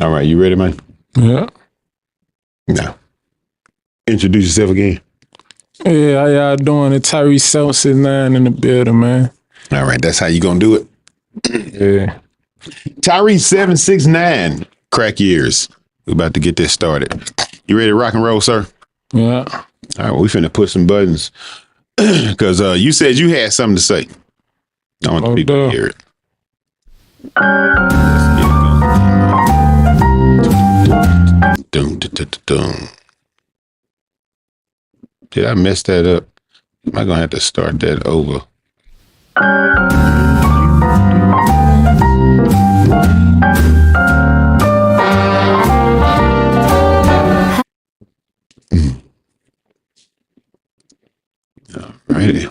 All right, you ready, man? Yeah. No. Introduce yourself again. Yeah, how y'all doing? It's Tyrese 769 in the building, man. All right, that's how you gonna do it. Yeah. Tyrese 769, crack years. We about to get this started. You ready to rock and roll, sir? Yeah. All right, well, we finna push some buttons because you said you had something to say. I want the people to hear it. Did I mess that up? Am I gonna have to start that over? All righty.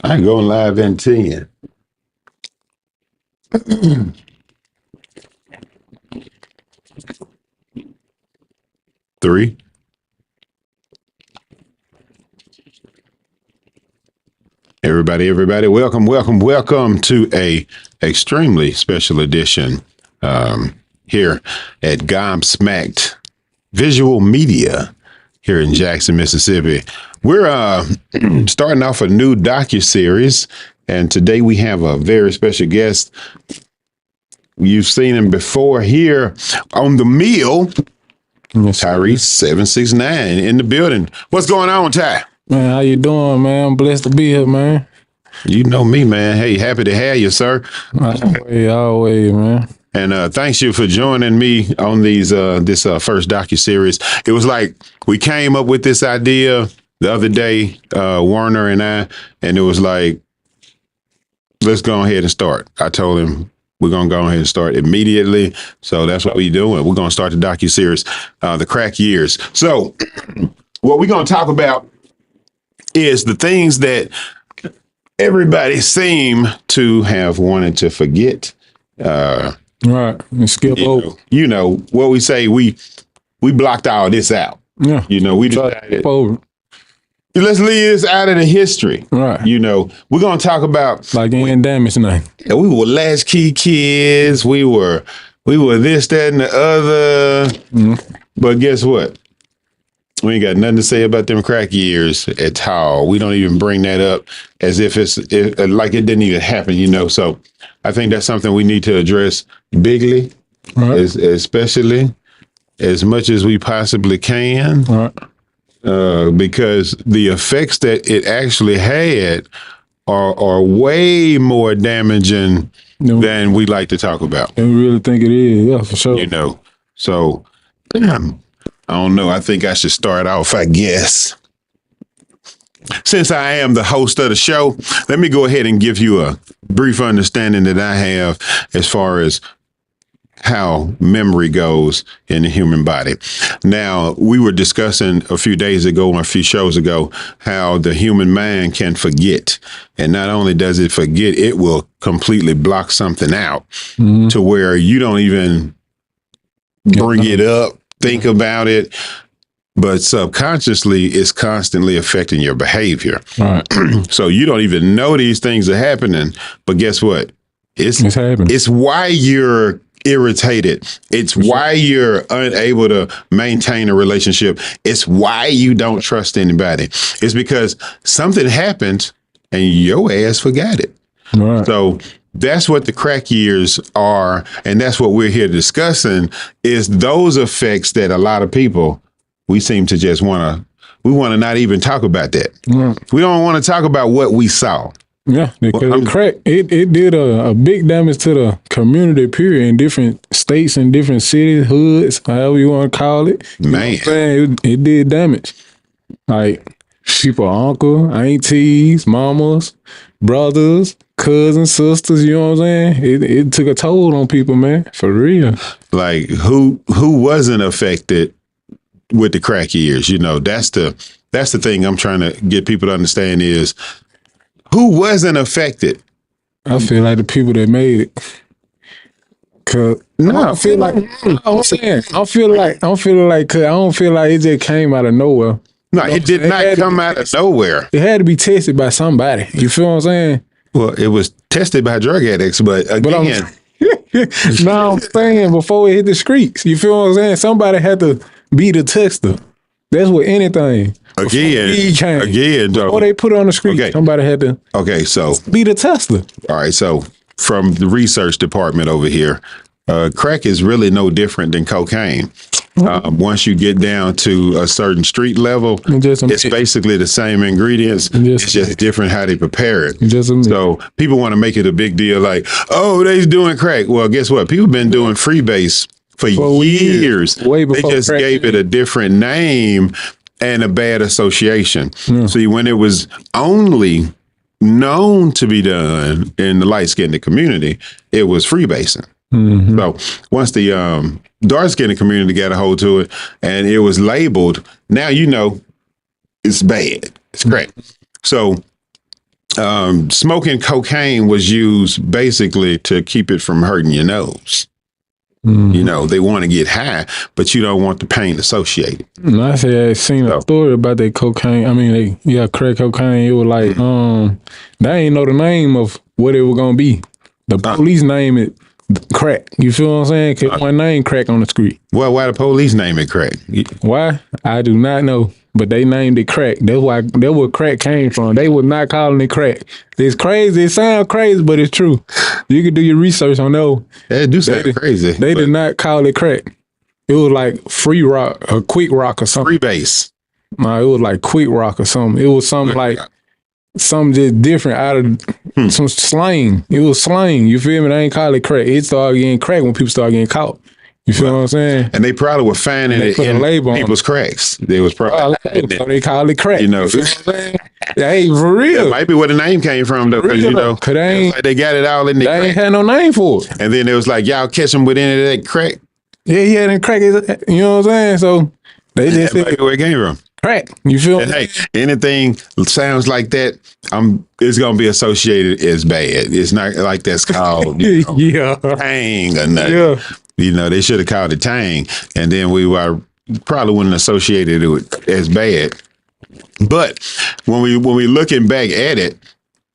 I go live in 10. Three. Everybody, welcome to a extremely special edition here at Gobsmacked Visual Media here in Jackson, Mississippi. We're starting off a new docu-series, and today we have a very special guest. You've seen him before here on the meal. Yes, Tyrese 769 in the building. What's going on, Ty? Man, how you doing, man? I'm blessed to be here, man. You know me, man. Hey, happy to have you, sir. Always, man. And thanks you for joining me on this first docu-series. It was like we came up with this idea the other day, Warner and I, and it was like, let's go ahead and start. I told him we're going to go ahead and start immediately. So that's what we're doing. We're going to start the docu-series, The Crack Years. So what we're going to talk about is the things that everybody seem to have wanted to forget. Right. And skip over. You know, what we say, we blocked all this out. Yeah. You know, we decided, over. Let's leave this out of the history. Right. You know, we're going to talk about. Like ain't damage nothing. We were latchkey kids. We were this, that, and the other. Mm-hmm. But guess what? We ain't got nothing to say about them crack years at all. We don't even bring that up as if it's like it didn't even happen, you know. So I think that's something we need to address bigly, right. Especially as much as we possibly can, right. Because the effects that it actually had are way more damaging than we like to talk about. And we really think it is, yeah, for sure. You know, so I don't know. I think I should start off, I guess. Since I am the host of the show, let me go ahead and give you a brief understanding that I have as far as how memory goes in the human body. Now, we were discussing a few days ago or a few shows ago how the human mind can forget. And not only does it forget, it will completely block something out to where you don't even bring it up. Think about it. but subconsciously it's constantly affecting your behavior. Right. So you don't even know these things are happening, but guess what? It's happening. It's why you're irritated. It's why you're unable to maintain a relationship. It's why you don't trust anybody. It's because something happened and your ass forgot it. Right. So that's what the crack years are, and that's what we're here discussing, is those effects that a lot of people, we seem to just want to not even talk about that. We don't want to talk about what we saw. Yeah, because it did a big damage to the community, period, in different states and different cities, hoods, however you want to call it. Man. It did damage. Like people, uncle, aunties, mamas, brothers, cousins, sisters, you know what I'm saying? It took a toll on people, man, for real. Like who wasn't affected with the crack years? You know, that's the thing I'm trying to get people to understand is, who wasn't affected? I feel like the people that made it. Cause I feel like it just came out of nowhere. No, it did not come out of nowhere. It had to be tested by somebody. You feel what I'm saying? Well, it was tested by drug addicts, but again. No, I'm saying before it hit the streets. You feel what I'm saying? Somebody had to be the tester. That's with anything. Again, before they put it on the screen, somebody had to so be the tester. All right, so from the research department over here, crack is really no different than cocaine. Once you get down to a certain street level, it's basically the same ingredients. It's just different how they prepare it. So people want to make it a big deal, like, oh, they're doing crack. Well, guess what? People been doing freebase for years. Way before they just gave it a different name and a bad association. See, when it was only known to be done in the light-skinned community, it was freebasing. So once the dark-skinned community got a hold to it and it was labeled, now you know it's bad. It's crack. So smoking cocaine was used basically to keep it from hurting your nose. You know, they want to get high, but you don't want the pain associated. I seen a story about that cocaine. I mean, crack cocaine. It was like, they ain't know the name of what it was gonna be. The police name it crack. You feel what I'm saying? Cause one name crack on the street. Well, why the police name it crack? Why? I do not know. But they named it crack. That's where crack came from. They were not calling it crack. It's crazy. It sounds crazy, but it's true. You can do your research on those. It do sound crazy. They did not call it crack. It was like free rock or quick rock or something. Free base. No, it was like quick rock or something. It was something like something just different out of some slang. It was slang. You feel me? They ain't call it crack. It started getting crack when people started getting caught. You feel what I'm saying? And they probably were finding it in people's cracks. They was probably so they call it crack. You know, hey, for real. That might be where the name came from, though, because you know, like they got it all in the crack. They ain't had no name for it. And then it was like, y'all catch them with any of that crack. Yeah, and crack is, you know what I'm saying? So they just said where it came from. Crack. You feel? And hey, anything sounds like that, it's gonna be associated as bad. It's not like that's called tang or nothing. Yeah. You know, they should have called it tang, and then we probably wouldn't associate it as bad. But when we looking back at it,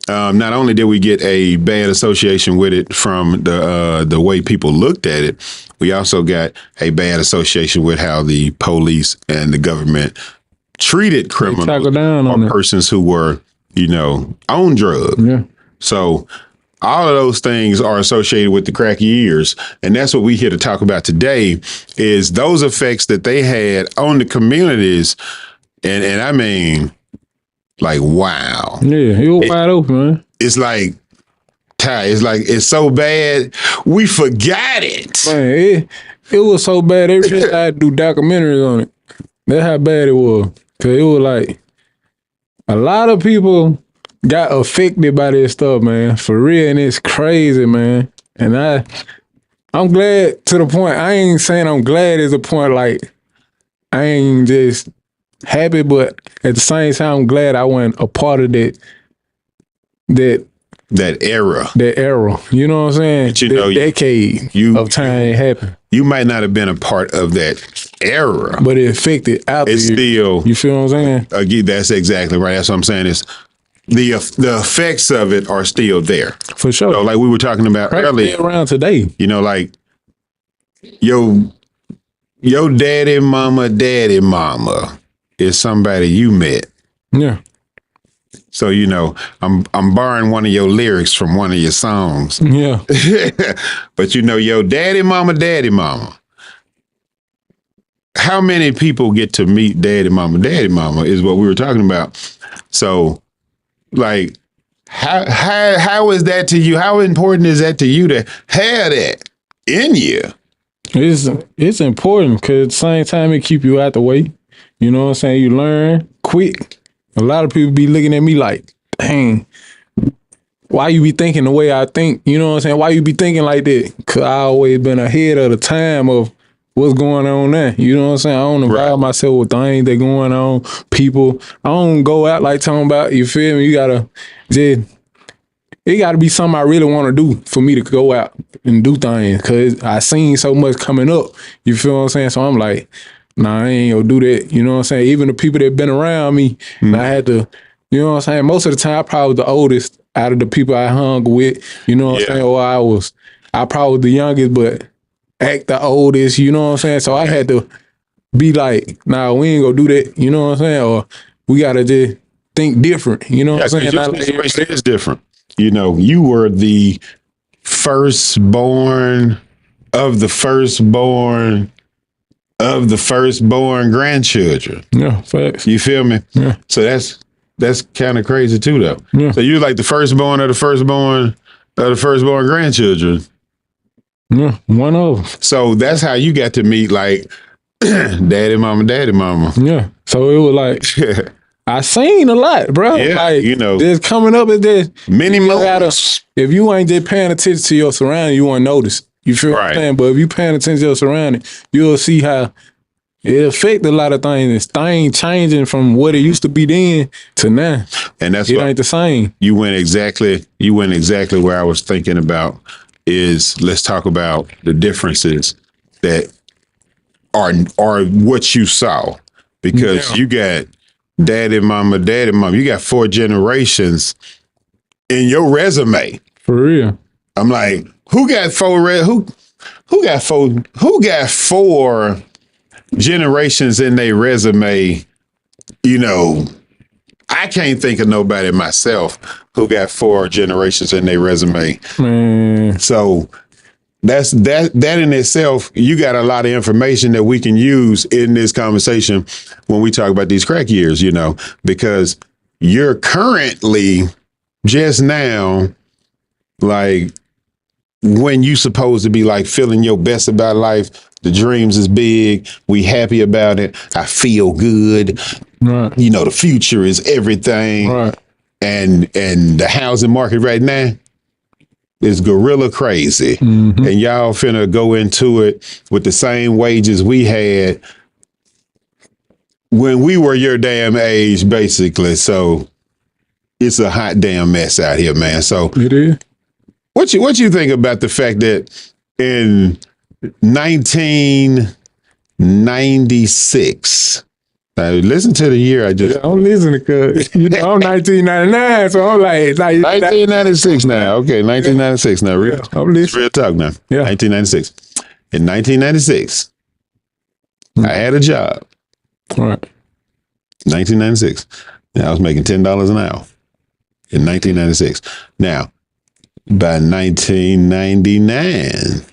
not only did we get a bad association with it from the way people looked at it, we also got a bad association with how the police and the government treated criminals or persons who were, you know, on drugs. Yeah. So all of those things are associated with the crack years. And that's what we here to talk about today, is those effects that they had on the communities. And I mean, like, wow. Yeah, it was wide open, man. It's like, Ty, it's so bad, we forgot it. Man, it was so bad, they really had to do documentaries on it. That's how bad it was. Cause it was like, a lot of people got affected by this stuff, man. For real, and it's crazy, man. And I'm glad to the point, I ain't saying I'm glad at the point, like, I ain't just happy, but at the same time, I'm glad I wasn't a part of that that era. That era. You know what I'm saying? But, you that know, decade of time happened. You might not have been a part of that era, but it affected after it's you. Still. You feel what I'm saying? That's exactly right. That's what I'm saying. Is the effects of it are still there for sure. So, like we were talking about earlier, around today. You know, like your daddy mama is somebody you met. Yeah. So, you know, I'm borrowing one of your lyrics from one of your songs. Yeah. But, you know, your daddy mama. How many people get to meet daddy mama is what we were talking about. So, like, how is that to you? How important is that to you to have that in you? It's important because at the same time it keep you out the way. You know what I'm saying? You learn quick. A lot of people be looking at me like, dang, why you be thinking the way I think? You know what I'm saying? Why you be thinking like that? Because I always been ahead of the time of what's going on there. You know what I'm saying? I don't involve myself with things that going on, people. I don't go out like talking about, you feel me? It got to be something I really want to do for me to go out and do things because I seen so much coming up. You feel what I'm saying? So I'm like, nah, I ain't gonna do that. You know what I'm saying? Even the people that been around me, I had to, you know what I'm saying? Most of the time, I probably was the oldest out of the people I hung with. You know what I'm saying? Or I probably was the youngest, but act the oldest. You know what I'm saying? So I had to be like, nah, we ain't gonna do that. You know what I'm saying? Or we gotta just think different. You know what I'm saying? Your situation is different. You know, you were the firstborn of the firstborn grandchildren. Yeah, facts. You feel me? Yeah. So that's kind of crazy too, though. Yeah. So you're like the firstborn of the firstborn grandchildren. Yeah, one of them. So that's how you got to meet like daddy mama. Yeah. So it was like I seen a lot, bro. Yeah, like, you know, there's coming up at this many moments. If you ain't just paying attention to your surroundings, you won't notice. You feel what I'm saying? But if you paying attention to your surroundings, you'll see how it affect a lot of things. It's things changing from what it used to be then to now. And that's it ain't the same. You went exactly where I was thinking about is let's talk about the differences that are what you saw. Because you got daddy mama, you got 4 generations in your resume. For real. I'm like, who got 4 generations in their resume? You know, I can't think of nobody myself who got 4 generations in their resume. Man. So that in itself, you got a lot of information that we can use in this conversation when we talk about these crack years, you know, because you're currently just now, like when you supposed to be like feeling your best about life, the dreams is big, we happy about it, I feel good. Right. You know, the future is everything. Right. And the housing market right now is gorilla crazy. Mm-hmm. And y'all finna go into it with the same wages we had when we were your damn age, basically. So it's a hot damn mess out here, man. So it is. What you think about the fact that in 1996, listen to the year I just... I'm listening because I'm 1999, so I'm like 1996 now. Okay, 1996 now. Real, I'm listening. Real talk now. Yeah. 1996. In 1996, I had a job. All right. 1996. Now I was making $10 an hour in 1996. Now, by 1999,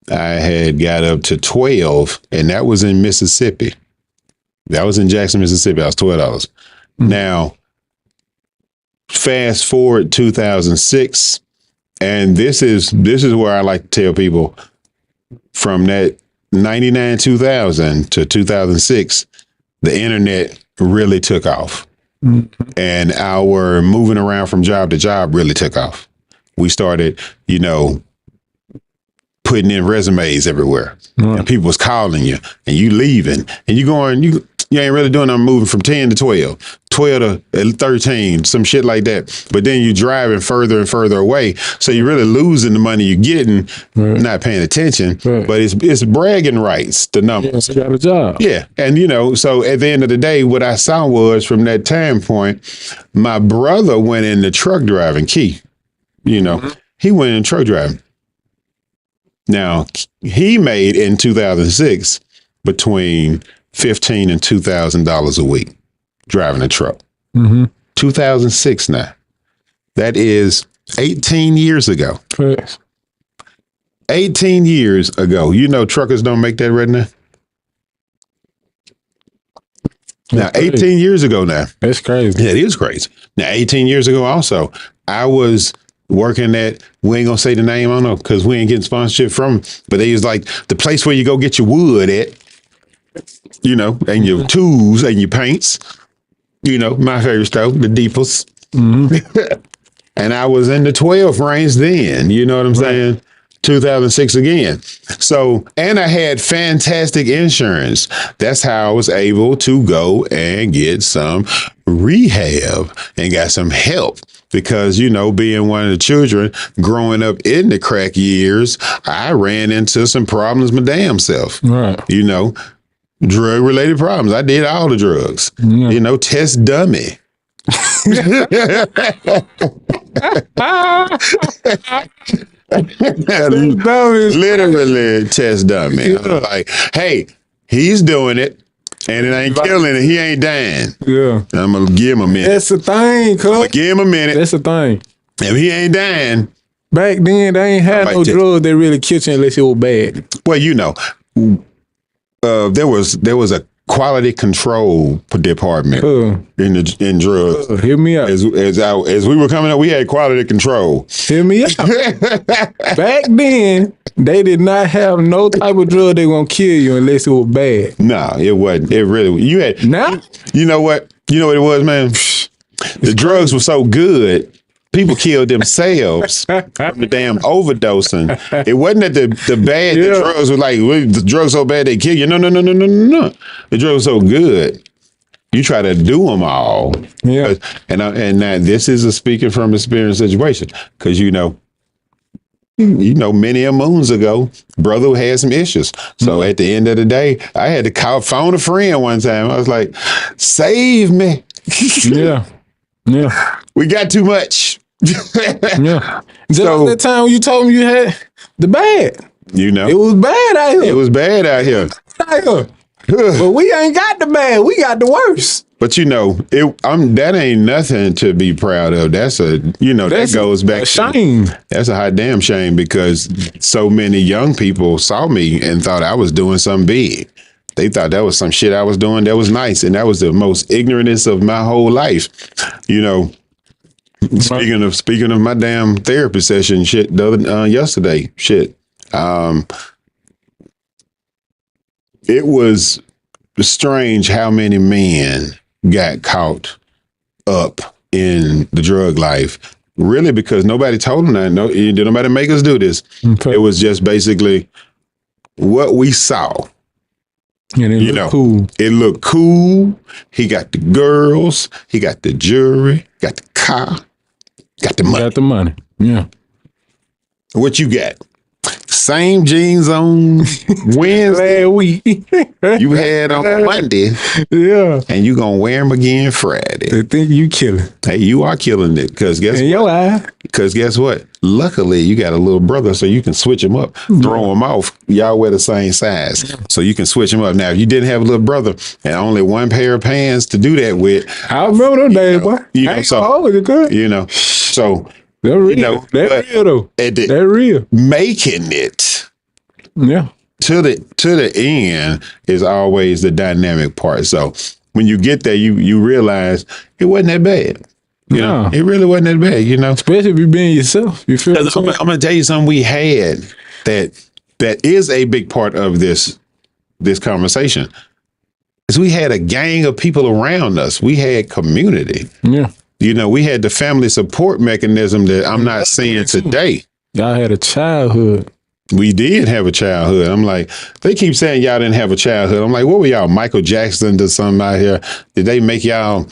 I had got up to 12, and that was in Mississippi. That was in Jackson, Mississippi. I was $12. Mm-hmm. Now, fast forward 2006, and this is where I like to tell people from that 99, 2000 to 2006, the internet really took off. Mm-hmm. And our moving around from job to job really took off. We started, you know, putting in resumes everywhere. Right. And people was calling you and you leaving and you going, You ain't really doing. I'm moving from 10 to 12, 12 to 13, some shit like that. But then you driving further and further away, so you're really losing the money you're getting, not paying attention. But it's bragging rights, the numbers. Yeah, I got a job. Yeah, and so at the end of the day, what I saw was from that time point, my brother went into truck driving. He went in truck driving. Now he made in 2006 between $1,500 and $2,000 a week driving a truck. 2006 now. That is 18 years ago. 18 years ago. Truckers don't make that right now. Now, 18 years ago now. That's crazy. Yeah, it is crazy. Now, 18 years ago also, I was working at, we ain't gonna say the name, I don't know, because we ain't getting sponsorship from them, but they was like the place where you go get your wood at, and your tools and your paints, my favorite store, the Deepers. And I was in the 12 range then, you know what I'm saying? 2006 again. So, and I had fantastic insurance. That's how I was able to go and get some rehab and got some help. Because, being one of the children growing up in the crack years, I ran into some problems my damn self. Right. Drug-related problems. I did all the drugs. Yeah. Test dummy. Literally test dummy. Yeah. Like, hey, he's doing it. And it ain't killing it. He ain't dying. Yeah. I'm going to give him a minute. That's the thing, cuz. I'm going to give him a minute. That's the thing. If he ain't dying. Back then, they ain't had no drugs that really killed you unless it was bad. Well, there was a quality control department in drugs. Hear me out. As we were coming up, we had quality control. Hear me out. Back then, they did not have no type of drug that gonna kill you unless it was bad. No, it wasn't. It really. You had. Now, you know what? You know what it was, man. The drugs were so good. People killed themselves from the damn overdosing. It wasn't that the bad the drugs were like the drugs so bad they kill you. No. The drugs were so good. You try to do them all. Yeah. And now this is a speaking from experience situation because many a moons ago, brother had some issues. So at the end of the day, I had to phone a friend one time. I was like, "Save me." Yeah. We got too much. Yeah. So that time when you told me you had the bad. It was bad out here. It was bad out here. But we ain't got the bad. We got the worst. But that ain't nothing to be proud of. That's that goes back to shame. That's a hot damn shame because so many young people saw me and thought I was doing something big. They thought that was some shit I was doing that was nice, and that was the most ignorance of my whole life. Speaking of my damn therapy session, shit, yesterday, shit. It was strange how many men got caught up in the drug life. Really, because nobody told them that. Did nobody make us do this? Okay. It was just basically what we saw. And it looked cool. It looked cool. He got the girls. He got the jewelry. Got the car. Got the money. Got the money. Yeah. What you got? Same jeans on Wednesday week you had on Monday. Yeah. And you gonna wear them again Friday. They think you killing. Hey, you are killing it. Because guess in your eye. Because guess what? Luckily, you got a little brother, so you can switch them up, throw them off. Y'all wear the same size, so you can switch them up. Now, if you didn't have a little brother and only one pair of pants to do that with, I remember those days, boy. So they're real. That's real though. They're real. Making it, to the end is always the dynamic part. So when you get there, you realize it wasn't that bad. It really wasn't that bad, Especially if you're being yourself. You feel I'm gonna tell you something we had that is a big part of this conversation. Is we had a gang of people around us. We had community. Yeah. We had the family support mechanism that I'm not seeing today. Y'all had a childhood. We did have a childhood. I'm like, they keep saying y'all didn't have a childhood. I'm like, what were y'all, Michael Jackson to something out here? Did they make y'all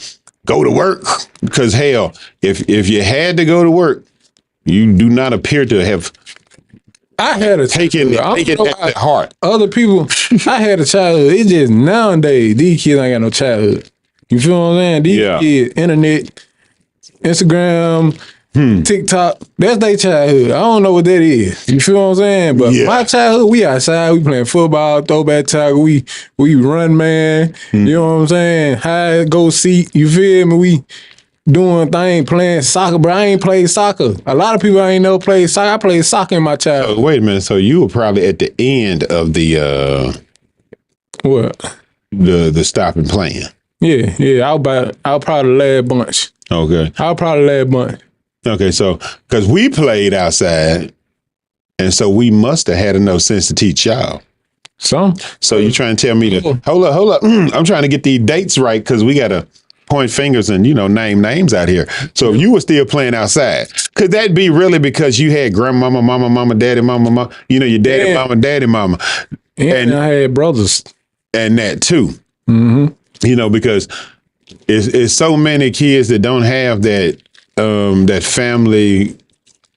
go to work? Because hell, if you had to go to work, you do not appear to have I had a taken it at heart. Other people, I had a childhood. It's just nowadays, these kids ain't got no childhood. You feel what I'm saying? These kids, internet, Instagram, TikTok, that's their childhood. I don't know what that is. You feel what I'm saying? But my childhood, we outside, we playing football, throwback tackle, we run, man. You know what I'm saying? High go seat, you feel me? We doing things, playing soccer, but I ain't played soccer. A lot of people ain't never played soccer. I played soccer in my childhood. Wait a minute. So you were probably at the end of the what? The stopping playing. Yeah. I was probably the last bunch. Okay. I was probably the last bunch. Okay, so because we played outside, and so we must have had enough sense to teach y'all. So you trying to tell me to hold up? I'm trying to get these dates right because we got to point fingers and name names out here. So if you were still playing outside, could that be really because you had grandmama, mama, daddy, mama, your daddy, mama, daddy, mama, and I had brothers, and that too. Mm-hmm. Because it's so many kids that don't have that family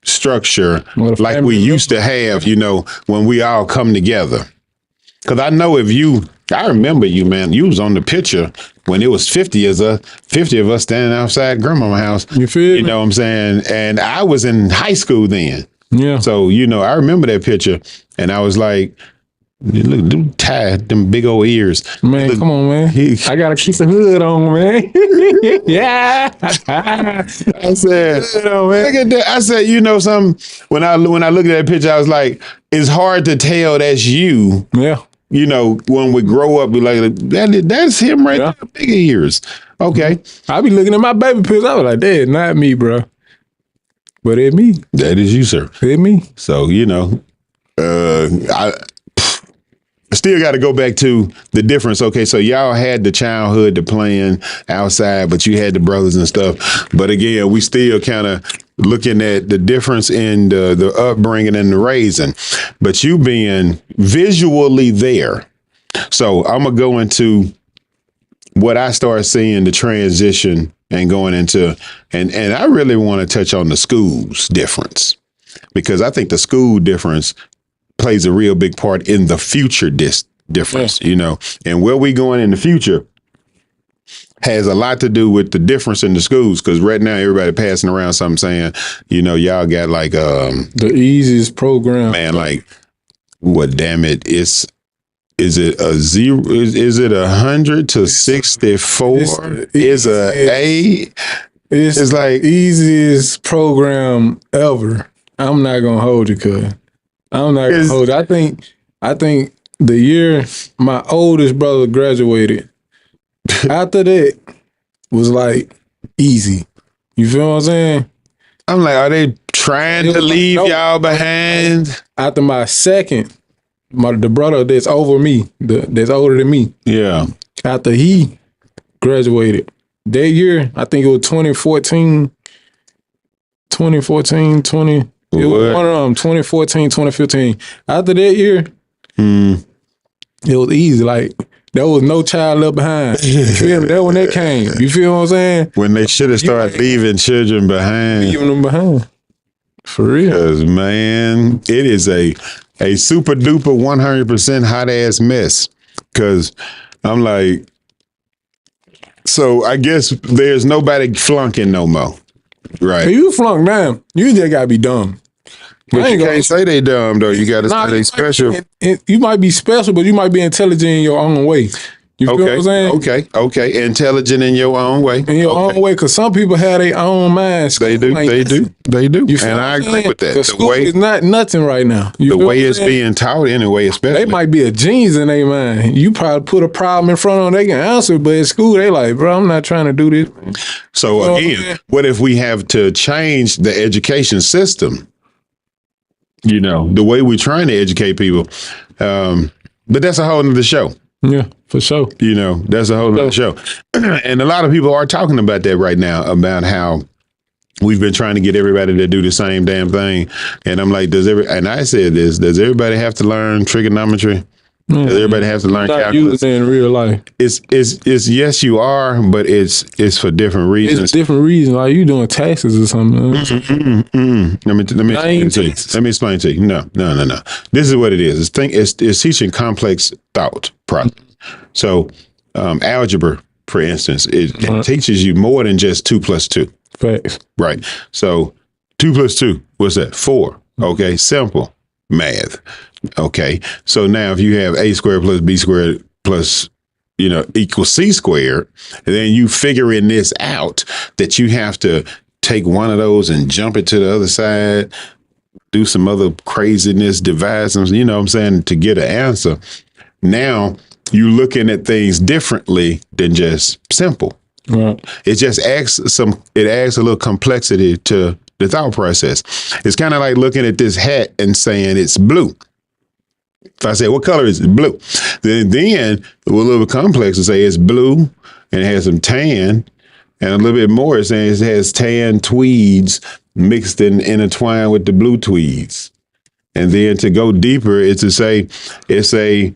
structure like we used to have, when we all come together. Because I know I remember you, man. You was on the picture when it was 50 of us standing outside grandmama's house. You feel me? You know what I'm saying? And I was in high school then. Yeah. So, I remember that picture, and I was like, look, dude, tied them big old ears. Man, look, come on, man. I gotta keep the hood on, man. Yeah. I said, look at that. I said, something. When I looked at that picture, I was like, it's hard to tell that's you. Yeah. When we grow up, be like, that's him right there, big ears. Okay. I be looking at my baby pictures. I was like, that is not me, bro. But it's me. That is you, sir. It's me. So, I still got to go back to the difference. Okay, so y'all had the childhood to playing outside, but you had the brothers and stuff. But again, we still kind of looking at the difference in the upbringing and the raising. But you being visually there. So I'm going to go into what I start seeing the transition and going into, and I really want to touch on the schools difference, because I think the school difference plays a real big part in the future difference, and where we going in the future has a lot to do with the difference in the schools. Because right now everybody passing around something saying, y'all got like the easiest program, man. Like, what? Damn it! Is it a 0? Is it 100 to 64? Is a A? It's like easiest program ever. I'm not gonna hold you, cuz. I'm not gonna hold you. I think the year my oldest brother graduated, after that was like easy. You feel what I'm saying? I'm like, are they trying to leave y'all behind? After my second, the brother that's over me, that's older than me. Yeah. After he graduated, that year, I think it was 2014, 20. It was one of them, 2014, 2015. After that year, it was easy. Like, there was no child left behind. You feel me? That when that came. You feel what I'm saying? When they should have started leaving children behind. Leaving them behind. For real. Because, man, it is a super duper 100% hot ass mess. Because I'm like, so I guess there's nobody flunking no more. Right. If you flunk down, you just gotta be dumb. But you can't say they dumb though. You gotta say they special. You might be special, but you might be intelligent in your own way. You feel what I'm saying? Okay. Intelligent in your own way. In your own way, because some people have their own minds. They do. And I agree with that. The school is not nothing right now. The way it's being taught anyway, especially. They might be a genius in their mind. You probably put a problem in front of them, they can answer, but at school, they like, bro, I'm not trying to do this. So again, what if we have to change the education system? The way we're trying to educate people. But that's a whole nother show. Yeah, for sure. That's a whole nother show. And a lot of people are talking about that right now, about how we've been trying to get everybody to do the same damn thing. And I'm like, and I said this, does everybody have to learn trigonometry? Does everybody have to learn not calculus? using it in real life. It's yes, you are, but it's for different reasons. It's different reasons. Like you doing taxes or something. Let me explain to you. No. This is what it is. It's teaching complex thought process. So algebra, for instance, it teaches you more than just 2 + 2. Facts. Right. So 2 + 2, what's that? 4. Okay. Simple math. Okay. So now if you have a squared plus b squared plus, equals c squared, and then you figuring this out that you have to take one of those and jump it to the other side, do some other craziness, divide some, you know what I'm saying, to get an answer. Now you're looking at things differently than just simple. Right. It just adds a little complexity to the thought process. It's kind of like looking at this hat and saying it's blue. If I say, what color is it? Blue. Then a little bit complex to say it's blue and it has some tan, and a little bit more saying it has tan tweeds mixed and intertwined with the blue tweeds. And then to go deeper is to say it's a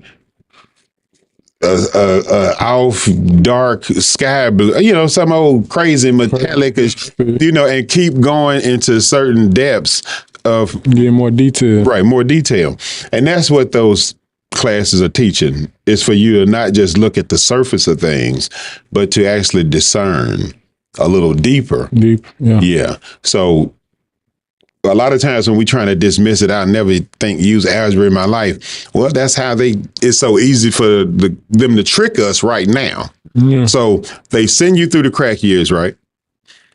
off dark sky blue, some old crazy metallic, and keep going into certain depths of getting more detail. Right, more detail. And that's what those classes are teaching, is for you to not just look at the surface of things, but to actually discern a little deeper. Yeah. So a lot of times when we're trying to dismiss it, I never use algebra in my life. Well, that's how it's so easy for them to trick us right now. Yeah. So they send you through the crack years, right?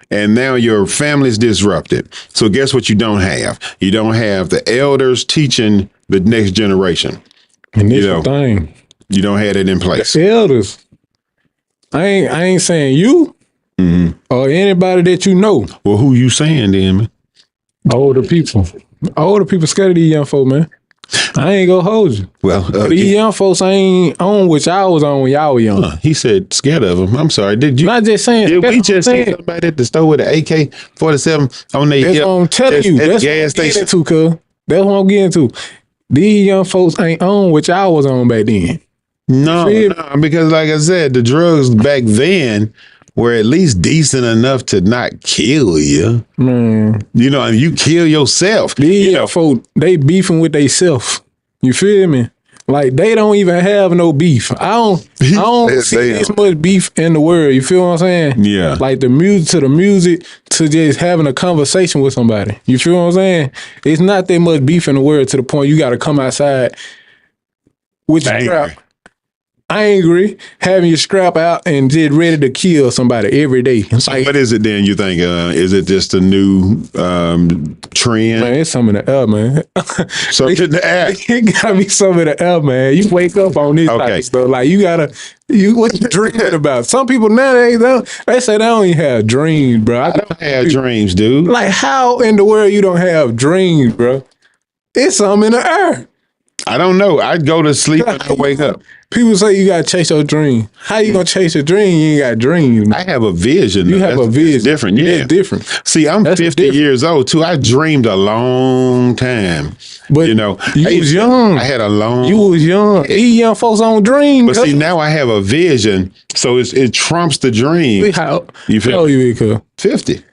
And now your family's disrupted. So guess what you don't have? You don't have the elders teaching the next generation. And this the thing. You don't have it in place. The elders. I ain't saying you or anybody that you know. Well, who you saying then, man? Older people. Older people scared of these young folk, man. I ain't gonna hold you. Well, these young folks ain't on what y'all was on when y'all were young. He said scared of them. I'm sorry. Did you? Not just saying. Did we just see somebody at the store with an AK-47 on their hip? That's what I'm telling you. That's what I'm getting into, cuz. That's what I'm getting to. These young folks ain't on what y'all was on back then. No, because like I said, the drugs back then were at least decent enough to not kill you. Man. You kill yourself. These young folks, they beefing with theyself. You feel me? Like they don't even have no beef. I don't see this much beef in the world. You feel what I'm saying? Yeah. Like the music to just having a conversation with somebody. You feel what I'm saying? It's not that much beef in the world to the point you got to come outside with your scrap. Angry, having your scrap out and just ready to kill somebody every day. So like, what is it then, you think? Is it just a new trend? Man, it's some in the air, man. So in the air. It gotta be some in the air, man. You wake up on this type of stuff. Like what you dreaming about? Some people nowadays, they say they don't even have dreams, bro. I don't have dreams, dude. Like how in the world you don't have dreams, bro? It's something in the air. I don't know. I go to sleep and I wake up. People say you gotta chase your dream. How you gonna chase a dream? You ain't got dreams. I have a vision. You have a vision. It's different. Yeah, it's different. See, I'm 50 years old too. I dreamed a long time. But you was young. I had a long. You was young. These young folks don't dream. But see, now I have a vision, so it trumps the dream. How old you 50.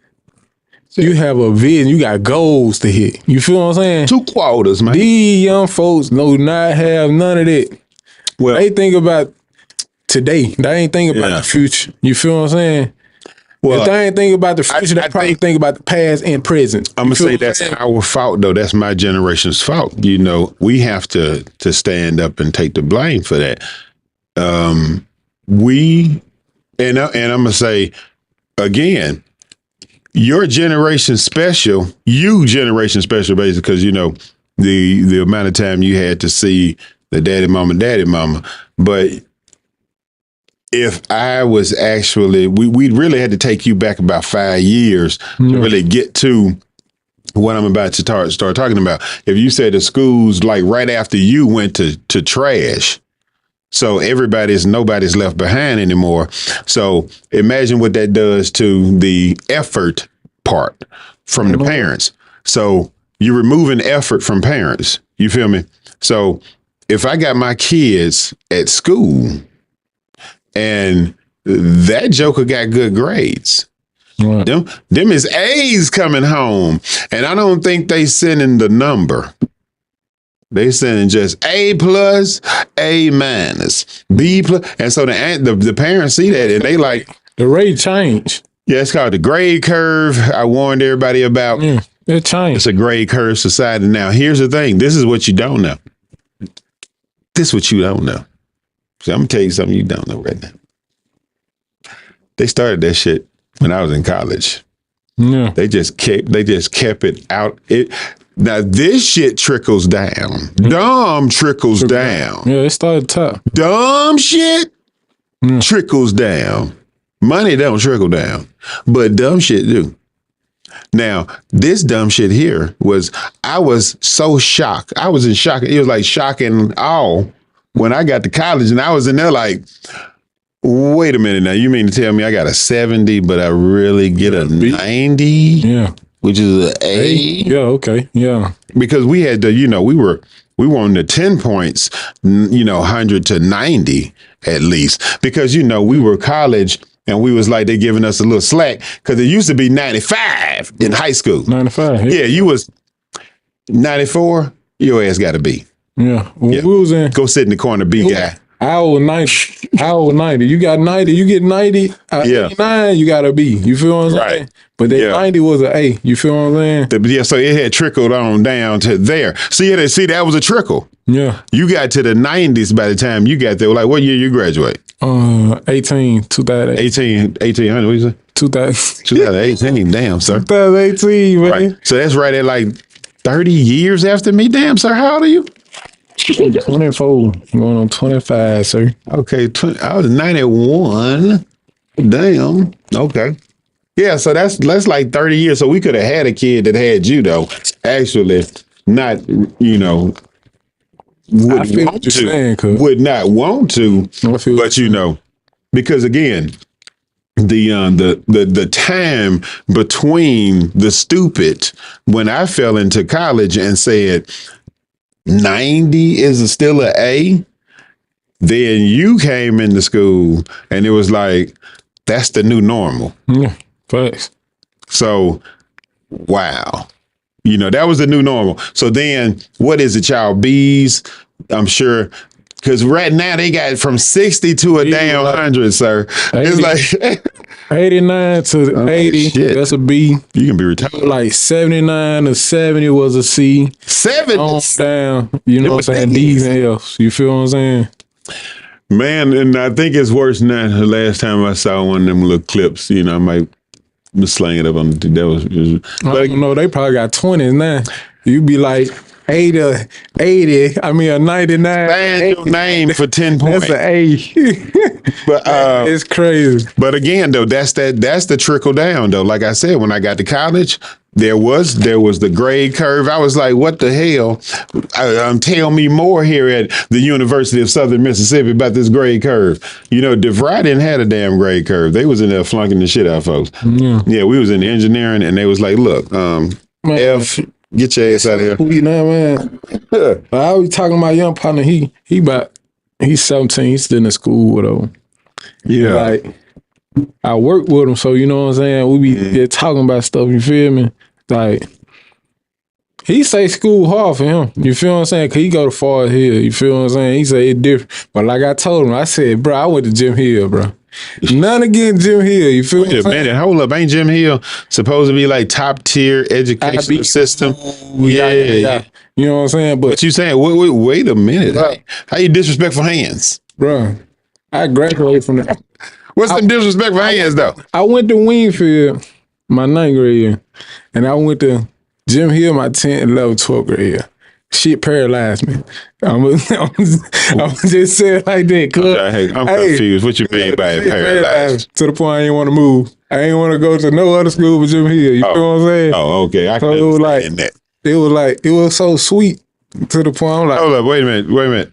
You have a vision. You got goals to hit. You feel what I'm saying? 2 quarters, man. These young folks do not have none of that. Well, they think about today. They ain't think about the future. You feel what I'm saying? Well, if they ain't think about the future, they probably think about the past and present. I'm gonna say that's our fault, though. That's my generation's fault. We have to stand up and take the blame for that. And I'm gonna say again, your generation special, basically, because the amount of time you had to see the daddy mama. But if I was actually, we really had to take you back about 5 years to really get to what I'm about to start talking about. If you said the schools, like right after you went to trash, so nobody's left behind anymore. So imagine what that does to the effort part from the parents. So you're removing effort from parents. You feel me? So if I got my kids at school and that joker got good grades, Right. them is A's coming home. And I don't think they sending the number. They sending just A plus, A minus, B plus. And so the parents see that and they like. The rate changed. Yeah, it's called the grade curve. I warned everybody about. Yeah, it changed. It's a grade curve society. Now, here's the thing. This is what you don't know. This is what you don't know. So I'm going to tell you something you don't know right now. They started that shit when I was in college. Yeah. They just kept it out. Now this shit trickles down. Dumb trickles down. Yeah, it started top. Dumb shit trickles down. Money don't trickle down, but dumb shit do. Now, this dumb shit here I was so shocked. I was in shock. It was like shock and awe when I got to college and I was in there like, wait a minute now. You mean to tell me I got a 70, but I really get a 90? Yeah. Which is an A? Yeah, okay. Yeah. Because we had to, we were on the 10 points, 100 to 90 at least. Because, we were college and we was like, they giving us a little slack because it used to be 95 in high school. 95. Yeah, you was 94, your ass got to be. Yeah. When we was in. Go sit in the corner, B guy. I was 90. I was 90. You got 90. You get 90. 89, you got a B. You feel what I'm saying? Right. But that 90 was an A. You feel what I'm saying? So it had trickled on down to there. See, that was a trickle. Yeah. You got to the 90s by the time you got there. Like, what year you graduate? 2018. 1800, what you say? 2018, damn, sir. 2018, man. Right. So that's right at like 30 years after me. Damn, sir, how old are you? 24, going on 25, sir. Okay, I was 91. Damn. Okay. Yeah, so that's like 30 years. So we could have had a kid that had you, though. Actually, not, would not want to, but because again, the time between the stupid when I fell into college and said 90 is still an A, then you came into school and it was like, that's the new normal. Yeah, thanks. So, wow. That was the new normal. So then what is it, y'all? B's, I'm sure, because right now they got from 60 to a damn 100, sir. 80, it's like 89 to 80, shit. That's a B. You can be retired. Like 79 to 70 was a C. 70? On down, you know what I'm saying? D's and F's. You feel what I'm saying? Man, and I think it's worse than that. The last time I saw one of them little clips, I might slang it up on the I don't know, they probably got 20s now. You be like 80, a 99. Find your name for 10 points. That's an A. But it's crazy. But again, though, that's the trickle down, though. Like I said, when I got to college, there was the grade curve. I was like, what the hell? Tell me more here at the University of Southern Mississippi about this grade curve. DeVry didn't have a damn grade curve. They was in there flunking the shit out of folks. Yeah, we was in engineering and they was like, look, F, get your ass out of here. Man. I was talking to my young partner. He's 17. He's still in school with him. Yeah. Like, I work with him, so you know what I'm saying? We be talking about stuff, you feel me? Like, he say school hard for him. You feel what I'm saying? Cause he go to Far Hill. You feel what I'm saying? He say it's different. But like I told him, I said, bro, I went to Jim Hill, bro. None against Jim Hill. You feel what I'm saying? Hold up. Ain't Jim Hill supposed to be like top tier education system? Yeah. You know what I'm saying? But you saying, wait a minute. Bro. How you disrespectful hands? Bro, I graduated from that. What's the disrespectful hands, though? I went to Wingfield my 9th grade year, and I went to Jim Hill my 10th, 11th, 12th grade year. Shit paralyzed me. I'm just saying like that. I'm confused. What you mean by paralyzed? To the point I ain't want to move. I ain't want to go to no other school but Jim Hill. You feel what I'm saying? Oh, okay. I can understand that. It was so sweet to the point I'm like, hold up, wait a minute.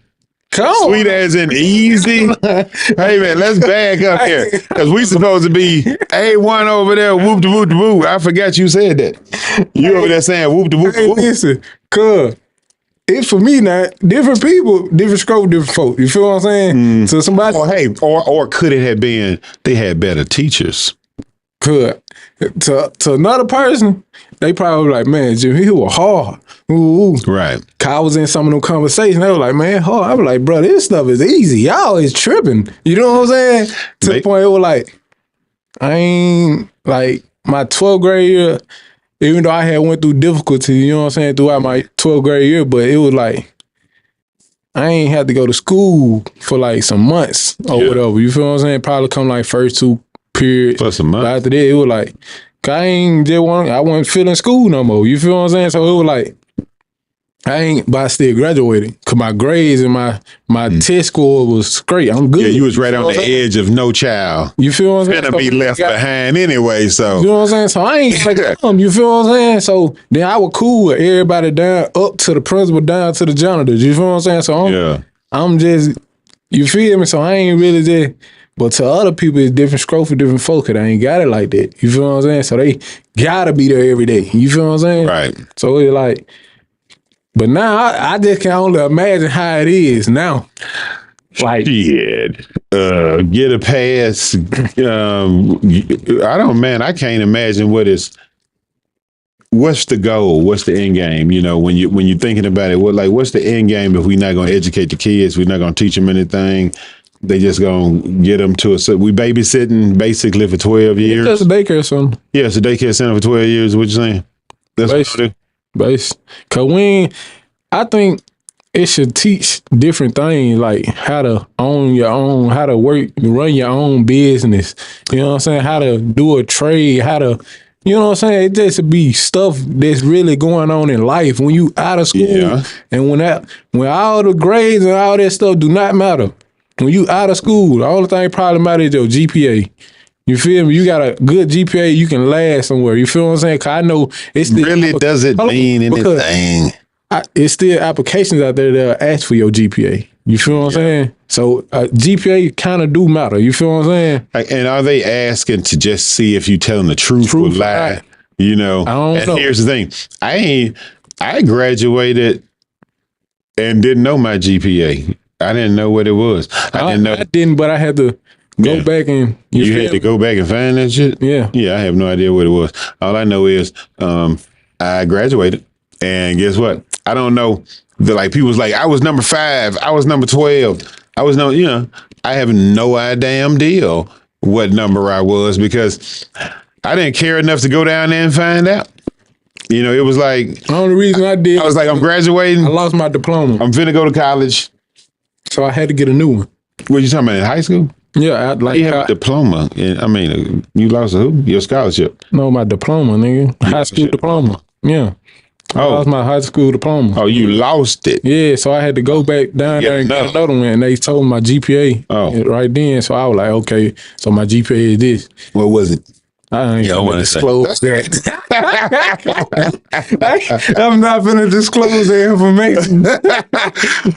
Sweet as in easy. Hey man, let's back up here because we supposed to be A1 over there. Whoop de whoop de whoop. I forgot you said that. You over there saying whoop de whoop de whoop. Listen, cuz it's for me now. Different people, different scope, different folk. You feel what I'm saying? So somebody, or could it have been they had better teachers? could to another person, they probably like, man, Jim, he was hard. Ooh. Right. I was in some of them conversations. They were like, man, hard. I was like, bro, this stuff is easy. Y'all is tripping. You know what I'm saying? To the point it was like, I ain't like my 12th grade year, even though I had went through difficulty, you know what I'm saying, throughout my 12th grade year, but it was like, I ain't had to go to school for like some months or whatever. You feel what I'm saying? Probably come like first 2 periods. For some months. But after that, it was like, I wasn't feeling school no more. You feel what I'm saying? So it was like, but I still graduated because my grades and my test score was great. I'm good. Yeah, you was right on the edge of no child. You feel what I'm saying? Gonna be left behind anyway, so. You know what I'm saying? So I ain't like, you feel what I'm saying? So then I was cool with everybody down, up to the principal, down to the janitors. You feel what I'm saying? So I'm just, you feel me? So I ain't really just, but to other people, it's different scope for different folk. They ain't got it like that. You feel what I'm saying? So they gotta be there every day. You feel what I'm saying? Right. So it's like, but now I just can only imagine how it is now. Like, shit, get a pass. I can't imagine what's the goal? What's the end game? You know, when you're thinking about it, what's the end game if we're not going to educate the kids? We're not going to teach them anything. They just going to get them to we babysitting basically for 12 years. It's just a daycare center. Yeah, it's a daycare center for 12 years. What you saying? That's what I do. Base. Cause I think it should teach different things like how to own your own, how to run your own business. You know what I'm saying? How to do a trade, how to, you know what I'm saying? It just be stuff that's really going on in life when you out of school. And when all the grades and all that stuff do not matter. When you out of school, the only thing probably matters is your GPA. You feel me? You got a good GPA, you can last somewhere. You feel what I'm saying? Cause I know it's still really doesn't mean anything. It's still applications out there that ask for your GPA. You feel what I'm saying? So GPA kind of do matter. You feel what I'm saying? And are they asking to just see if you telling the truth or lie? You know. I don't know. Here's the thing: I graduated and didn't know my GPA. I didn't know what it was. I didn't, but I had to go back and you had to go back and find that shit. Yeah. I have no idea what it was. All I know is I graduated, and guess what? I don't know. People was like, I was number 5, I was number 12, I was I have no damn deal what number I was because I didn't care enough to go down there and find out. You know, it was like the only reason I did. I was like, I'm graduating. I lost my diploma. I'm finna go to college, so I had to get a new one. What you talking about in high school? Yeah, you have a diploma. I mean, you lost your scholarship. No, my diploma, nigga. High school diploma. Yeah. I lost my high school diploma. Oh, you lost it? Yeah, so I had to go back down there and get another one. And they told me my GPA right then. So I was like, okay, so my GPA is this. What was it? I ain't gonna disclose that. I'm not gonna disclose the information.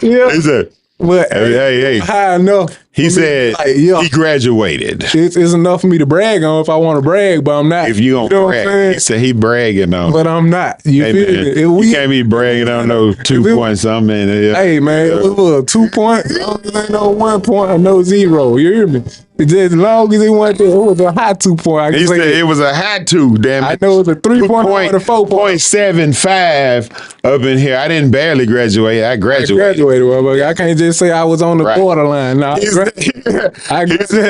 Yeah. But hey. I know. He said he graduated. It's enough for me to brag on if I want to brag, but I'm not. If you gonna brag, he said he bragging on. But I'm not. You feel me? You can't be bragging on no 2 point something. Hey man, it was a 2 point. Ain't no 1 point or no 0. You hear me? As long as it wasn't there, it was a high 2 point. He said it was a high 2. Damn it! I know it was a 3 point or a 4 point. 0.75 up in here. I didn't barely graduate. I graduated. Well, I can't just say I was on the borderline. No, he said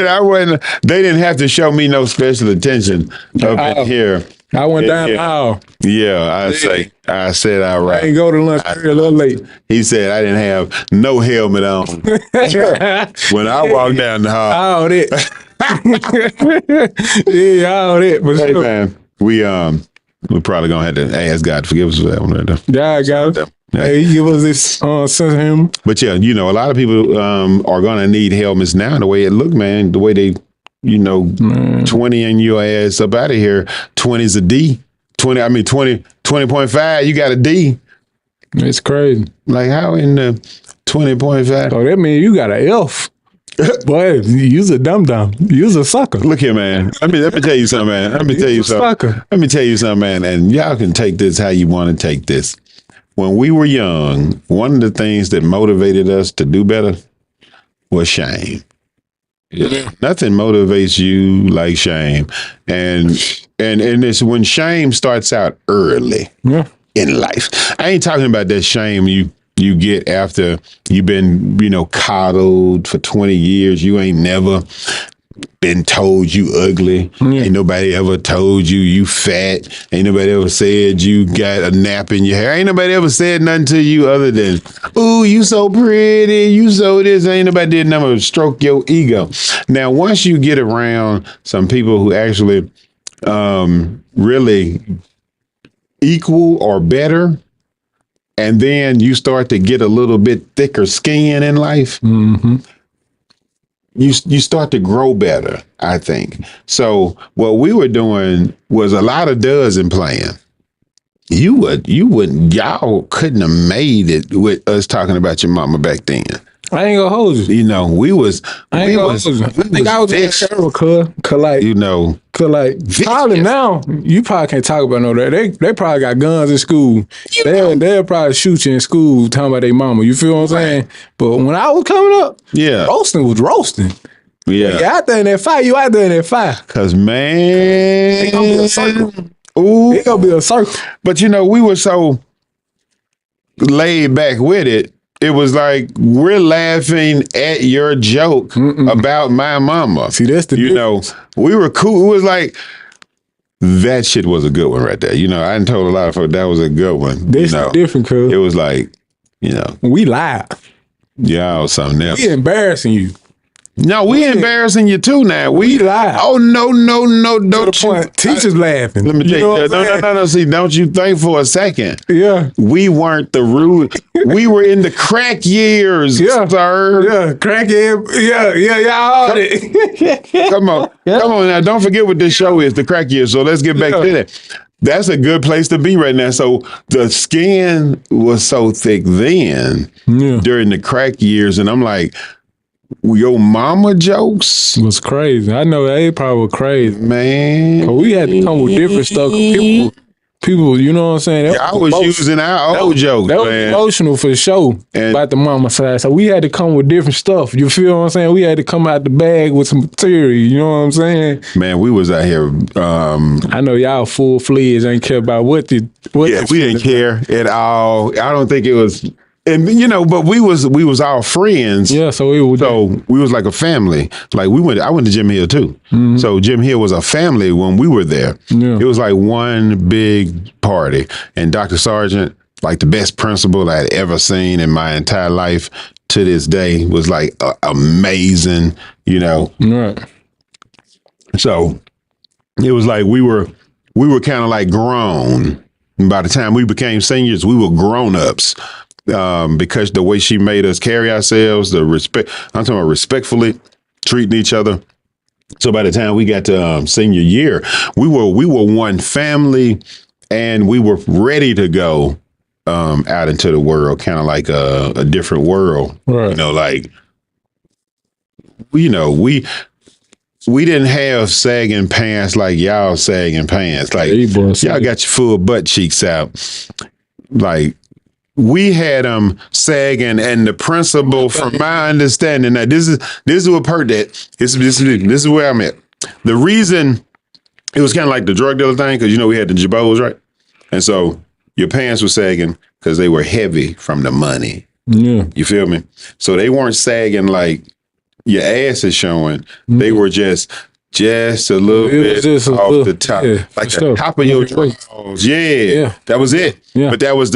I wasn't. They didn't have to show me no special attention up in here. I went down the aisle. Yeah, I said all right. I ain't go to lunch a little late. He said I didn't have no helmet on when I walked down the hall. All that. All that. But hey man, we're probably gonna have to ask God to forgive us for that one right there. Yeah, God. Hey, he give us this sense of him. But yeah, a lot of people are gonna need helmets now. The way it look, man, the way they, 20 and your ass up out of here. 20's a D. 20.5, you got a D. It's crazy. Like how in the 20.5. So that means you got an F. Boy, you's a dum-dum. You's a sucker. Look here, man. Let me tell you something, man. Let me tell you something. Let me tell you something, man. And y'all can take this how you want to take this. When we were young, one of the things that motivated us to do better was shame. Yeah. Nothing motivates you like shame. And it's when shame starts out early in life. I ain't talking about that shame you get after you've been, coddled for 20 years. You ain't never been told you ugly. Ain't nobody ever told you fat. Ain't nobody ever said you got a nap in your hair. Ain't nobody ever said nothing to you other than, ooh, you so pretty, you so this. Ain't nobody did nothing but stroke your ego. Now, once you get around some people who actually really equal or better, and then you start to get a little bit thicker skin in life, you start to grow better, I think. So what we were doing was a lot of dozen playing. Y'all couldn't have made it with us talking about your mama back then. I ain't gonna hold you. I think I was in terrible, cause probably now you probably can't talk about no that. They probably got guns in school. They'll probably shoot you in school talking about their mama. You feel what I'm saying? But when I was coming up, roasting was roasting. Yeah, you out there in that fire. You out there in that fire. Cause man, it's gonna be a circle. Ooh, it's gonna be a circle. But we were so laid back with it. It was like we're laughing at your joke about my mama. See, that's the difference. We were cool. It was like that shit was a good one right there. I done told a lot of folks that was a good one. That's different, cuz. It was like, we live. Y'all something else. We embarrassing you. No, we embarrassing you too now. We lie. Oh, no, don't you. Teachers laughing. Let me tell you. No. See, don't you think for a second. Yeah. We weren't the rude. We were in the crack years, sir. Yeah, crack year. Y'all heard it. Come on now. Don't forget what this show is, the crack years. So let's get back to that. That's a good place to be right now. So the skin was so thick then during the crack years. And I'm like, your mama jokes was crazy. I know they probably were crazy, man. But we had to come with different stuff. People, you know what I'm saying? I was using our old jokes, that was emotional for sure about the mama side. So we had to come with different stuff. You feel what I'm saying? We had to come out the bag with some material. You know what I'm saying? Man, we was out here. I know y'all full-fledged ain't care about what we didn't care at all. I don't think it was. And but we was all friends. Yeah, so we was like a family. Like I went to Jim Hill too. Mm-hmm. So Jim Hill was a family when we were there. Yeah. It was like one big party. And Dr. Sargent, like the best principal I'd ever seen in my entire life to this day, was like amazing, Right. So it was like we were kind of like grown. And by the time we became seniors, we were grown-ups. Because the way she made us carry ourselves, I'm talking about respectfully treating each other. So by the time we got to senior year, we were one family, and we were ready to go out into the world, kind of like a different world. Right. We didn't have sagging pants like y'all sagging pants. Like y'all got your full butt cheeks out. Like, we had them sagging, and the principal, from my understanding, now this is what this is where I'm at. The reason it was kind of like the drug dealer thing, because we had the jabos, right? And so your pants were sagging because they were heavy from the money. Yeah, you feel me? So they weren't sagging like your ass is showing. Mm-hmm. They were just a little bit off the top, like the top of your drawers. Yeah, that was it. Yeah. But that was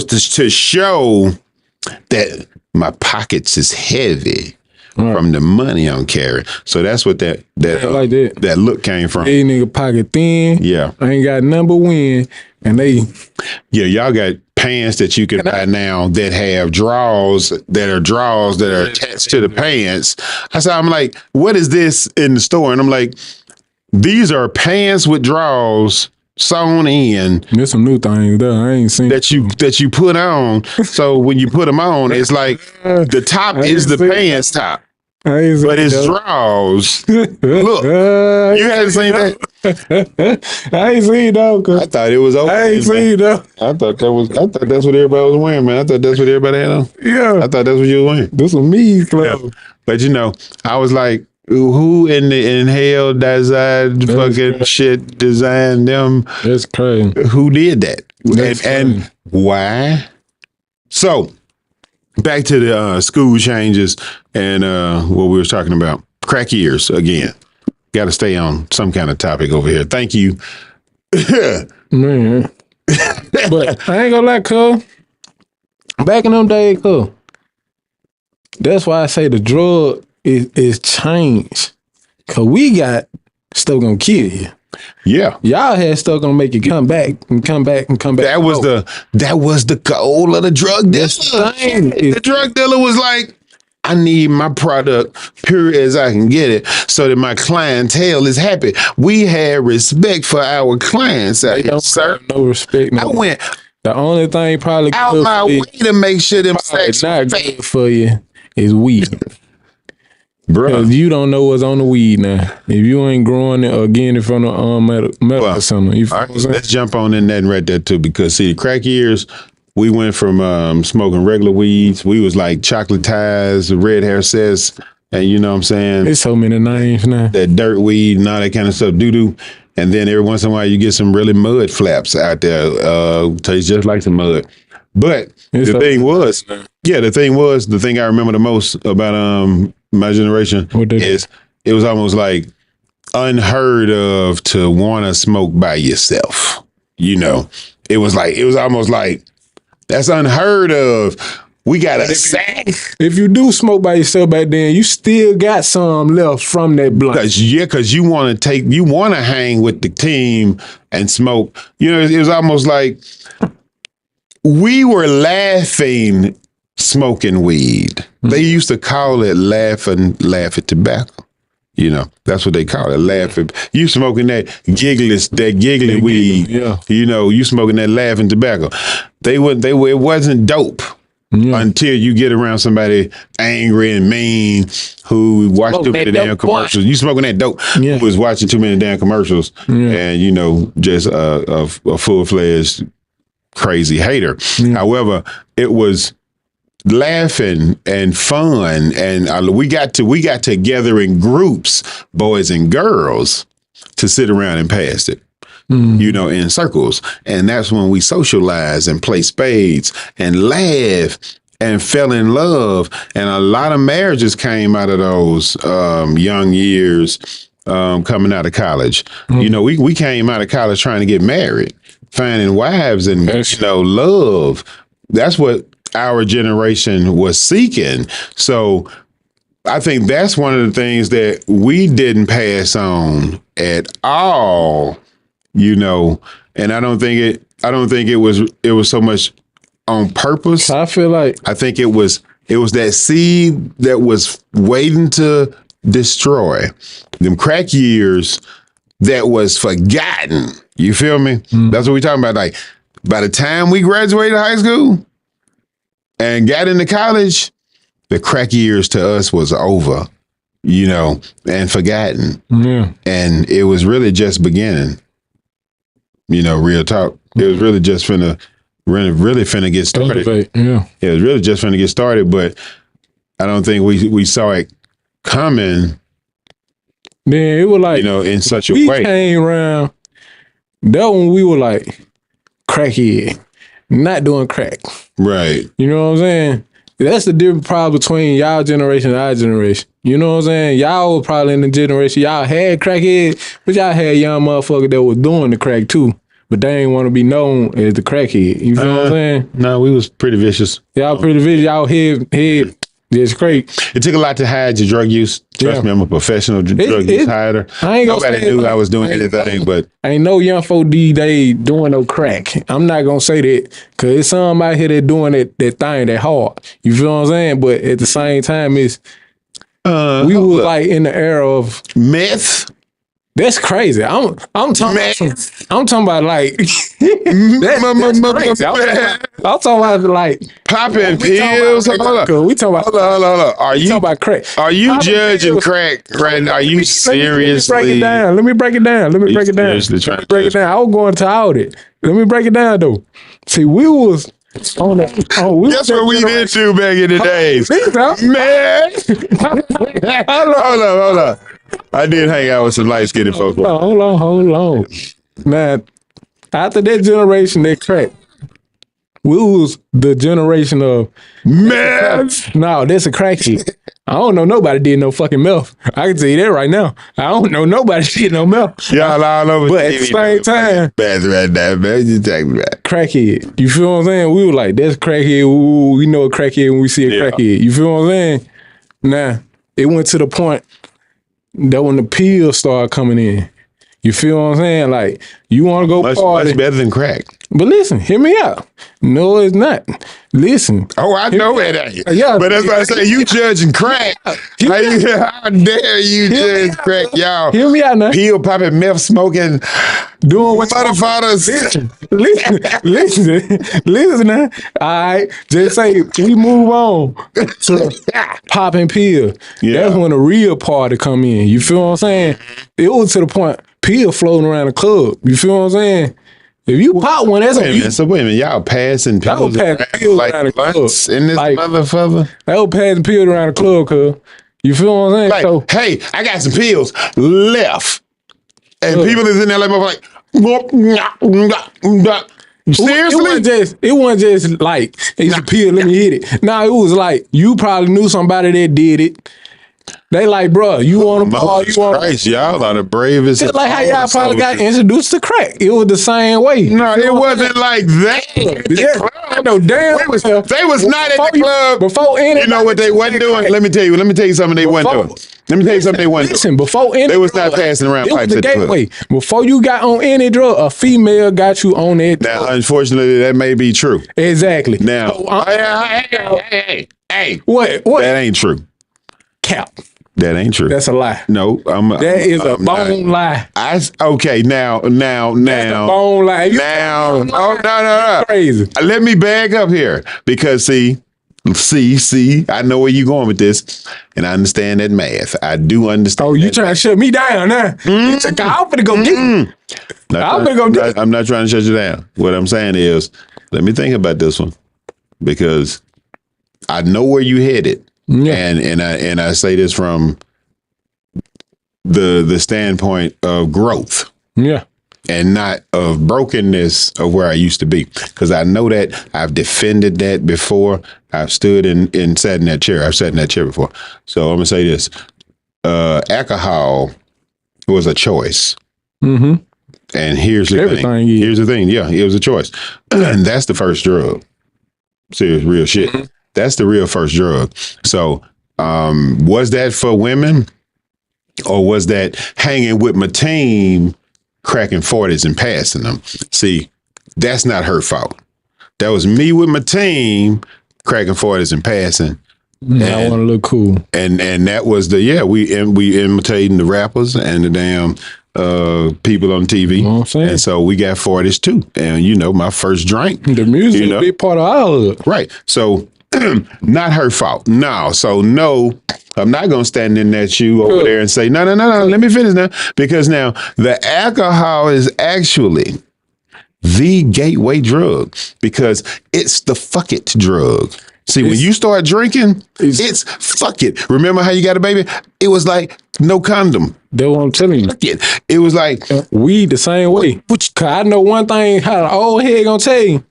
to show that my pockets is heavy from the money I'm carrying. So that's what that look came from. Hey, nigga, pocket thin. Yeah, I ain't got number one, and y'all got pants that you can buy now that have drawers that are attached to the pants. I'm like, what is this in the store? And I'm like, these are pants with drawers sewn in There's some new things there. I ain't seen that you put on. So when you put them on, it's like the top is the pants top. But it's drawers. Look, you hadn't seen that? I ain't seen that. I thought it was okay. I ain't seen that. I thought that's what everybody was wearing, man. I thought that's what everybody had on. Yeah. I thought that's what you were wearing. This was me clothes. Yeah. But you know, I was like, who in hell designed fucking shit designed them? That's crazy. Who did that? And why? So back to the school changes and what we were talking about. Crack ears again. Got to stay on some kind of topic over here. Thank you. Man. But I ain't gonna lie, cuz. Back in them days, cuz. That's why I say the drug is changed. Cause we got stuff gonna kill you. Yeah. Y'all had stuff gonna make you come back and come back and come back. That was the goal of the drug dealer. The drug dealer was like, I need my product pure as I can get it so that my clientele is happy. We had respect for our clients out here, sir. No respect. No. I went the only thing probably out my way to make sure them sacks not good for you is weed. Because you don't know what's on the weed now. If you ain't growing it or getting it from the medical center. You right, let's jump on in that and right there too, because see, the crack years, we went from smoking regular weeds. We was like chocolate ties, red hair cess, and you know what I'm saying? There's so many names now. That dirt weed and all that kind of stuff, doo-doo. And then every once in a while you get some really mud flaps out there. Tastes just like some mud. But the thing I remember the most about my generation is it was almost like unheard of to want to smoke by yourself. You know, it was almost like that's unheard of. We got a sack. If you do smoke by yourself back then, you still got some left from that blunt. Because you want to hang with the team and smoke. You know, it was almost like we were laughing smoking weed. Mm-hmm. They used to call it laugh at tobacco. You know, that's what they call it. Laughing. You smoking that giggly weed. Yeah. You know, you smoking that laughing tobacco. It wasn't dope. Yeah. Until you get around somebody angry and mean who watched too many damn commercials. You smoking that dope, who was watching too many damn commercials, and you know, just a full-fledged crazy hater. Yeah. However, it was laughing and fun, and we got together in groups, boys and girls, to sit around and pass it. You know, in circles. And that's when we socialized and play spades and laugh and fell in love. And a lot of marriages came out of those young years coming out of college. You know, we came out of college trying to get married, finding wives and, you know, love. That's what our generation was seeking. So I think that's one of the things that we didn't pass on at all. You know, and I don't think it was so much on purpose. I feel like I think it was that seed that was waiting to destroy them crack years that was forgotten. You feel me? That's what we're talking about. Like by the time we graduated high school and got into college, the crack years to us was over, you know, and forgotten. Yeah. And it was really just beginning. You know, real talk. It was really just finna get started. Yeah, it was really just finna get started, but I don't think we saw it coming. Man, it was like, you know, in such a way. We came around. That when we were like crackhead, not doing crack. Right. You know what I'm saying? That's the different problem between y'all generation and our generation. You know what I'm saying? Y'all were probably in the generation, y'all had crackhead, but y'all had young motherfuckers that was doing the crack too. But they ain't want to be known as the crackhead. You feel what I'm saying? No, we was pretty vicious. Y'all pretty vicious. Y'all head just crazy. It took a lot to hide your drug use. Trust me, I'm a professional drug use hider. Nobody knew I was doing anything, but ain't no young folk these days doing no crack. I'm not gonna say that because it's some out here that doing that thing that hard. You feel what I'm saying? But at the same time, it's we were like in the era of meth. That's crazy. I'm talking Man. I'm talking about like that's crazy. I'm talking about like Popping we talking pills. about, Hold up. we talking about Hold on. Are we you talking about crack. are you Popping judging pills. crack right now? Are you Let me seriously? break it down. Let me break it down. Let me break it down. seriously trying to Break it judge? down. I was going to audit. Let me break it down though. See, we was on that. Oh, we That's what we did do back in the days. Man. Hold up. I did hang out with some light skinned folks. Hold on. Man, after that generation that crack, we was the generation of Man. no, that's a crackhead. I don't know nobody did no fucking meth. I can tell you that right now. I don't know nobody did no meth. Y'all all over But at the same time, bad right now, man. You talking about crackhead. You feel what I'm saying? We were like, that's crackhead. Ooh, we know a crackhead when we see a crackhead. You feel what I'm saying? Now, it went to the point that when the pills started coming in, you feel what I'm saying? Like, you want to go party. much better than crack. But listen, hear me out. No, it's not. Listen. Oh, I know it ain't. Yeah. But that's why I say you judging crack. How dare you judge crack, y'all? Hear me out now. Pill popping, meth smoking, Doing what motherfuckers. Listen now. All right. Just say we move on to popping pill. Yeah. That's when the real party come in. You feel what I'm saying? It was to the point pill floating around the club. You feel what I'm saying? If you pop one, that's wait a minute, y'all passing pills around like the club. blunts in this motherfucker? That was passing pills around the club, cuz. You feel what I'm saying? Like, so, hey, I got some pills left. And people is in there like, seriously? It wasn't just like, it's a pill, let me hit it. Nah, it was like, you probably knew somebody that did it. They like, bro, you want to ball, you want Christ, y'all are the bravest. Just like how y'all probably got introduced to crack. It was the same way. No, it wasn't like that. I know damn. They was not at the club. Before any, you know what they wasn't doing? Let me tell you something they wasn't doing. Let me tell you something they wasn't doing. Listen, before any, they was not passing around pipes at the club. Before you got on any drug, a female got you on that drug. Now, unfortunately, that may be true. Exactly. Now, hey, what? That ain't true. Cap. That ain't true. That's a lie. No, that is a bone lie. Okay, now. That's a bone lie. No. Crazy. Let me bag up here because see, I know where you going with this, and I understand that math. I do understand. Oh, you trying to shut me down now? I'm finna go get you. I'm not trying to shut you down. What I'm saying is, let me think about this one because I know where you headed. Yeah. And I say this from the standpoint of growth. Yeah. And not of brokenness of where I used to be. Because I know that I've defended that before. I've stood and sat in that chair. I've sat in that chair before. So I'm gonna say this. Alcohol was a choice. Mm-hmm. And here's the thing. Here's the thing. Yeah, it was a choice. And that's the first drug. Serious, real shit. Mm-hmm. That's the real first drug. So was that for women or was that hanging with my team, cracking 40s and passing them? See, that's not her fault. That was me with my team, cracking 40s and passing. I want to look cool. And that was we imitating the rappers and the damn people on TV. You know what I'm saying? And so we got 40s too. And my first drink. The music is a big part of all of it. Right. So not her fault. No. So no, I'm not going to stand in that shoe over there and say, no, let me finish now. Because now the alcohol is actually the gateway drug because it's the fuck it drug. See, when you start drinking, it's fuck it. Remember how you got a baby? It was like no condom. That's what I'm telling you. It was like weed the same way. Cause I know one thing, how the old head gonna tell you,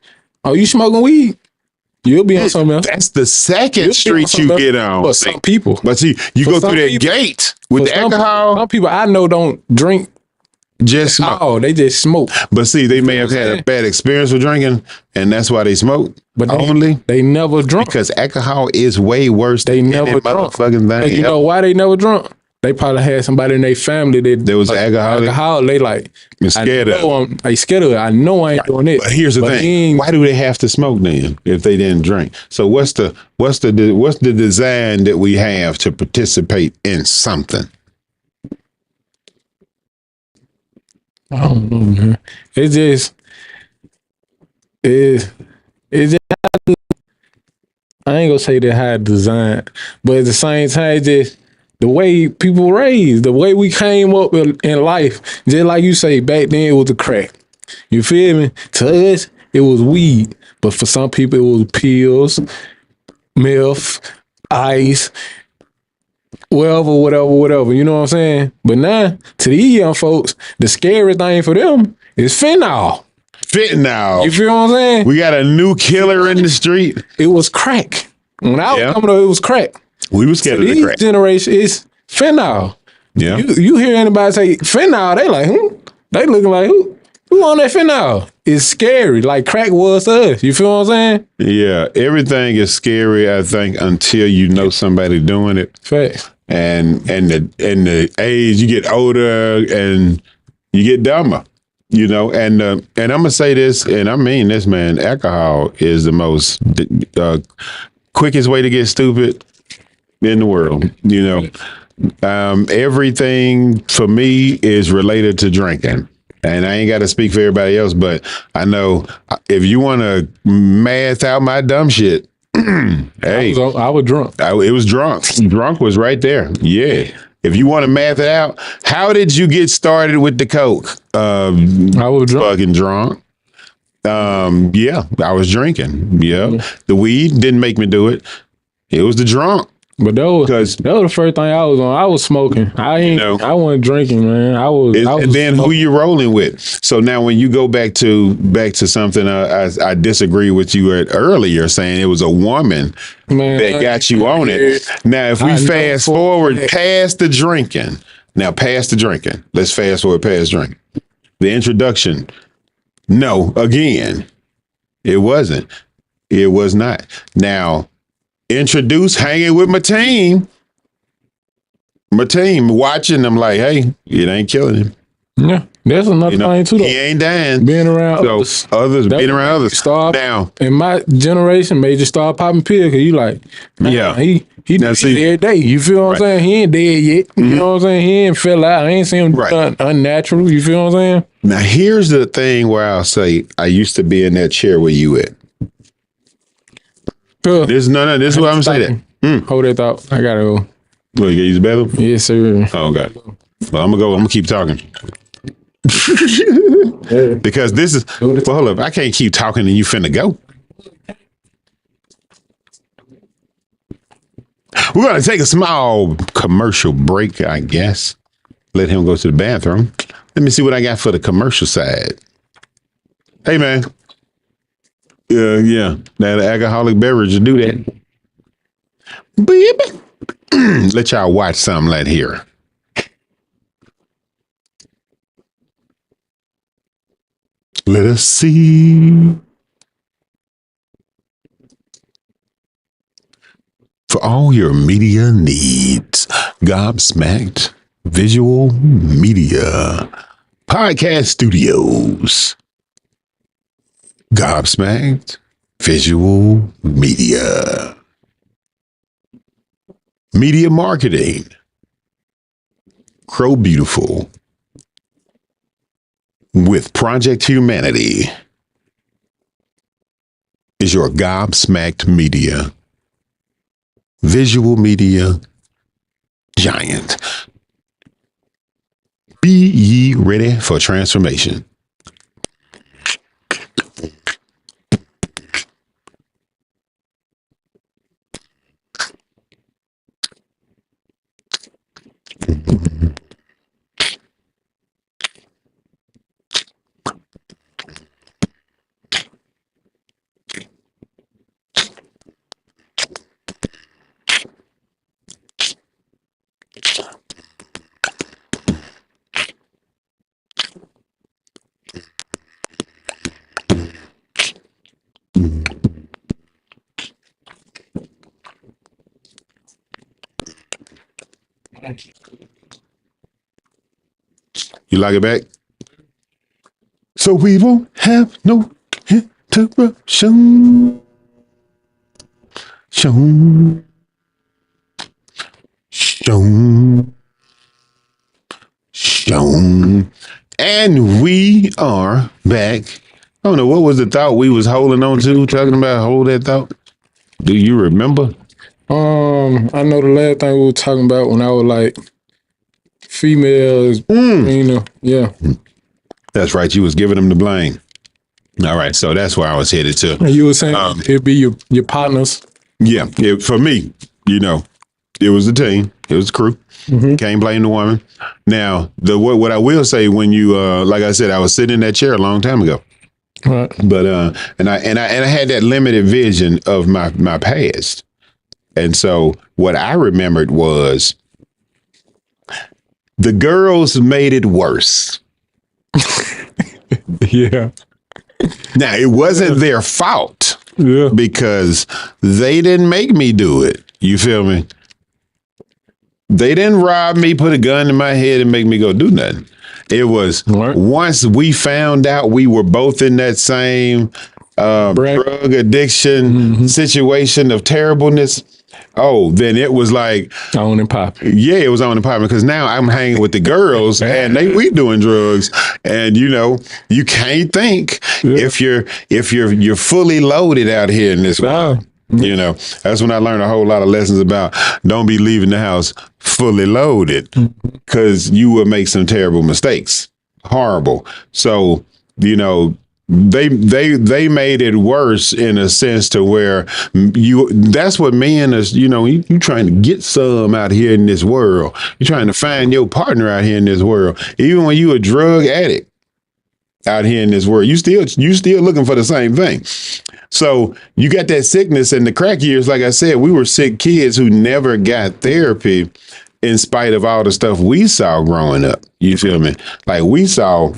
oh, you smoking weed? You'll be on something else. That's the second street you get on. For some people. But see, you go through that gate with the alcohol. Some people I know don't drink. Just smoke. Oh, they just smoke. But see, they may have had a bad experience with drinking, and that's why they smoke. But they never drunk. Because alcohol is way worse than never drunk. Motherfucking thing. And you know why they never drunk? They probably had somebody in their family that was alcoholic. They like scared of. They scared of it. I know I ain't doing it. But here's the thing: why do they have to smoke then if they didn't drink? So what's the design that we have to participate in something? I don't know, man. It's just it's it's just, I ain't gonna say that high design, but at the same time, it's just the way people raised, the way we came up in life. Just like you say, back then it was the crack. You feel me? To us, it was weed, but for some people, it was pills, meth, ice, whatever. You know what I'm saying? But now, to these young folks, the scary thing for them is fentanyl. Fentanyl. You feel what I'm saying? We got a new killer in the street. It was crack. When I was coming up, it was crack. We was scared of the These crack. generation is fentanyl. Yeah. You hear anybody say fentanyl, they like, They looking like, who on that fentanyl? It's scary, like crack was to us. You feel what I'm saying? Yeah. Everything is scary, I think, until you know somebody doing it. Fact. And the age, you get older and you get dumber. You know, and I'm gonna say this, and I mean this, man. Alcohol is the most quickest way to get stupid in the world. You know, everything for me is related to drinking, and I ain't got to speak for everybody else, but I know if you want to math out my dumb shit, hey, I was drunk. It was drunk. Drunk was right there. Yeah. If you want to math it out, how did you get started with the coke? I was drunk. Fucking drunk. Yeah, I was drinking. Yeah. The weed didn't make me do it. It was the drunk. But that was the first thing I was on. I was smoking. I wasn't drinking, man. I was and then smoking. who you rolling with? So now when you go back to something I disagree with you earlier, saying it was a woman that got you on it. Now if we fast forward past the drinking, let's fast forward past drinking. The introduction, no, again, it wasn't. It was not. Now, introduce hanging with my team, watching them like, hey, it ain't killing him. Yeah, that's another thing too. Though. He ain't dying. Being around being around others. Now, in my generation, may just start popping pills because you like, he every day. You feel what I'm saying? He ain't dead yet. You know what I'm saying? He ain't fell out. I ain't seen him do unnatural. You feel what I'm saying? Now, here's the thing where I'll say I used to be in that chair where you at. This is what I'm saying. Hold that thought. I gotta go. What, you gotta use the bathroom? Yes, sir. Oh, okay. Well, I'm gonna keep talking. Because this is, well, hold up. I can't keep talking and you finna go. We're gonna take a small commercial break, I guess. Let him go to the bathroom. Let me see what I got for the commercial side. Hey, man. Yeah. That alcoholic beverage to do that. Baby. Let y'all watch something right here. Let us see. For all your media needs, Gobsmacked Visual Media Podcast Studios. Gobsmacked Visual Media. Media Marketing. Crow Beautiful. With Project Humanity is your Gobsmacked Media Visual Media Giant. Be ye ready for transformation. You like it back? So we won't have no interruption. Shown. And we are back. I don't know, what was the thought we was holding on to, talking about hold that thought? Do you remember? I know the last thing we were talking about when I was like females, yeah. That's right. You was giving them the blame. All right. So that's where I was headed to. And you were saying it'd be your partners. Yeah. For me, it was the team. It was the crew. Can't blame the woman. Now, what I will say when you, like I said, I was sitting in that chair a long time ago. Right. But and I had that limited vision of my past. And so what I remembered was the girls made it worse. Yeah. Now, it wasn't their fault. Yeah. Because they didn't make me do it. You feel me? They didn't rob me, put a gun in my head and make me go do nothing. It was once we found out we were both in that same drug addiction situation of terribleness. Oh, then it was like on and popping. Yeah, it was on and popping because now I'm hanging with the girls and we doing drugs, and you can't think if you're fully loaded out here in this world. That's when I learned a whole lot of lessons about don't be leaving the house fully loaded because you will make some terrible mistakes. Horrible. So, they made it worse in a sense to where that's what men is, you trying to get some out here in this world. You're trying to find your partner out here in this world. Even when you a drug addict out here in this world, you still looking for the same thing. So you got that sickness in the crack years. Like I said, we were sick kids who never got therapy in spite of all the stuff we saw growing up. You feel me? Like we saw,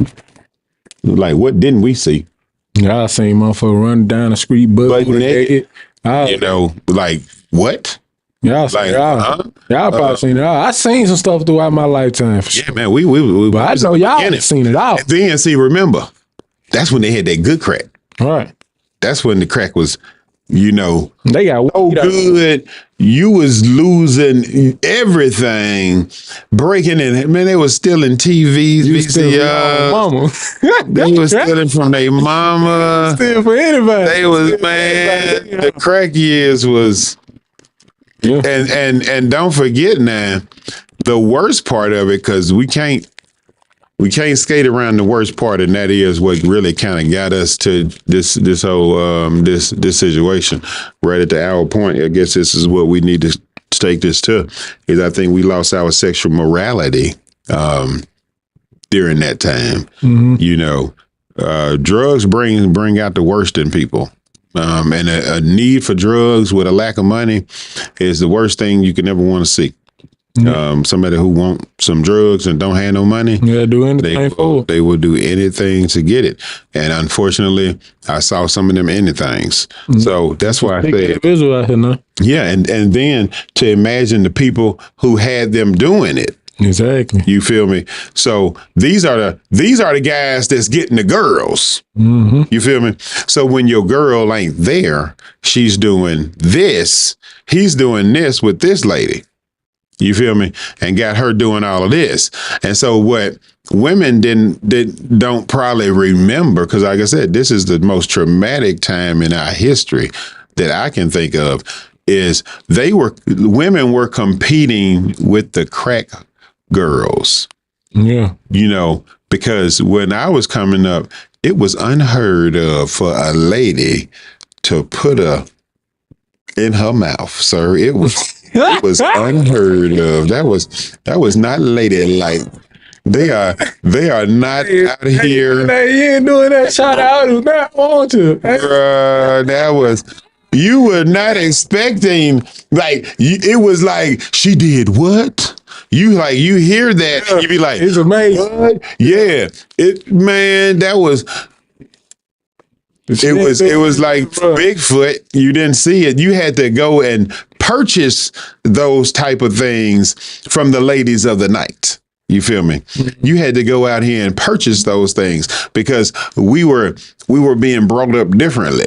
like what didn't we see? Yeah, I seen motherfucker run down the street, but naked. Like what? Y'all probably seen it all. I seen some stuff throughout my lifetime. For sure. Yeah, man, we but I know y'all ain't seen it all. And then, see, remember, that's when they had that good crack. All right. That's when the crack was, they got so good. You was losing everything, breaking in. Man, they was stealing TVs, VCRs. They was stealing from their mama. Stealing for anybody. They was, man, the crack years was, and don't forget now, the worst part of it, because we can't skate around the worst part, and that is what really kind of got us to this whole this situation. Right at the hour point, I guess this is what we need to take this to, is I think we lost our sexual morality during that time. Drugs bring out the worst in people. And a need for drugs with a lack of money is the worst thing you can ever want to see. Somebody who want some drugs and don't have no money, do anything they will do anything to get it. And unfortunately, I saw some of them anythings. So that's why I said, and then to imagine the people who had them doing it. Exactly. You feel me? So these are the guys that's getting the girls. You feel me? So when your girl ain't there, she's doing this. He's doing this with this lady. You feel me? And got her doing all of this. And so what women don't probably remember, because like I said, this is the most traumatic time in our history that I can think of, is women were competing with the crack girls. Yeah. Because when I was coming up, it was unheard of for a lady to put in her mouth, sir. It was unheard of. That was not ladylike. They are not out here. You ain't doing that. Shout out. I do not want to. That was. You were not expecting, it was like, she did what? You hear that and you be like, it's amazing. What? Yeah. That was. It was like Bigfoot. You didn't see it. You had to go and purchase those type of things from the ladies of the night. You feel me? You had to go out here and purchase those things because we were being brought up differently,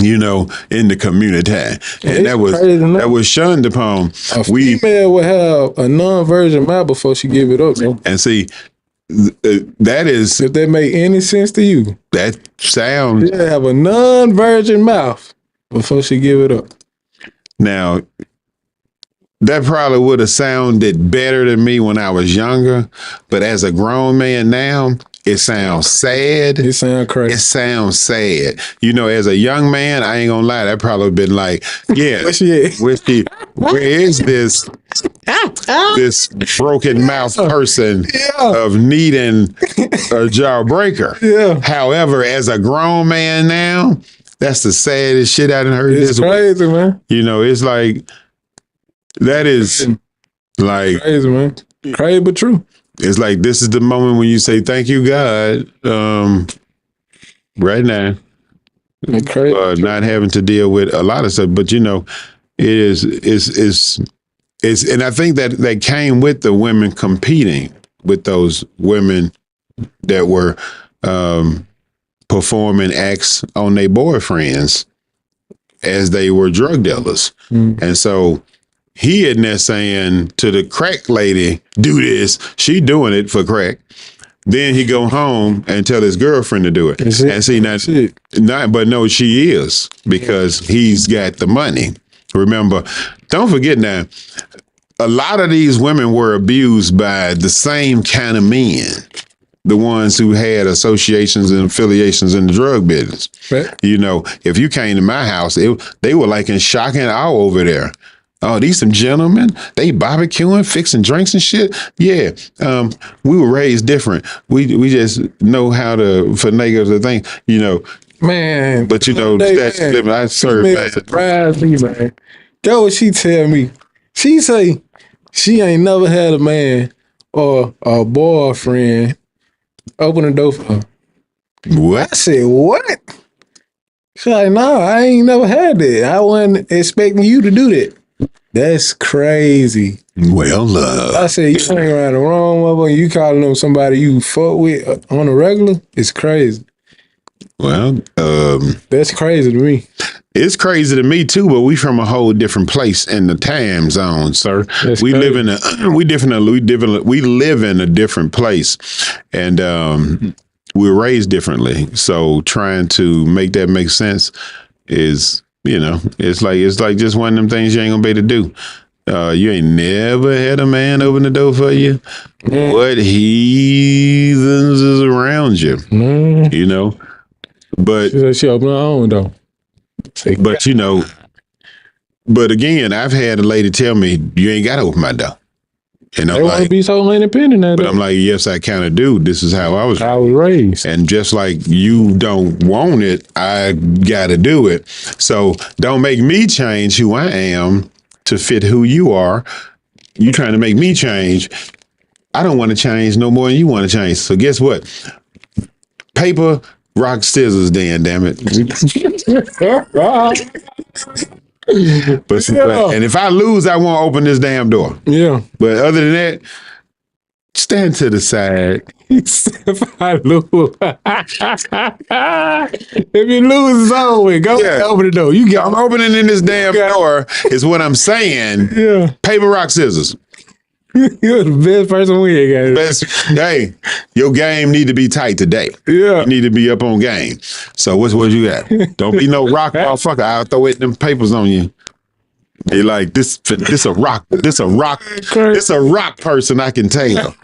in the community. And that was shunned upon. A female would have a non-virgin mouth before she give it up. And see, that is, If that make any sense to you, that sounds. she'll have a non-virgin mouth before she give it up. Now, that probably would have sounded better to me when I was younger, but as a grown man now, it sounds sad. It sounds crazy. It sounds sad. You know, as a young man, I ain't gonna lie, that probably been like, yeah, Where she at? where is this broken mouth person of needing a jawbreaker? Yeah. However, as a grown man now, that's the saddest shit I done heard. It's crazy, man. You know, it's like, that is like Crazy, man. Crazy but true. It's like, this is the moment when you say, thank you, God, right now, not having to deal with a lot of stuff. But, you know, it's and I think that came with the women competing with those women that were performing acts on their boyfriends as they were drug dealers. And so he in there saying to the crack lady, do this. She doing it for crack. Then he go home and tell his girlfriend to do it. And see, but no, she is, because he's got the money. Remember, don't forget now, a lot of these women were abused by the same kind of men, the ones who had associations and affiliations in the drug business. Right. You know, if you came to my house, they were like in shock and awe over there. Oh, these some gentlemen, they barbecuing, fixing drinks and shit. Yeah, we were raised different. We just know how to finagle the thing, you know. Man. But you know, that's living. I serve, man. Surprise me, man. Go what she tell me. She say she ain't never had a man or a boyfriend open the door for her. What? I said, what? She's like, no, I ain't never had that. I wasn't expecting you to do that. That's crazy. Well, I said, you hang around the wrong motherfucker. You calling them somebody you fuck with on a regular? It's crazy. Well, that's crazy to me. It's crazy to me too, but we from a whole different place in the time zone, sir. That's we crazy. live in we live in a different place, and we're raised differently. So trying to make that make sense is, you know, it's like just one of them things you ain't gonna be able to do. You ain't never had a man open the door for you. What heathens is around you, you know? But she opened her own door. But you know, but again, I've had a lady tell me, you ain't gotta open my door. And I'm they want to be so independent now. But I'm like, yes, I kind of do. This is how I was raised. And just like you don't want it, I gotta do it. So don't make me change who I am to fit who you are. You trying to make me change. I don't want to change no more than you want to change. So guess what? Paper, rock, scissors, damn it. But and if I lose, I won't open this damn door. Yeah. But other than that, stand to the side. If I lose, if you lose, it's over. Go open the door. I'm opening in this damn door. Is what I'm saying. Yeah. Paper, rock, scissors. You're the best person we ain't got. Hey, your game need to be tight today. Yeah. You need to be up on game. So what you got? Don't be no rock motherfucker. I'll throw it them papers on you. They like this a rock person, I can tell.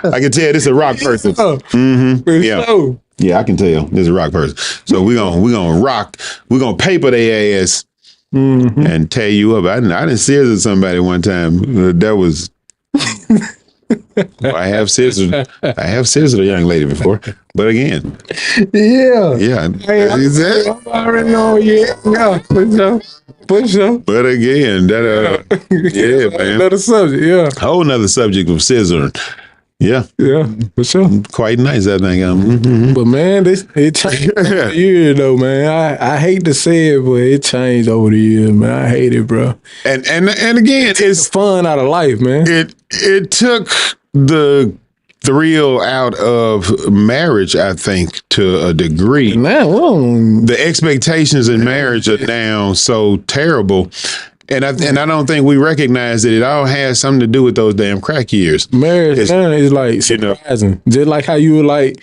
I can tell this a rock person. Yeah. Yeah, I can tell this is a rock person. So we're gonna paper their ass. And tear you up. I didn't scissor somebody one time. That was I have scissored a young lady before, but again, yeah. I'm already know, for sure. But again, that man, another subject, whole nother subject of scissoring. Yeah, for sure. Quite nice, I think. But man, it changed over the years, though, man. I hate to say it, but it changed over the years, man. I hate it, bro. And again, it's fun out of life, man. It took the thrill out of marriage, I think, to a degree. Now, the expectations in marriage are now so terrible. And I don't think we recognize that it all has something to do with those damn crack years. Marriage now is like surprising. Just like how you were like,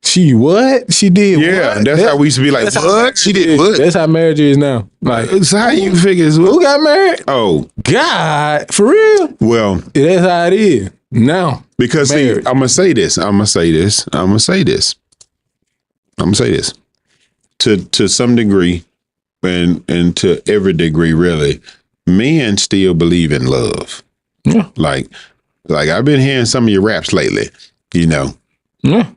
she what? She did what? That's how we used to be like, what? She did what? That's how marriage is now. Like, so how you figure who got married? Oh. God, for real? Well. That's how it is now. Because see, I'm going to say this. To some degree, and to every degree, really, men still believe in love. Yeah. Like I've been hearing some of your raps lately, you know. Yeah.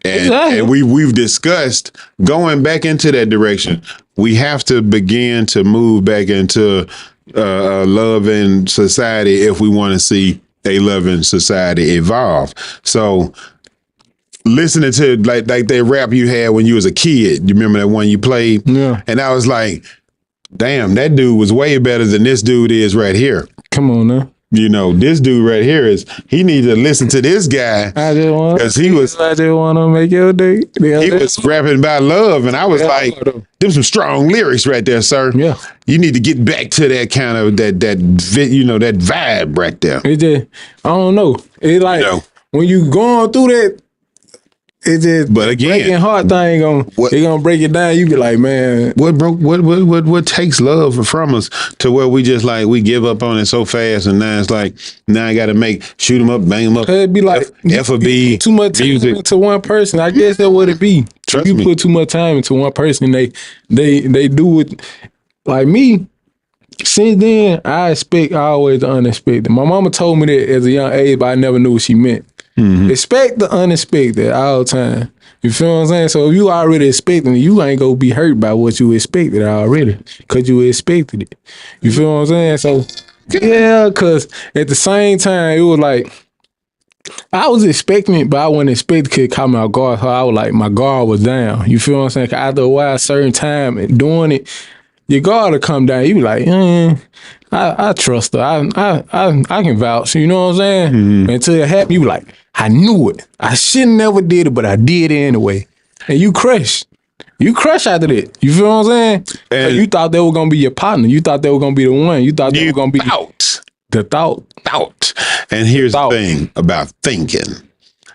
And we've discussed going back into that direction. We have to begin to move back into a loving society if we want to see a loving society evolve. So listening to like that rap you had when you was a kid, you remember that one you played? Yeah. And I was like, damn, that dude was way better than this dude is right here. Come on now. You know, this dude right here he needs to listen to this guy. I just want to make your day. He was rapping about love, and I was like, them some strong lyrics right there, sir. Yeah. You need to get back to that kind of that vibe right there. It just, I don't know. It's like when you going through that, it's just but again, breaking heart thing gonna break it down. You be like, man, what takes love from us to where we just like we give up on it so fast, and now it's like I got to shoot them up, bang them up. It'd be like F or B, too much time into one person. I guess that would it be. Trust you me. Put too much time into one person, they do it. Like me. Since then, I expect always the unexpected. My mama told me that as a young age, but I never knew what she meant. Mm-hmm. Expect the unexpected all the time. You feel what I'm saying? So if you already expecting it, you ain't gonna be hurt by what you expected already, because you expected it. You feel what I'm saying? So yeah, because at the same time, it was like I was expecting it, but I wasn't expecting it to come out guard. So I was like, my guard was down. You feel what I'm saying? 'Cause after a while, a certain time and doing it, your guard will come down. You be like, I trust her. I can vouch. You know what I'm saying? Mm-hmm. Until it happened, you be like, I knew it. I should never did it, but I did it anyway. And you crush. You crush after that. You feel what I'm saying? And you thought they were gonna be your partner. You thought they were gonna be the one. You thought they were gonna be the thought. And here's the thing about thinking.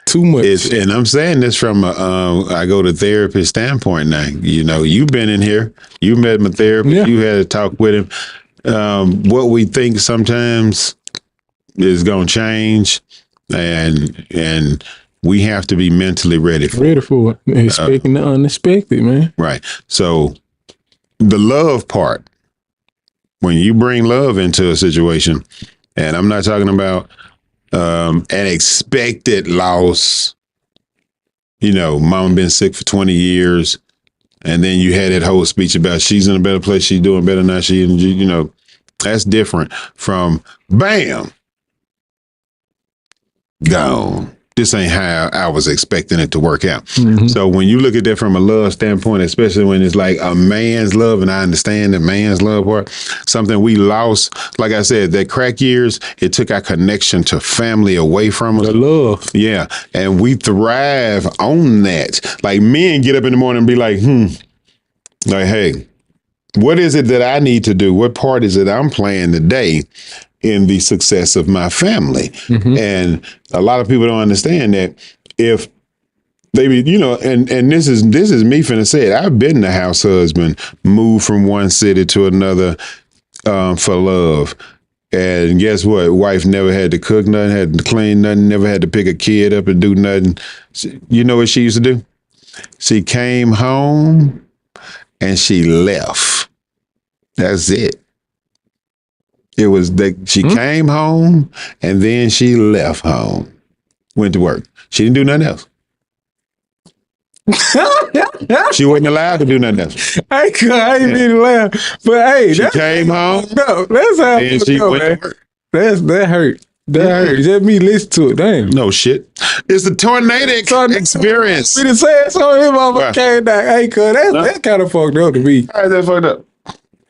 Too much. And I'm saying this from I go to therapist standpoint now. You know, you've been in here. You met my therapist. Yeah. You had a talk with him. What we think sometimes is going to change, and we have to be mentally ready for it. Expecting the unexpected, man. Right. So the love part, when you bring love into a situation, and I'm not talking about an expected loss. You know, mama been sick for 20 years. And then you had that whole speech about she's in a better place. She's doing better now. You know, that's different from bam, gone. This ain't how I was expecting it to work out. Mm-hmm. So when you look at that from a love standpoint, especially when it's like a man's love, and I understand the man's love part, something we lost, like I said, that crack years, it took our connection to family away from us. The love. Yeah. And we thrive on that. Like men get up in the morning and be like, like, hey, what is it that I need to do? What part is it I'm playing today in the success of my family? Mm-hmm. And a lot of people don't understand that if they, you know, and this is me finna say it. I've been the house husband, moved from one city to another for love. And guess what? Wife never had to cook nothing, had to clean nothing, never had to pick a kid up and do nothing. You know what she used to do? She came home and she left. That's it. It was that she came home and then she left home, went to work. She didn't do nothing else. She wasn't allowed to do nothing else. I ain't mean to laugh, but hey, she came home. No, that's how and she went to work. That hurt. That hurt. Just me listen to it. Damn. No shit. It's the tornado experience. We done said something about came down. Hey, cuz that kind of fucked up to me. How is that fucked up?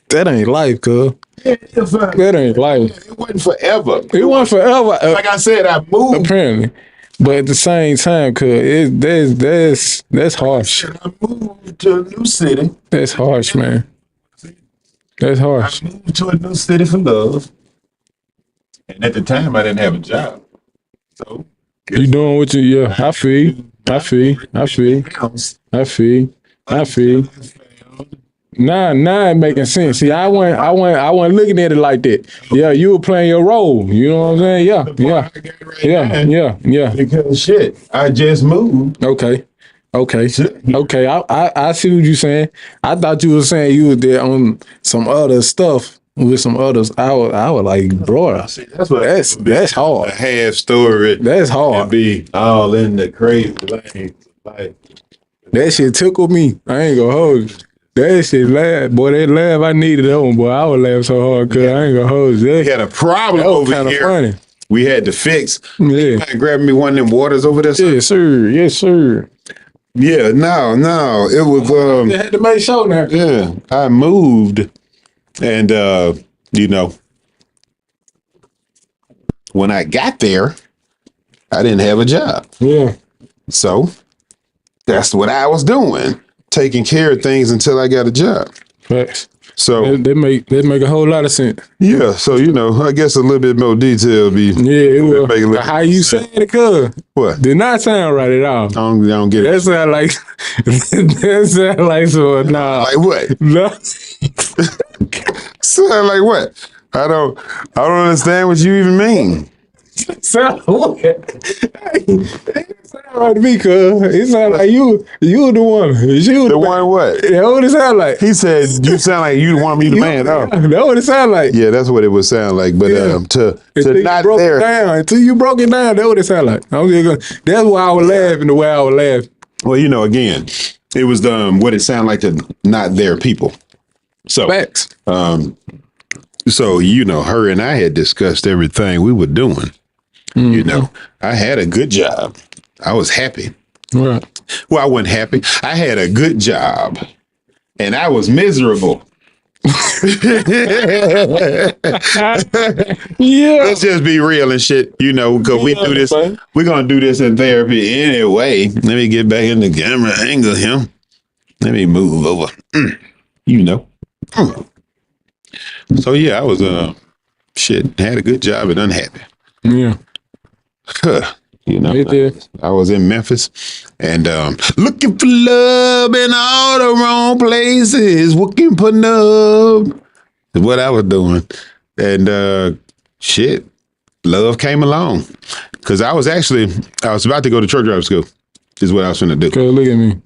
That ain't life, cuz. That ain't life. It wasn't forever. It wasn't forever. Like I said, I moved. Apparently. But at the same time, cuz that's harsh. I moved to a new city. That's harsh, man. That's harsh. I moved to a new city for love. And at the time, I didn't have a job. So, You doing what you? Yeah, I feel. I feel. I feel. I feel. I feel. Nah, it making sense. See, I wasn't looking at it like that. Yeah, you were playing your role. You know what I'm saying? Yeah. Because shit, I just moved. Okay. I see what you're saying. I thought you were saying you were there on some other stuff with some others. I was like, bro, that's hard. A half story. That's hard. And be all in the crazy like that shit tickled me. I ain't gonna hold you. That shit laugh. Boy, that laugh, I needed that one, boy. I would laugh so hard because I ain't gonna hold you. We had a problem over here. Funny. We had to fix. Yeah. You mind grabbing me one of them waters over there? Yes, sir. Yes, sir. Yeah, no. It was They had to make sure now. yeah. I moved and when I got there, I didn't have a job. Yeah. So that's what I was doing. Taking care of things until I got a job. Facts. So they make a whole lot of sense. yeah, so I guess a little bit more detail be it will. How you saying it, cuz? What? Did not sound right at all. I don't get it. That sound like that sound like so Like what? No. Sound like what? I don't understand what you even mean. Sound what? It sound right to me, cuz. It sound like you the one. You The one what? That's what it sound like. He said you sound like you want me the man. Oh. That's what it sound like. Yeah, that's what it would sound like. But to not there. Until you broke it down, that's what it sound like. That's why I was laughing the way I was laughing. Well, again, it was what it sounded like to not there people. So Facts. So her and I had discussed everything we were doing. Mm-hmm. I had a good job. I was happy. Right. Well, I wasn't happy. I had a good job, and I was miserable. Yeah. Let's just be real and shit, because we do this. We're gonna do this in therapy anyway. Let me get back in the camera angle here. Let me move over. So yeah, I was had a good job and unhappy. Yeah. I was in Memphis and looking for love in all the wrong places. Looking for love is what I was doing. And love came along. Because I was about to go to truck driver school, is what I was going to do. Okay, look at me.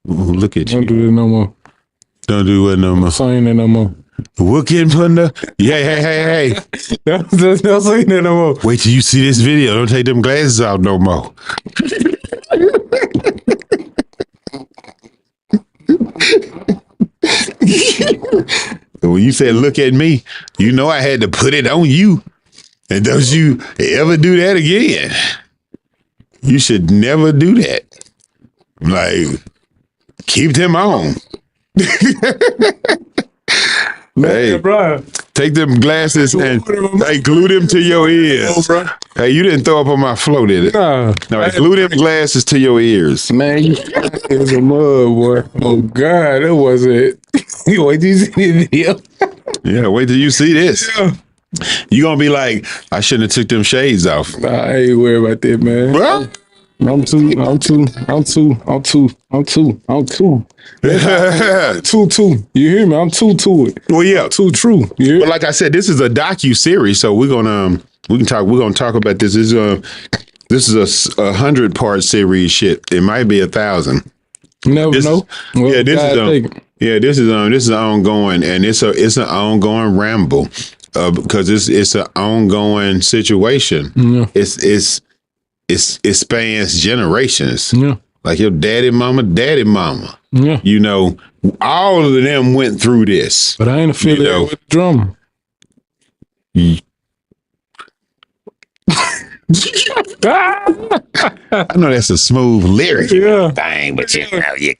Ooh, look at you. Don't do this no more. Don't do it no more. Don't saying that no more. Looking for the hey. Don't say that no more. Wait till you see this video. Don't take them glasses out no more. When you said look at me, I had to put it on you. And don't you ever do that again. You should never do that. Like, keep them on. Hey, bro. Take them glasses and glue them to your ears. Hey, you didn't throw up on my floor, did it? No. Glue them glasses to your ears. Man, you is a mud, boy. Oh, God, that was it. Wait till you see the video. Yeah, wait till you see this. Yeah. You gonna be like, I shouldn't have took them shades off. Nah, I ain't worried about that, man. Well, I'm too. You hear me? I'm too to it. Well, yeah, too true. But like I said, this is a docu-series, so we're gonna talk about this. This is a 100-part series. Shit, it might be 1,000. Never know. Well, this is ongoing, and it's an ongoing ramble because it's an ongoing situation. Yeah. It spans generations. Yeah. Like your daddy mama. Yeah. All of them went through this. But I ain't affiliated with the drummer. I know that's a smooth lyric thing, but you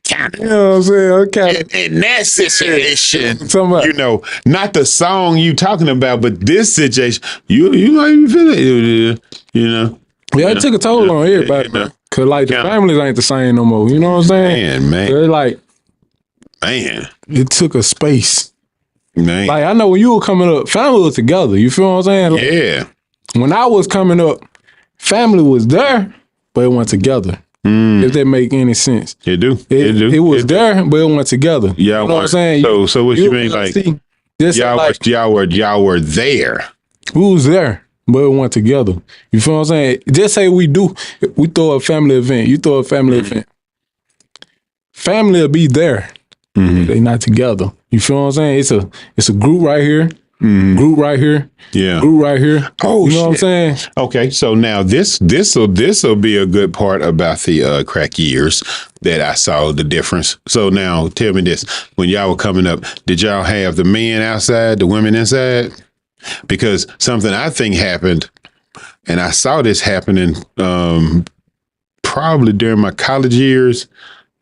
kind of, you know what I'm saying? Okay. In that situation, not the song you talking about, but this situation, you might even feel it, Yeah, it took a toll on everybody, man. Cause the families ain't the same no more. You know what I'm saying? Man. They're like, Man. It took a space. Man. Like, I know when you were coming up, family was together. You feel what I'm saying? Like, Yeah. when I was coming up, family was there, but it went together. If that make any sense. It do. It was there, but it went together. Yeah. You know what I'm saying? So what you mean? Like, y'all were there. We was there, but it went together. You feel what I'm saying? Just say we throw a family event. You throw a family event. Family will be there. They not together. You feel what I'm saying? It's a group right here. Group right here. Yeah. Group right here. Oh, you know what I'm saying? Okay, so now this'll be a good part about the crack years that I saw the difference. So now tell me this: when y'all were coming up, did y'all have the men outside, the women inside? Because something I think happened, and I saw this happening probably during my college years.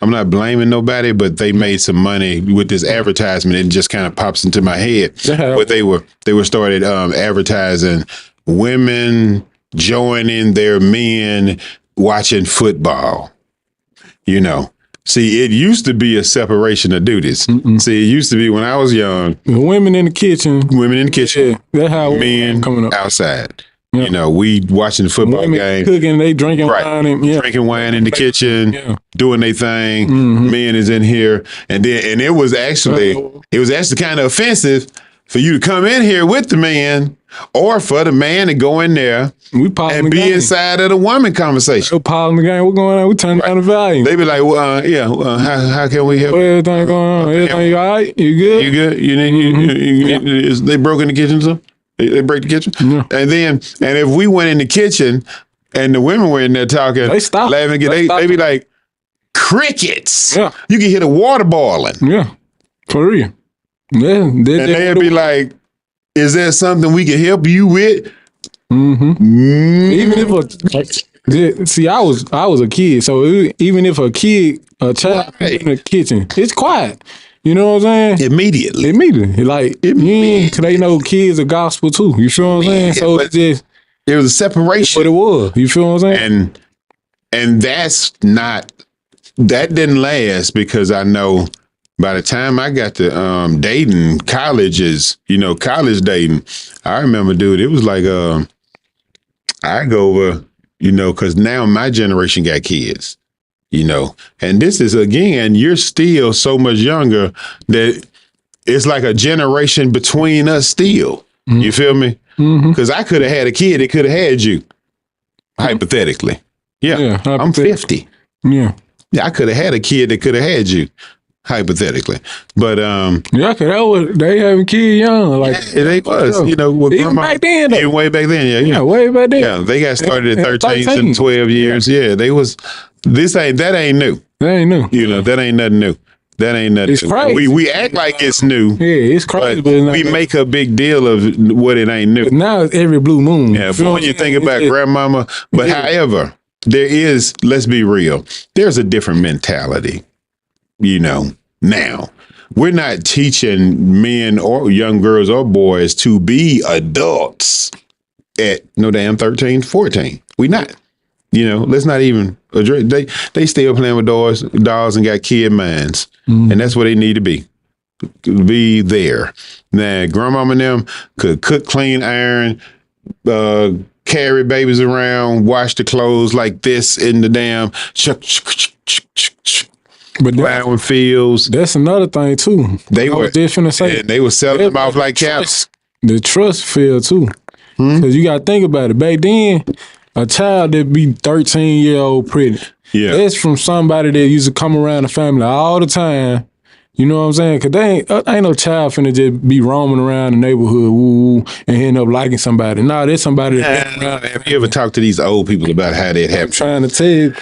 I'm not blaming nobody, but they made some money with this advertisement. It just kind of pops into my head. But they were started advertising women joining their men watching football. You know, see, it used to be a separation of duties. See, it used to be when I was young. The women in the kitchen. Yeah, that's how men coming up outside. Yeah. You know, we watching the football women game, cooking, they drinking wine, and drinking wine in the kitchen, doing their thing. Men is in here, and it was actually kind of offensive for you to come in here with the man, or for the man to go in there and be inside of the woman conversation. We're pausing the game. What's going on? We turn down the volume. They be like, how can we help? Everything going on? Everything all right? You good? You good? You they broke in the kitchen, so? They break the kitchen. Yeah. And if we went in the kitchen and the women were in there talking, they stop. Laughing, they be like, crickets. Yeah. You can hear the water boiling. Yeah. For real. Yeah. And they'd be like, is there something we can help you with? Even if see, I was a kid, so even if a child in the kitchen, it's quiet. You know what I'm saying? Immediately. Like, cause they know kids are gospel too. You feel what I'm saying? So it was a separation. But it was. You feel what I'm saying? And that didn't last, because I know by the time I got to dating colleges, college dating, I remember, dude, it was like I go over, because now my generation got kids. And this is, again, you're still so much younger that it's like a generation between us still. You feel me? Because I could have had a kid that could have had you, hypothetically. Yeah, I'm 50. Yeah, I could have had a kid that could have had you, hypothetically. But cause they having kids young, like they was, even back then. Even way back then, yeah, way back then. Yeah, they got started at 13 to 12 years. Yeah, they was. That ain't new. That ain't new. That ain't nothing new. That ain't nothing. It's crazy. We act like it's new. Yeah, it's crazy. But we make a big deal of what it ain't new. But now it's every blue moon. Yeah, but when you think about grandmama, but however, there is, let's be real, there's a different mentality, now. We're not teaching men or young girls or boys to be adults at no damn 13, 14. We not. Let's not even address. They still playing with dolls and got kid minds, and that's what they need to be. Be there. Now, grandmama and them could cook, clean, iron, carry babies around, wash the clothes like this in the damn but plowing fields. That's another thing too. They were they were selling them off like cats. The trust feel too, because you got to think about it. Back then, a child that be 13-year-old pregnant, that's from somebody that used to come around the family all the time. You know what I'm saying? Because ain't no child finna just be roaming around the neighborhood and end up liking somebody. No, there's somebody that have you ever talked to these old people about how that happened? I'm trying to tell you.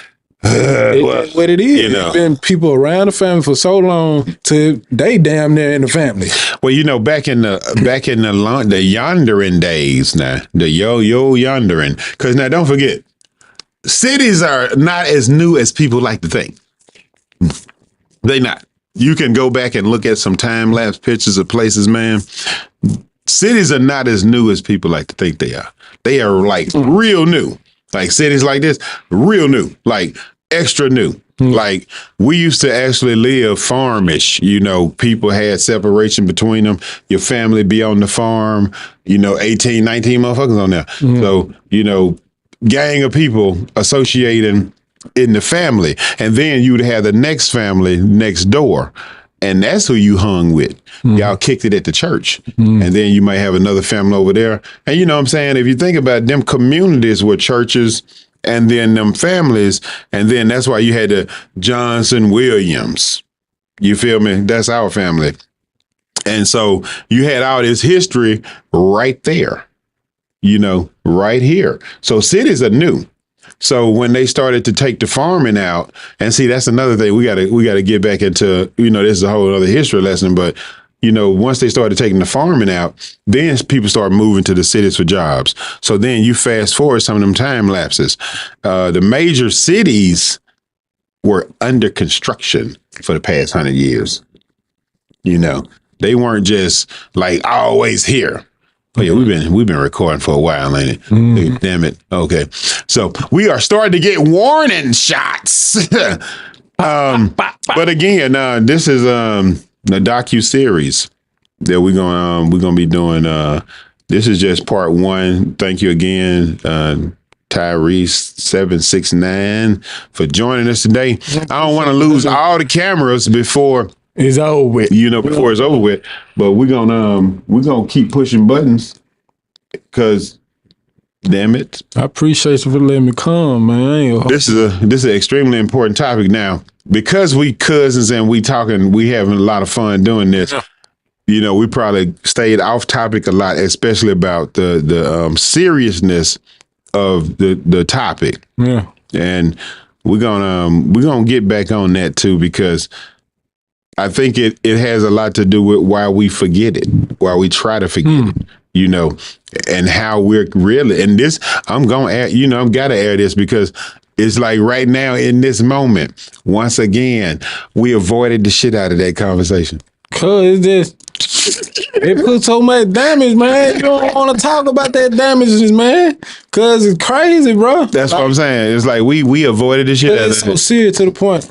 What it is. It's been people around the family for so long till they damn near in the family. Well, back in the yondering days now, the yo yondering. Because now don't forget, cities are not as new as people like to think. They not. You can go back and look at some time-lapse pictures of places, man. Cities are not as new as people like to think they are. They are like real new. Like cities like this, real new, like extra new. Like we used to actually live farmish, people had separation between them. Your family be on the farm, 18, 19 motherfuckers on there. So, gang of people associating in the family. And then you'd have the next family next door. And that's who you hung with. Y'all kicked it at the church. And then you might have another family over there. And you know what I'm saying? If you think about it, them communities were churches and then them families. And then that's why you had the Johnson Williams. You feel me? That's our family. And so you had all this history right there, right here. So cities are new. So when they started to take the farming out, and see, that's another thing we gotta get back into, this is a whole other history lesson, but once they started taking the farming out, then people started moving to the cities for jobs. So then you fast forward some of them time lapses. The major cities were under construction for the past 100 years. They weren't just like always here. Oh yeah, we've been recording for a while, ain't it? Damn it. Okay. So we are starting to get warning shots. But again, this is the Docu-Series that we're gonna be doing. This is just part one. Thank you again, Tyrese 769 for joining us today. I don't want to lose all the cameras before it's over with. Before it's over with. But we're gonna keep pushing buttons because damn it. I appreciate you for letting me come, man. This is an extremely important topic now. Because we cousins and we having a lot of fun doing this. Yeah. We probably stayed off topic a lot, especially about the seriousness of the topic. Yeah. And we're gonna get back on that too, because I think it has a lot to do with why we forget it, why we try to forget it, and how we're really, and this, I'm going to add, I've got to add this because it's like right now in this moment, once again, we avoided the shit out of that conversation. Cause it put so much damage, man. You don't want to talk about that damages, man. Cause it's crazy, bro. That's what I'm saying. It's like we avoided the shit out of it. It's so serious to the point.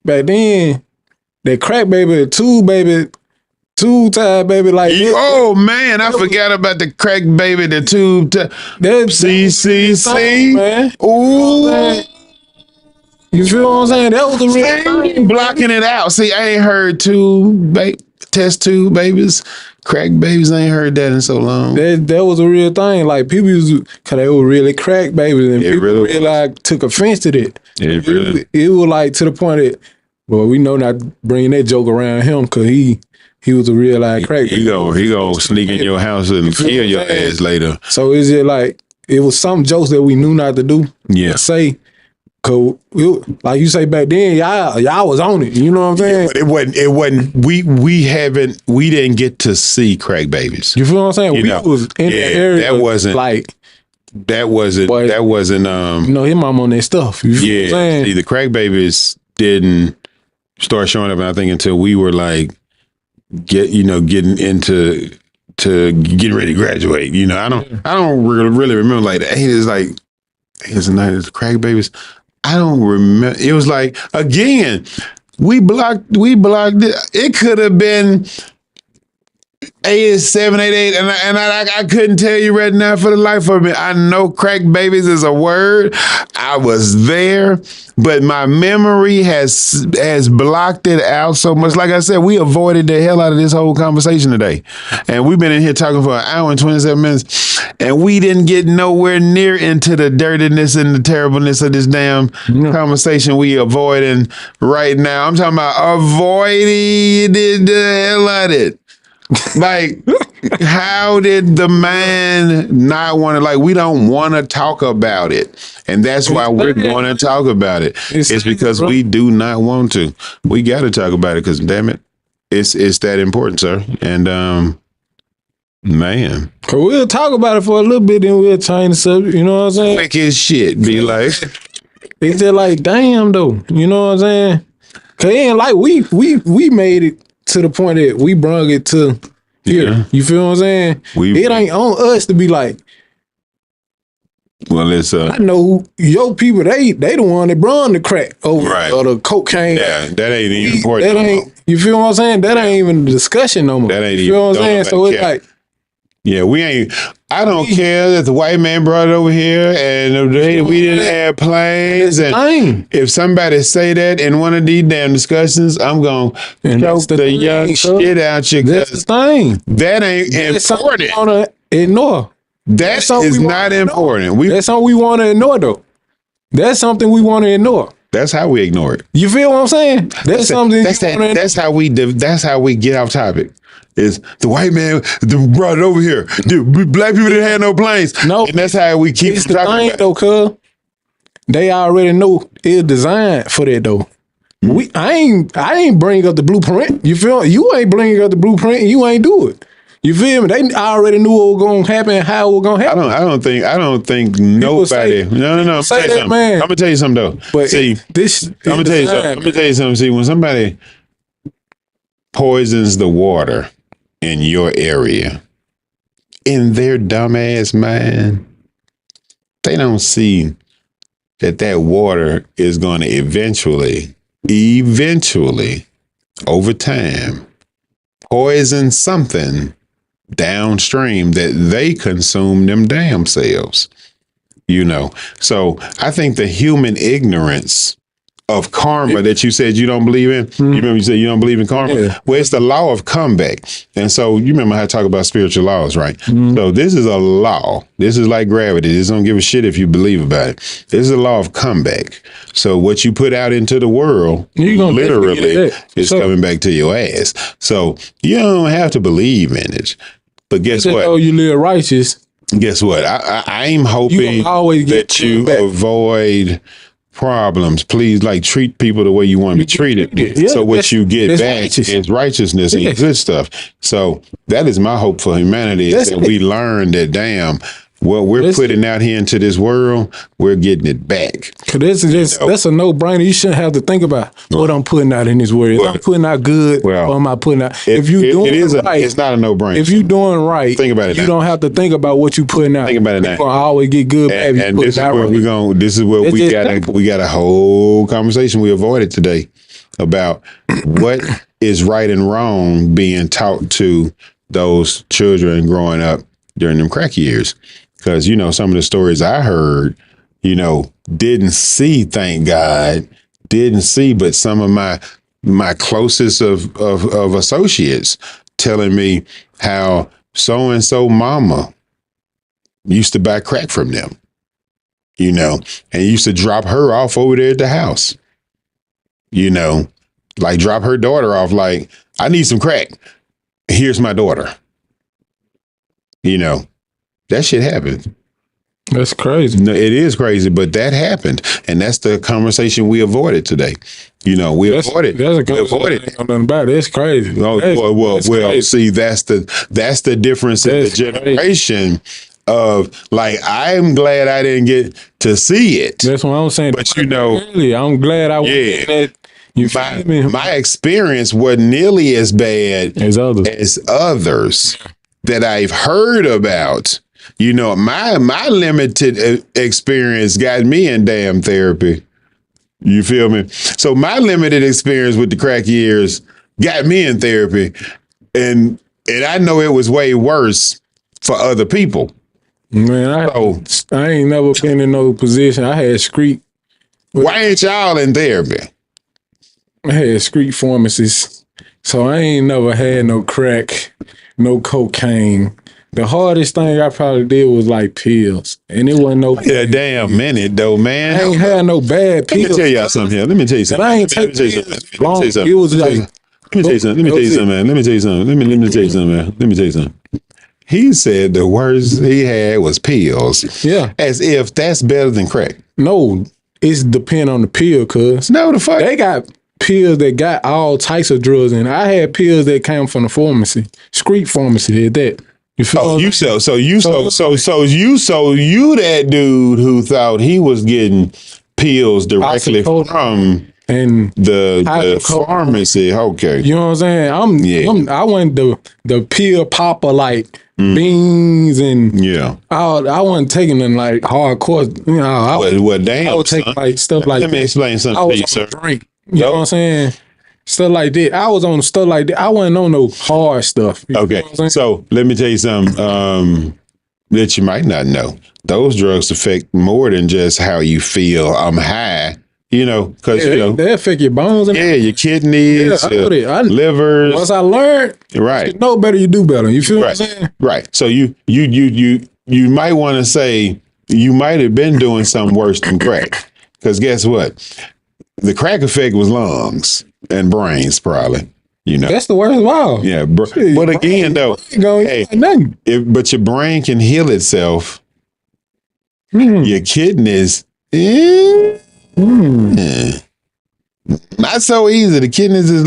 Back then, that crack baby, tube tie baby, like oh man, I forgot about the crack baby, the tube tie. CCC, man. Ooh, you feel what I'm saying? That was the real thing. Blocking it out. See, I ain't heard test tube babies, crack babies. I ain't heard that in so long. That was a real thing. Like people cause they were really crack babies, and people really like took offense to that. It was like to the point that, well, we know not bringing that joke around him because he was a real like crack. He go sneak in your house and kill your ass later. So is it like it was some jokes that we knew not to do? Yeah. Say, cause like you say back then, y'all was on it. You know what I'm saying? Yeah, but it wasn't. We didn't get to see crack babies. You feel what I'm saying? We was in the area. That wasn't like. That wasn't. His mom on that stuff. You feel what I'm saying? See, the crack babies didn't start showing up, and I think until we were like getting into getting ready to graduate. I don't really remember like that. It's like it's a night of crack babies. I don't remember. It was like again, we blocked it. It could have been 788, and I couldn't tell you right now for the life of me. I know crack babies is a word. I was there, but my memory has blocked it out so much. Like I said, we avoided the hell out of this whole conversation today, and we've been in here talking for an hour and 27 minutes, and we didn't get nowhere near into the dirtiness and the terribleness of this damn conversation we avoiding right now. I'm talking about avoiding the hell out of it. Like, how did the man not want to, like, we don't want to talk about it. And that's why we're going to talk about it. It's because we do not want to. We got to talk about it because, damn it, it's that important, sir. And, man. We'll talk about it for a little bit, then we'll change the subject. You know what I'm saying? Quick as shit. Be like. It's just like, damn, though. You know what I'm saying? Because it ain't like we made it to the point that we brung it to here. Yeah. You feel what I'm saying? It ain't on us to be like, Well, it's I know your people. They the one that brung the crack over or the cocaine. Yeah, that ain't even important. That ain't. You feel what I'm saying? That ain't even a discussion no more. That ain't you even. feel what I'm saying? So it's like. Yeah, we ain't. I don't care that the white man brought it over here and we didn't have planes. And if somebody say that in one of these damn discussions, I'm going to choke the young shit out you. That's the thing. That ain't important. Want to ignore. That is not important. That's something we want to ignore, though. That's something we want to ignore. That's how we ignore it. You feel what I'm saying? That's something. That's how we get off topic. Is the white man brought it over here? Black people didn't have no planes. No, and that's how we keep talking about it. Though, cuz they already know it's designed for that though. I ain't bring up the blueprint. You feel? You ain't bringing up the blueprint. And you ain't do it. You feel me? They already knew what was gonna happen, how it was gonna happen. I don't think nobody. No. I'm gonna tell you something though. But see, I'm gonna tell you something. See, when somebody poisons the water in your area, in their dumbass mind, they don't see that water is going to eventually, over time, poison something downstream that they consume them damn selves. So I think the human ignorance of karma that you said you don't believe in. You remember you said you don't believe in karma? Yeah. Well, it's the law of comeback. And so you remember how I talk about spiritual laws, right? So this is a law. This is like gravity. This don't give a shit if you believe about it. This is a law of comeback. So what you put out into the world, literally, is coming back to your ass. So you don't have to believe in it. But guess what? Oh, you live righteous. Guess what? I'm hoping that you avoid problems. Please, treat people the way you want to be treated. Yeah, so what you get back is righteousness and good stuff. So that is my hope for humanity, is that we learn that, damn, what we're putting out here into this world, we're getting it back. Cause that's a no-brainer. You shouldn't have to think about what I'm putting out in this world. If I'm putting out good, or am I putting out? If you doing right, it's not a no-brainer. If you doing right, think about it. You don't have to think about what you putting out. Think about it now. You're gonna always get good. And this is where we're going. This is where we got a whole conversation we avoided today about what is right and wrong being taught to those children growing up during them crack years. Because, some of the stories I heard, didn't see, thank God, but some of my closest of associates telling me how so-and-so mama used to buy crack from them, and used to drop her off over there at the house, drop her daughter off, I need some crack. Here's my daughter, That shit happened. That's crazy. No, it is crazy, but that happened. And that's the conversation we avoided today. We avoided. That's a conversation. I don't know nothing about it. It's crazy. Crazy. See, that's the difference in the generation of, I'm glad I didn't get to see it. That's what I'm saying. But I'm glad I wasn't in that. My experience wasn't nearly as bad as others. That I've heard about. My limited experience got me in damn therapy. You feel me? So my limited experience with the crack years got me in therapy. And I know it was way worse for other people. Man, I ain't never been in no position. I had street. Why ain't y'all in therapy? I had street pharmacists. So I ain't never had no crack, no cocaine. The hardest thing I probably did was pills. And it wasn't no a damn minute though, man. I ain't had no bad pills. Let me tell y'all something here. Let me tell you something. And I ain't take pills. It was Let me tell you something. He said the worst he had was pills. Yeah. As if that's better than crack. No, it's depend on the pill, cuz. No, the fuck. They got pills that got all types of drugs in. I had pills that came from the pharmacy. Street pharmacy did that. You feel you that dude who thought he was getting pills directly from and the pharmacy. Okay, you know what I'm saying? I went the peel popper like beans and I wasn't taking them like hardcore. You know, damn, I would take like stuff like let me explain something I to was you, on sir. drink. You know what I'm saying? Stuff like that. I was on stuff like that. I wasn't on no hard stuff. Okay, so let me tell you something that you might not know. Those drugs affect more than just how you feel. I'm high. You know, because they affect your bones and your kidneys, your livers. Once I learned, right, you know better, you do better. You feel what I'm saying? Right. So you might want to say you might have been doing something worse than crack, because guess what? The crack effect was lungs and brains, probably. You know, that's the worst of all. Yeah, but again, though, but your brain can heal itself. Your kidneys. Not so easy. The kidneys is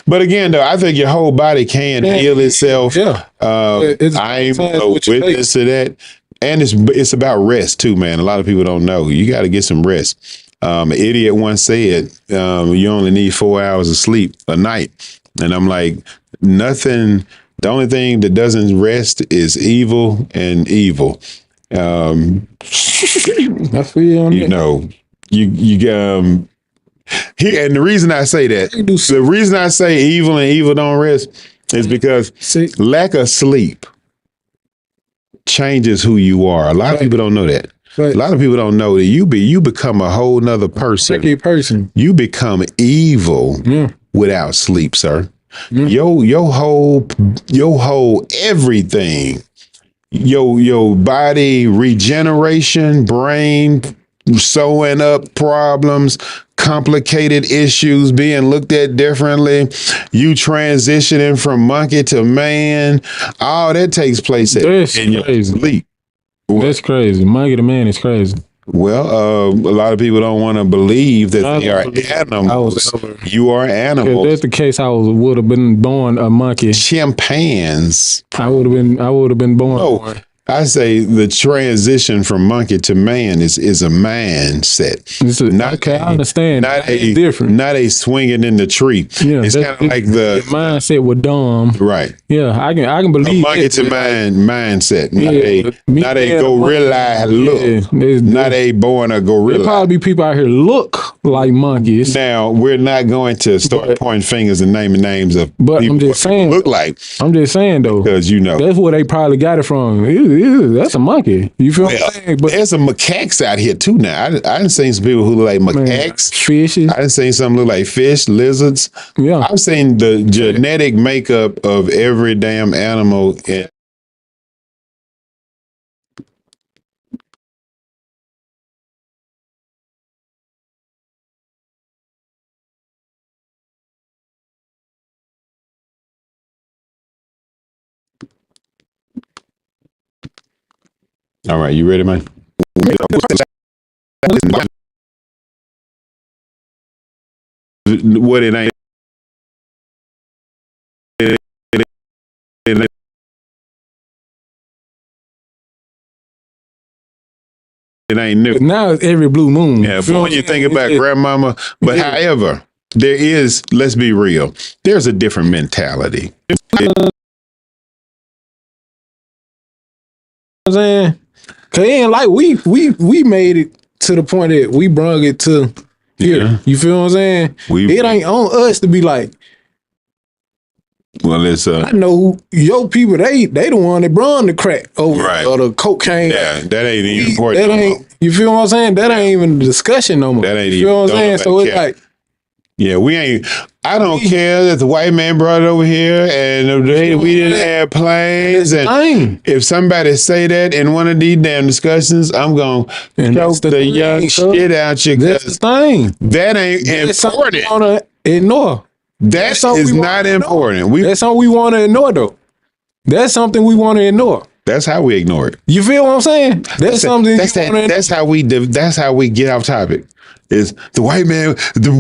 but again though, I think your whole body can heal itself. Yeah, I'm a witness to that, and it's about rest too, man. A lot of people don't know. You got to get some rest. An idiot once said, "You only need 4 hours of sleep a night," and I'm like, nothing. The only thing that doesn't rest is evil and evil. I feel you know, you here, and the reason I say that, the reason I say evil and evil don't rest is because lack of sleep changes who you are. A lot of people don't know that. A lot of people don't know that you become a whole nother person. You become evil without sleep, sir. Your whole everything. Your body regeneration, brain sewing up problems, complicated issues being looked at differently, you transitioning from monkey to man, all that takes place in your sleep. That's crazy. Monkey to man is crazy. Well, a lot of people don't want to believe that they are animals. You are animals. If that's the case, I would have been born a monkey. Chimpanzees. I would have been born. I say the transition from monkey to man is a mindset. I understand. Different. Not a swinging in the tree. Yeah, it's kind of like the mindset with dumb. Right. Yeah, I can believe a monkey to man mindset. Not a gorilla look. Not a born a gorilla. There probably be people out here look like monkeys. Now we're not going to start pointing fingers and naming names of. But I'm just saying. Look like. I'm just saying though, because that's where they probably got it from. That's a monkey. You feel what I'm saying? But there's some macaques out here too now. I done seen some people who look like macaques. Fishes. I done seen some look like fish, lizards. Yeah. I've seen the genetic makeup of every damn animal. All right, you ready, man? What it ain't. It ain't new. But now it's every blue moon. Yeah, but when you think about grandmama, but however, there is, let's be real, there's a different mentality. I'm saying, cause it ain't like we made it to the point that we brung it to here. Yeah. You feel what I'm saying? It ain't on us to be like, well, it's I know your people. They the one that brung the crack over or the cocaine. Yeah, that ain't even important. That ain't. You feel what I'm saying? That ain't even a discussion no more. That ain't you feel what I'm saying? So it's like, yeah, we ain't. I don't care that the white man brought it over here and we didn't have planes. And if somebody say that in one of these damn discussions, I'm going to choke the young shit out you. That's the thing. That ain't important. Want to ignore. That is not important. That's something we want to ignore, though. That's something we want to ignore. That's how we ignore it. You feel what I'm saying? That's something. That's how we get off topic. Is the white man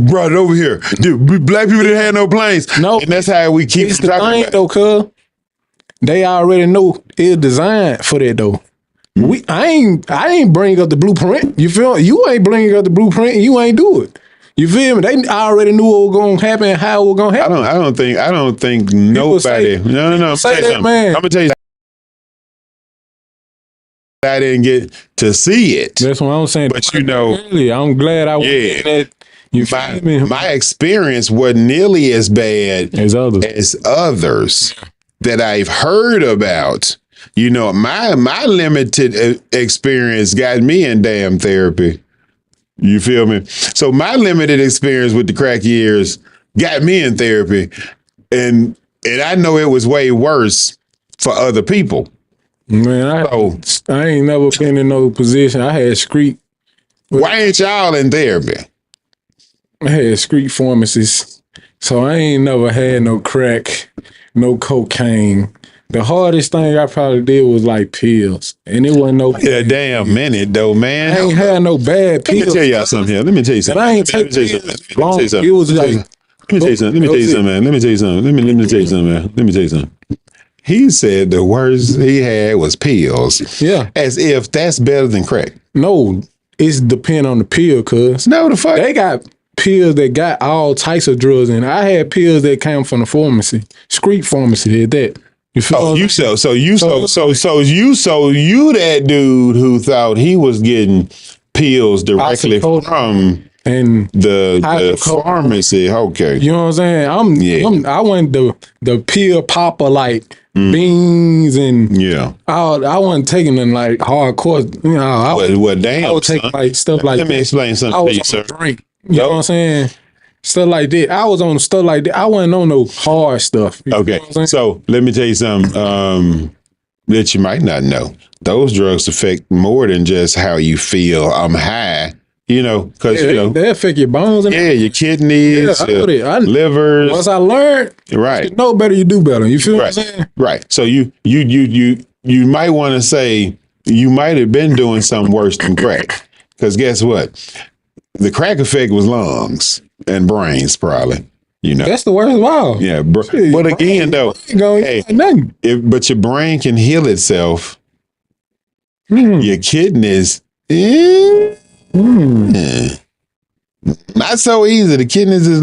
brought it over here? Black people didn't have no planes. No, and that's how we keep the thing though, cuz they already know it's designed for that though. I ain't bring up the blueprint. You feel? You ain't bringing up the blueprint. And you ain't do it. You feel me? They already knew what was gonna happen and how it was gonna happen. I don't think nobody. No. I'm gonna tell you something. Man. I'm gonna tell you. I didn't get to see it. That's what I'm saying. But you know, I'm glad I went in that. You feel me? My experience wasn't nearly as bad as others that I've heard about. You know, my limited experience got me in damn therapy. You feel me? So my limited experience with the crack years got me in therapy, and I know it was way worse for other people. Man, I ain't never been in no position. I had street. Why ain't y'all in therapy? I had street pharmacists, so I ain't never had no crack, no cocaine. The hardest thing I probably did was like pills, and it wasn't no. A damn minute though, man. I ain't had no bad pills. Let me tell y'all something here. Let me tell you something. And I ain't take pills. It was like. Let me tell you something. Let me tell you something, man. Let me tell you something. Let me tell you something, man. Let me tell you something. He said the worst he had was pills. Yeah. As if that's better than crack. No, it's depend on the pill, cuz. No, the fuck. They got pills that got all types of drugs in. I had pills that came from the pharmacy. Street pharmacy did that. You feel you that dude who thought he was getting pills directly from and the pharmacy. Okay. You know what I'm saying? I went the pill popper like beans and I wasn't taking them like hardcore. You know, I was taking like stuff like. Let me explain something to you, sir. Drink. You know what I'm saying? Stuff like that. I was on stuff like that. I wasn't on no hard stuff. Okay. So let me tell you something that you might not know. Those drugs affect more than just how you feel. I'm high. You know, because they affect your bones and your kidneys, your livers. Once I learned, right, you know better, you do better. You feel what I'm saying? Right. So you might want to say you might have been doing something worse than crack, because guess what? The crack effect was lungs and brains, probably. You know, that's the worst of all. Yeah, but again, though, but your brain can heal itself. Your kidneys. Not so easy. The kidneys is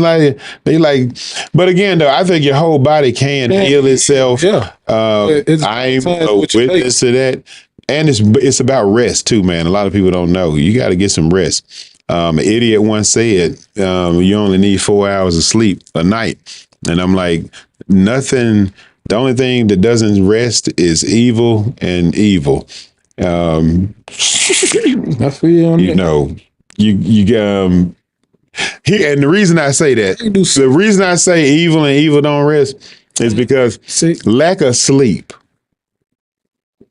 but again though, I think your whole body can heal itself. Yeah, I'm a witness to that, and it's about rest too, man. A lot of people don't know. You got to get some rest. An idiot once said, "You only need 4 hours of sleep a night," and I'm like, nothing. The only thing that doesn't rest is evil and evil. I feel on you know, and the reason I say that, the reason I say evil and evil don't rest is because lack of sleep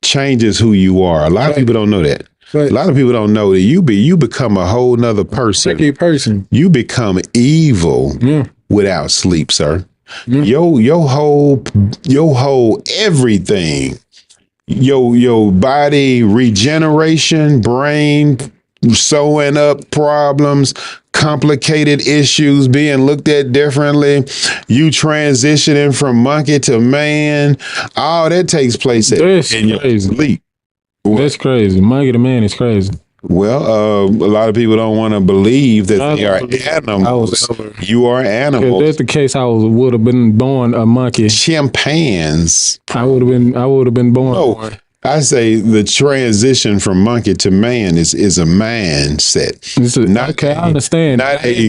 changes who you are. A lot of people don't know that. A lot of people don't know that you become a whole nother person. You become evil without sleep, sir. Your whole everything. Your body regeneration, brain sewing up problems, complicated issues being looked at differently, you transitioning from monkey to man, all that takes place in your sleep. That's crazy. Monkey to man is crazy. Well, a lot of people don't want to believe that they are animals. You are animals. If that's the case, I would have been born a monkey. Chimpanzees. I would have been born. Oh, I say the transition from monkey to man is a mindset. I understand.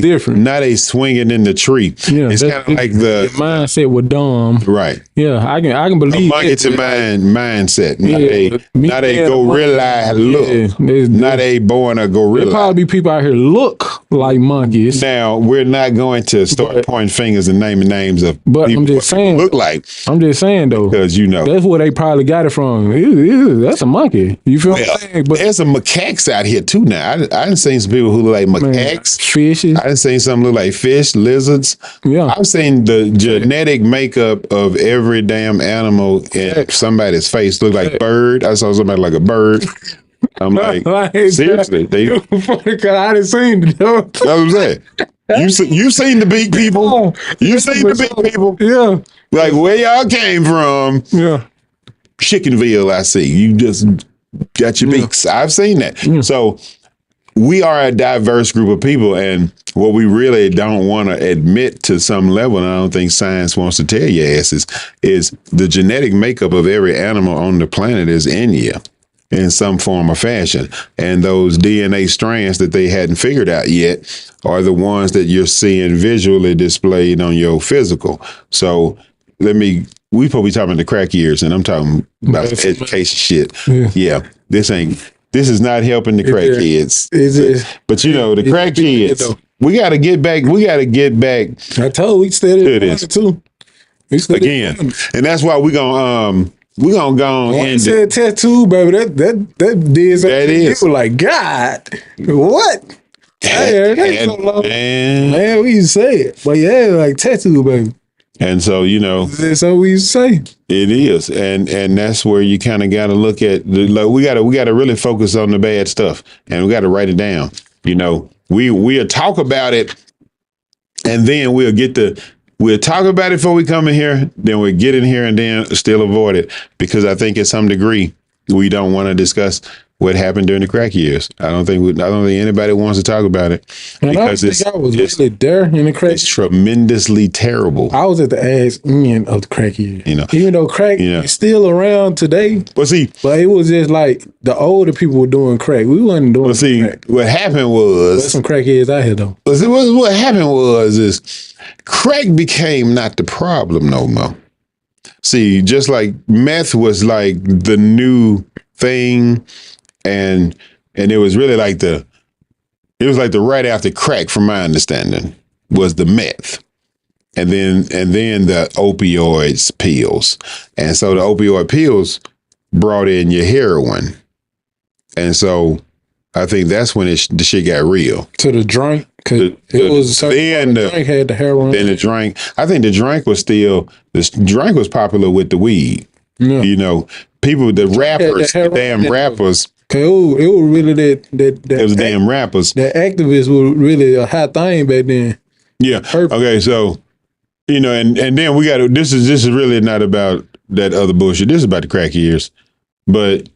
Different. Not a swinging in the tree. Yeah, it's kind of like the mindset with dumb. Right. Yeah, I can believe a monkey to man mindset. Not a gorilla look. Not a born a gorilla. There probably be people out here look like monkeys. Now we're not going to start pointing fingers and naming names of. But I'm just saying. Look like. I'm just saying though, because that's where they probably got it from. That's a monkey. You feel what I'm saying? But there's some macaques out here too now. I done seen some people who look like macaques. Fishes. I done seen some look like fish, lizards. Yeah. I've seen the genetic makeup of every damn animal in somebody's face. Look like bird. I saw somebody like a bird. I'm like, seriously. I didn't seen it. That's what I'm saying. You seen the big people. You seen the big people. Yeah. Like where y'all came from. Yeah. Chickenville, I see. You just got your beaks. I've seen that. So we are a diverse group of people, and what we really don't want to admit to some level, and I don't think science wants to tell your asses, is the genetic makeup of every animal on the planet is in you in some form or fashion. And those DNA strands that they hadn't figured out yet are the ones that you're seeing visually displayed on your physical. So we probably talking about the crack years, and I'm talking about education shit. Yeah, this is not helping the crack kids. But the crack kids, we got to get back. I told we started this too. Again, and that's why we're gonna go on. I said tattoo, baby. That did something. That is. People like, God, what? Hey, so long. Man, we used to say it, but yeah, like tattoo, baby. And so that's what we used to say. It is, and that's where you kind of got to look at. We got to really focus on the bad stuff, and we got to write it down. We'll talk about it, and then we'll talk about it before we come in here. Then we'll get in here and then still avoid it, because I think at some degree we don't want to discuss what happened during the crack years. I don't think anybody wants to talk about it, because I was really there in the crack. It's tremendously terrible. I was at the ass end of the crack years. Even though crack is still around today. But it was just like the older people were doing crack. We wasn't doing crack. What happened was there's some crackheads out here though. What happened was crack became not the problem no more. See, just like meth was like the new thing. And it was really like the right after crack, from my understanding, was the meth. And then the opioids pills. And so the opioid pills brought in your heroin. And so I think that's when the shit got real. To the drink? Because the drink had the heroin. Then the drink. I think the drink was popular with the weed. Yeah. People, the rappers, the damn rappers. Cause it was really that it was damn rappers. The activists were really a hot thing back then. Yeah. Okay. So, and then we got to. This is really not about that other bullshit. This is about the crack years, but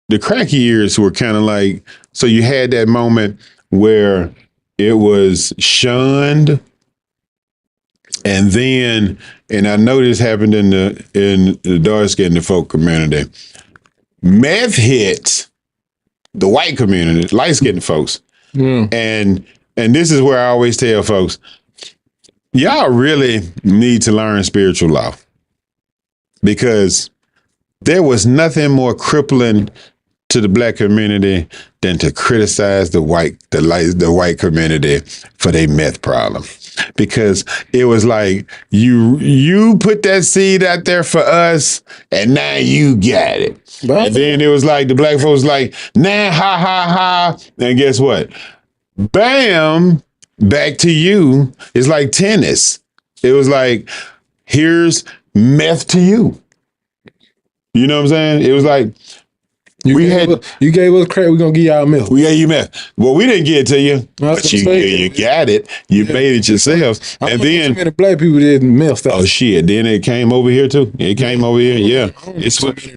the crack years were kind of like. So you had that moment where it was shunned, and I know this happened in the dark skinned folk community. Meth hits the white community, light skinned folks. And this is where I always tell folks, y'all really need to learn spiritual law, because there was nothing more crippling to the black community than to criticize the white community for their meth problem. Because it was like, you put that seed out there for us, and now you got it. And then it was like the black folks like, nah, ha, ha, ha. And guess what? Bam, back to you. It's like tennis. It was like, here's meth to you. You know what I'm saying? It was like, you gave us crack, we're going to give y'all meth. We gave you meth. Well, we didn't give it to you, but you got it. You made it yourselves. And then many black people didn't meth. Oh, shit. Then it came over here, too. It came over here, yeah.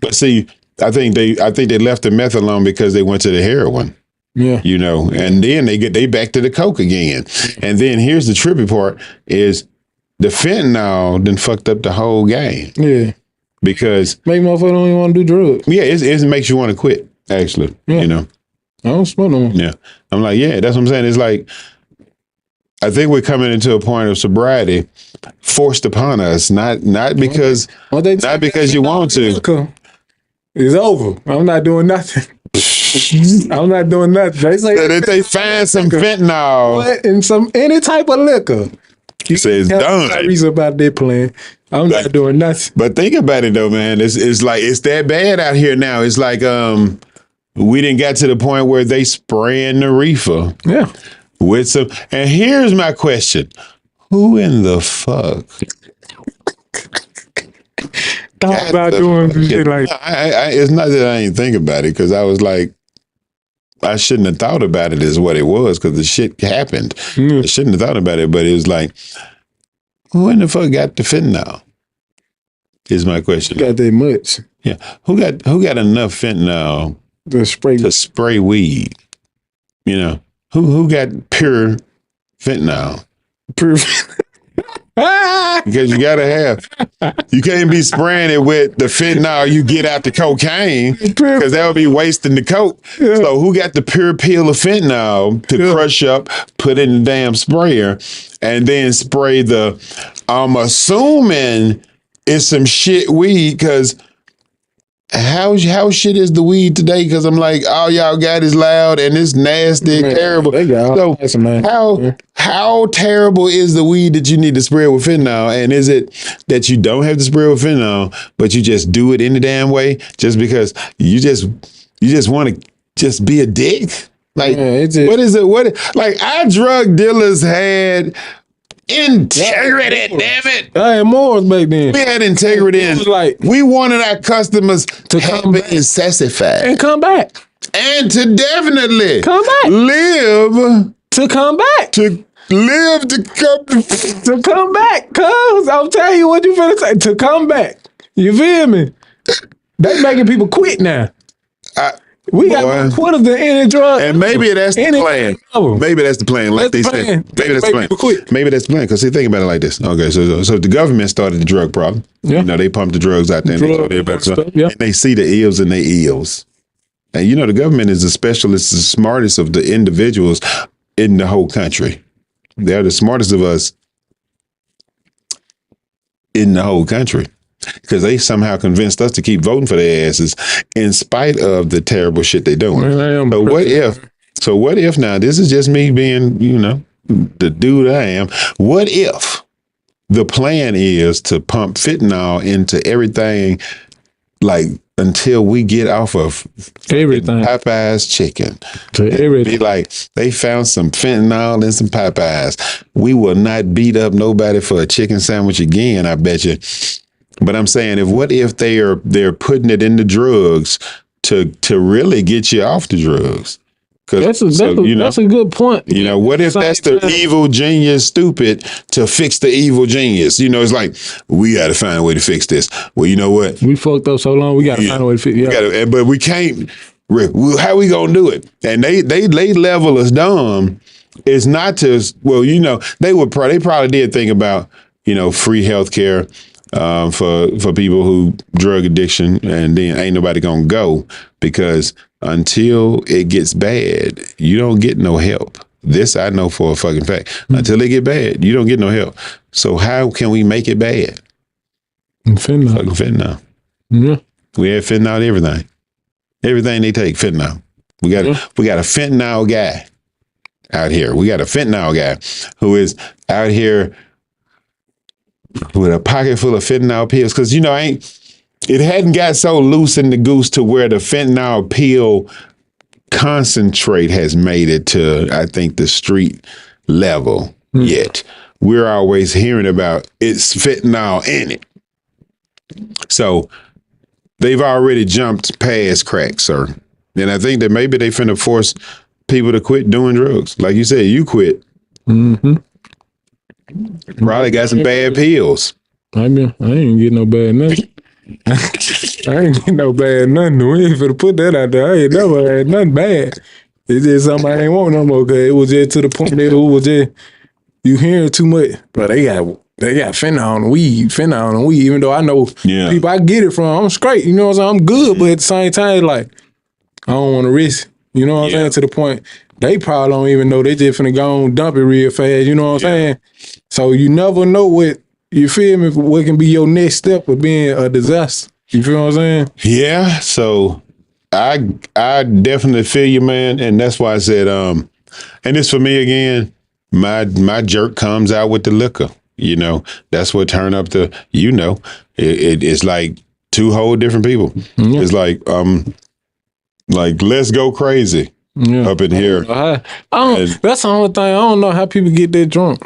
But see, I think they left the meth alone because they went to the heroin. Yeah. And then they back to the coke again. And then here's the trippy part is the fentanyl done fucked up the whole game. Yeah. Because make motherfuckers don't even want to do drugs. Yeah, it makes you want to quit, actually. Yeah. I don't smoke no more. Yeah. I'm like, yeah, that's what I'm saying. It's like, I think we're coming into a point of sobriety forced upon us, not because you want to. It's over. I'm not doing nothing. I'm not doing nothing. They say that if they find some fentanyl in any type of liquor, you say it's done. Reason about that plan. I'm not doing nothing. But think about it though, man. It's like it's that bad out here now. It's like we didn't get to the point where they spraying the reefer. Yeah. With some. And here's my question: who in the fuck thought about doing shit like? It's not that I ain't think about it, because I was like, I shouldn't have thought about it as what it was, because the shit happened. I shouldn't have thought about it, but it was like, who in the fuck got the fentanyl? Is my question. Who got that much? Yeah. Who got enough fentanyl to spray weed? You know, who got pure fentanyl? Pure. Because you can't be spraying it with the fentanyl you get out the cocaine, because that would be wasting the coke. Yeah. So who got the pure pill of fentanyl to crush up, put in the damn sprayer, and then spray the, I'm assuming it's some shit weed, because how shit is the weed today? Because I'm like, all y'all got is loud and it's nasty, terrible. So how terrible is the weed that you need to spray with fentanyl? And is it that you don't have to spray with fentanyl, but you just do it any damn way just because you just want to just be a dick? Like, what is it? Like, our drug dealers had integrity, damn it. I had morals back then. We had integrity. And like, we wanted our customers to come back and satisfy. And come back. And to definitely come back. Live. To come back. To live to come back. Cause I'll tell you what you finna say. To come back. You feel me? They making people quit now. We got more quitters than any drug. And maybe that's the plan. Maybe that's the plan. Like they said. Maybe that's the plan. Maybe that's the plan. Because see, think about it like this. Okay, so the government started the drug problem. Yeah. You know, they pumped the drugs out there and they told everybody. And they see the ills and they ills. And you know, the government is the specialist, the smartest of the individuals in the whole country. They're the smartest of us in the whole country. Because they somehow convinced us to keep voting for their asses in spite of the terrible shit they're doing. So what if now, this is just me being, you know, the dude I am. What if the plan is to pump fentanyl into everything, like, until we get off of everything, Popeye's chicken? To everything. Be like, they found some fentanyl in some Popeyes. We will not beat up nobody for a chicken sandwich again, I bet you. But I'm saying, what if they're putting it in the drugs to really get you off the drugs? That's a good point. You know, what if that's the evil genius stupid to fix the evil genius? You know, it's like, we got to find a way to fix this. Well, you know what? We fucked up so long, we got to find a way to fix it. But we can't. How we gonna do it? And they level us dumb. It's not to, well, you know, they probably did think about, you know, free healthcare. For people who drug addiction, and then ain't nobody gonna go, because until it gets bad, you don't get no help. This I know for a fucking fact. Mm-hmm. Until it get bad, you don't get no help. So how can we make it bad? Fentanyl. Fucking fentanyl. Yeah. We have fentanyl everything. Everything they take, fentanyl. We got a fentanyl guy out here. We got a fentanyl guy who is out here with a pocket full of fentanyl pills, because you know, it hadn't got so loose in the goose to where the fentanyl pill concentrate has made it to, I think, the street level yet. We're always hearing about it's fentanyl in it. So they've already jumped past crack, sir. And I think that maybe they finna force people to quit doing drugs. Like you said, you quit. Mm-hmm. Probably got some bad pills. I ain't getting no bad nothing. I ain't getting no bad nothing. We ain't finna put that out there. I ain't never had nothing bad. It's just something I ain't want no more, cause it was just to the point that it was just, you hearing too much. But they got fentanyl on weed, even though I know people I get it from, I'm straight, you know what I'm saying? I'm good, but at the same time, like, I don't want to risk, you know what I'm saying? To the point, they probably don't even know, they just finna go and dump it real fast, you know what I'm saying? So you never know what, you feel me, what can be your next step of being a disaster. You feel what I'm saying? Yeah, so I definitely feel you, man. And that's why I said, and this for me again, my jerk comes out with the liquor. You know, that's what turn up the, you know, it's like two whole different people. Yeah. It's like let's go crazy up in here. That's the only thing. I don't know how people get that drunk.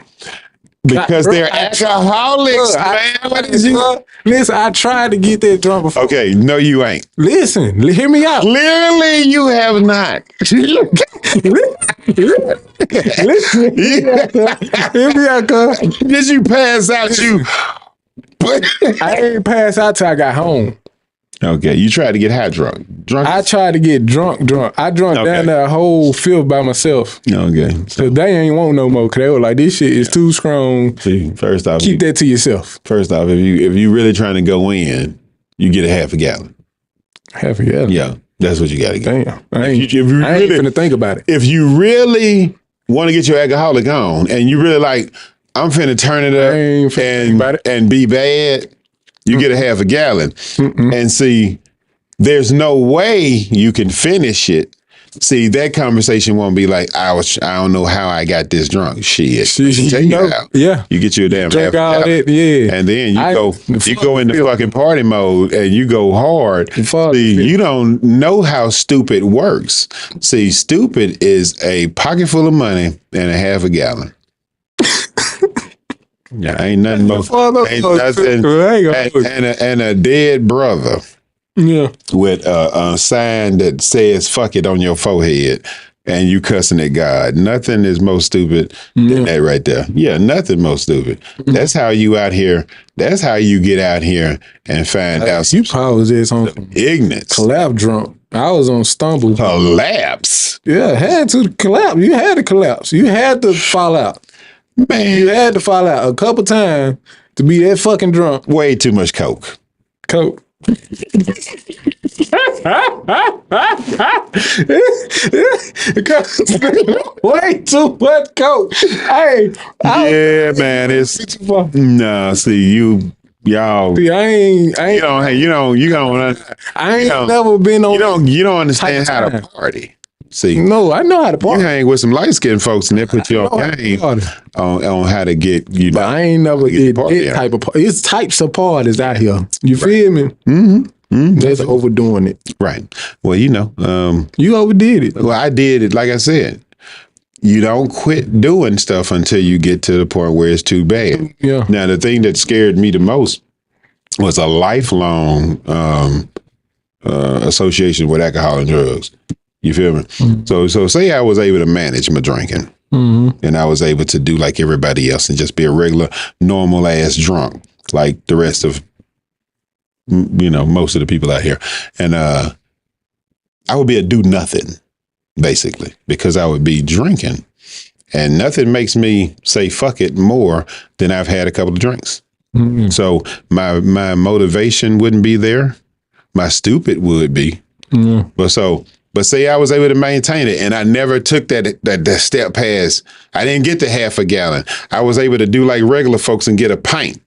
Because they're alcoholics, man. What is you? Listen, I tried to get that drunk before. Okay, no, you ain't. Listen, hear me out. Clearly, you have not. Hear me out, cuz. Did you pass out? I ain't pass out till I got home. Okay, you tried to get high drunk. I tried to get drunk. I drunk down there a whole fifth by myself. Okay. So they ain't want no more, because they were like, this shit is too strong. See, first off, Keep that to yourself. First off, if you really trying to go in, you get a half a gallon. Half a gallon? Yeah, that's what you got to get. Damn. I ain't really, finna think about it. If you really want to get your alcoholic on and you really like, I'm finna turn it up and be bad, you get a half a gallon. And see, there's no way you can finish it. See, that conversation won't be like, I don't know how I got this drunk. Shit. Take you out. Yeah. You get you a damn drink half all that, yeah. And then you go into fucking party mode and you go hard. See, you don't know how stupid works. See, stupid is a pocket full of money and a half a gallon. Yeah, ain't nothing more. And a dead brother. Yeah. With a sign that says "fuck it" on your forehead, and you cussing at God. Nothing is more stupid than that right there. Yeah, nothing more stupid. That's how you out here. That's how you get out here and find out. You probably this on ignorance. Collapse drunk. I was on stumble. Collapse. Yeah, had to collapse. You had to collapse. You had to fall out. Man, you had to fall out a couple times to be that fucking drunk. Way too much coke. Coke. Way too much coke. Hey, man, it's nah. See y'all. See, I ain't. I ain't never been on. You don't understand how to party. See, no, I know how to party. You hang with some light skinned folks and they put you on game on how to get you. But I ain't never get that type of party. It's types of parties out here. You feel me? Mm-hmm. That's overdoing it. Right. Well, you overdid it. Well, I did it. Like I said, you don't quit doing stuff until you get to the point where it's too bad. Yeah. Now, the thing that scared me the most was a lifelong association with alcohol and drugs. You feel me? Mm-hmm. So say I was able to manage my drinking, and I was able to do like everybody else and just be a regular, normal ass drunk, like the rest of, most of the people out here. And I would be a do nothing, basically, because I would be drinking. And nothing makes me say fuck it more than I've had a couple of drinks. Mm-hmm. So my motivation wouldn't be there. My stupid would be. Mm-hmm. But say I was able to maintain it and I never took that step past. I didn't get to half a gallon. I was able to do like regular folks and get a pint.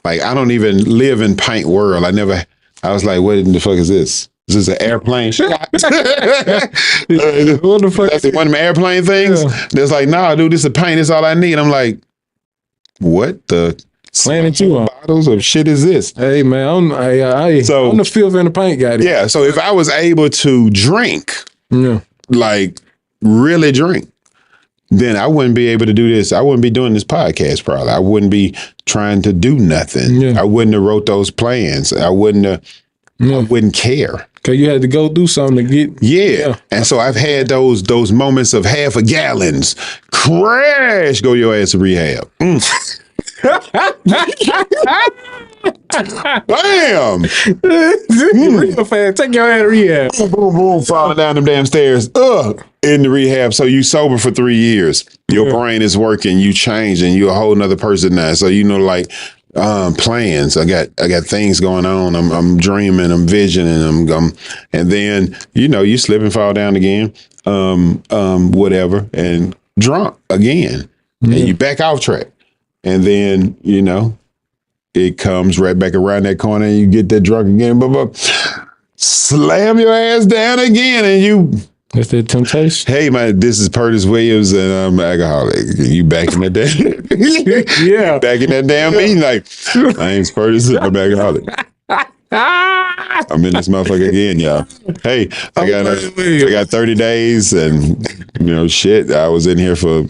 Like, I don't even live in pint world. I was like, what in the fuck is this? Is this an airplane shot? What the fuck? That's one of my airplane things. Yeah. That's like, nah, dude, this is a pint. That's all I need. I'm like, what the bottles of shit is this? Hey, man, I'm the fifth in the pint guy. Yeah, so if I was able to drink, like really drink, then I wouldn't be able to do this. I wouldn't be doing this podcast probably. I wouldn't be trying to do nothing. Yeah. I wouldn't have wrote those plans. I wouldn't care. Cause you had to go do something to get. Yeah. And so I've had those moments of half a gallons. Crash, go your ass to rehab. Bam! Real fast. Take your ass to rehab. Boom, boom, boom, falling down them damn stairs. In the rehab. So you sober for 3 years. Your brain is working. You change, and you're a whole nother person now. So plans. I got things going on. I'm dreaming. I'm visioning. And then you slip and fall down again. Whatever, and drunk again, and you back off track. And then, it comes right back around that corner and you get that drunk again, slam your ass down again and that's the temptation. Hey, man, this is Pertis Williams and I'm an alcoholic. You back in that damn, yeah. Back in that damn meeting like, my name's Pertis and I'm an alcoholic. I'm in this motherfucker again, y'all. Hey, I got 30 days and, shit, I was in here for...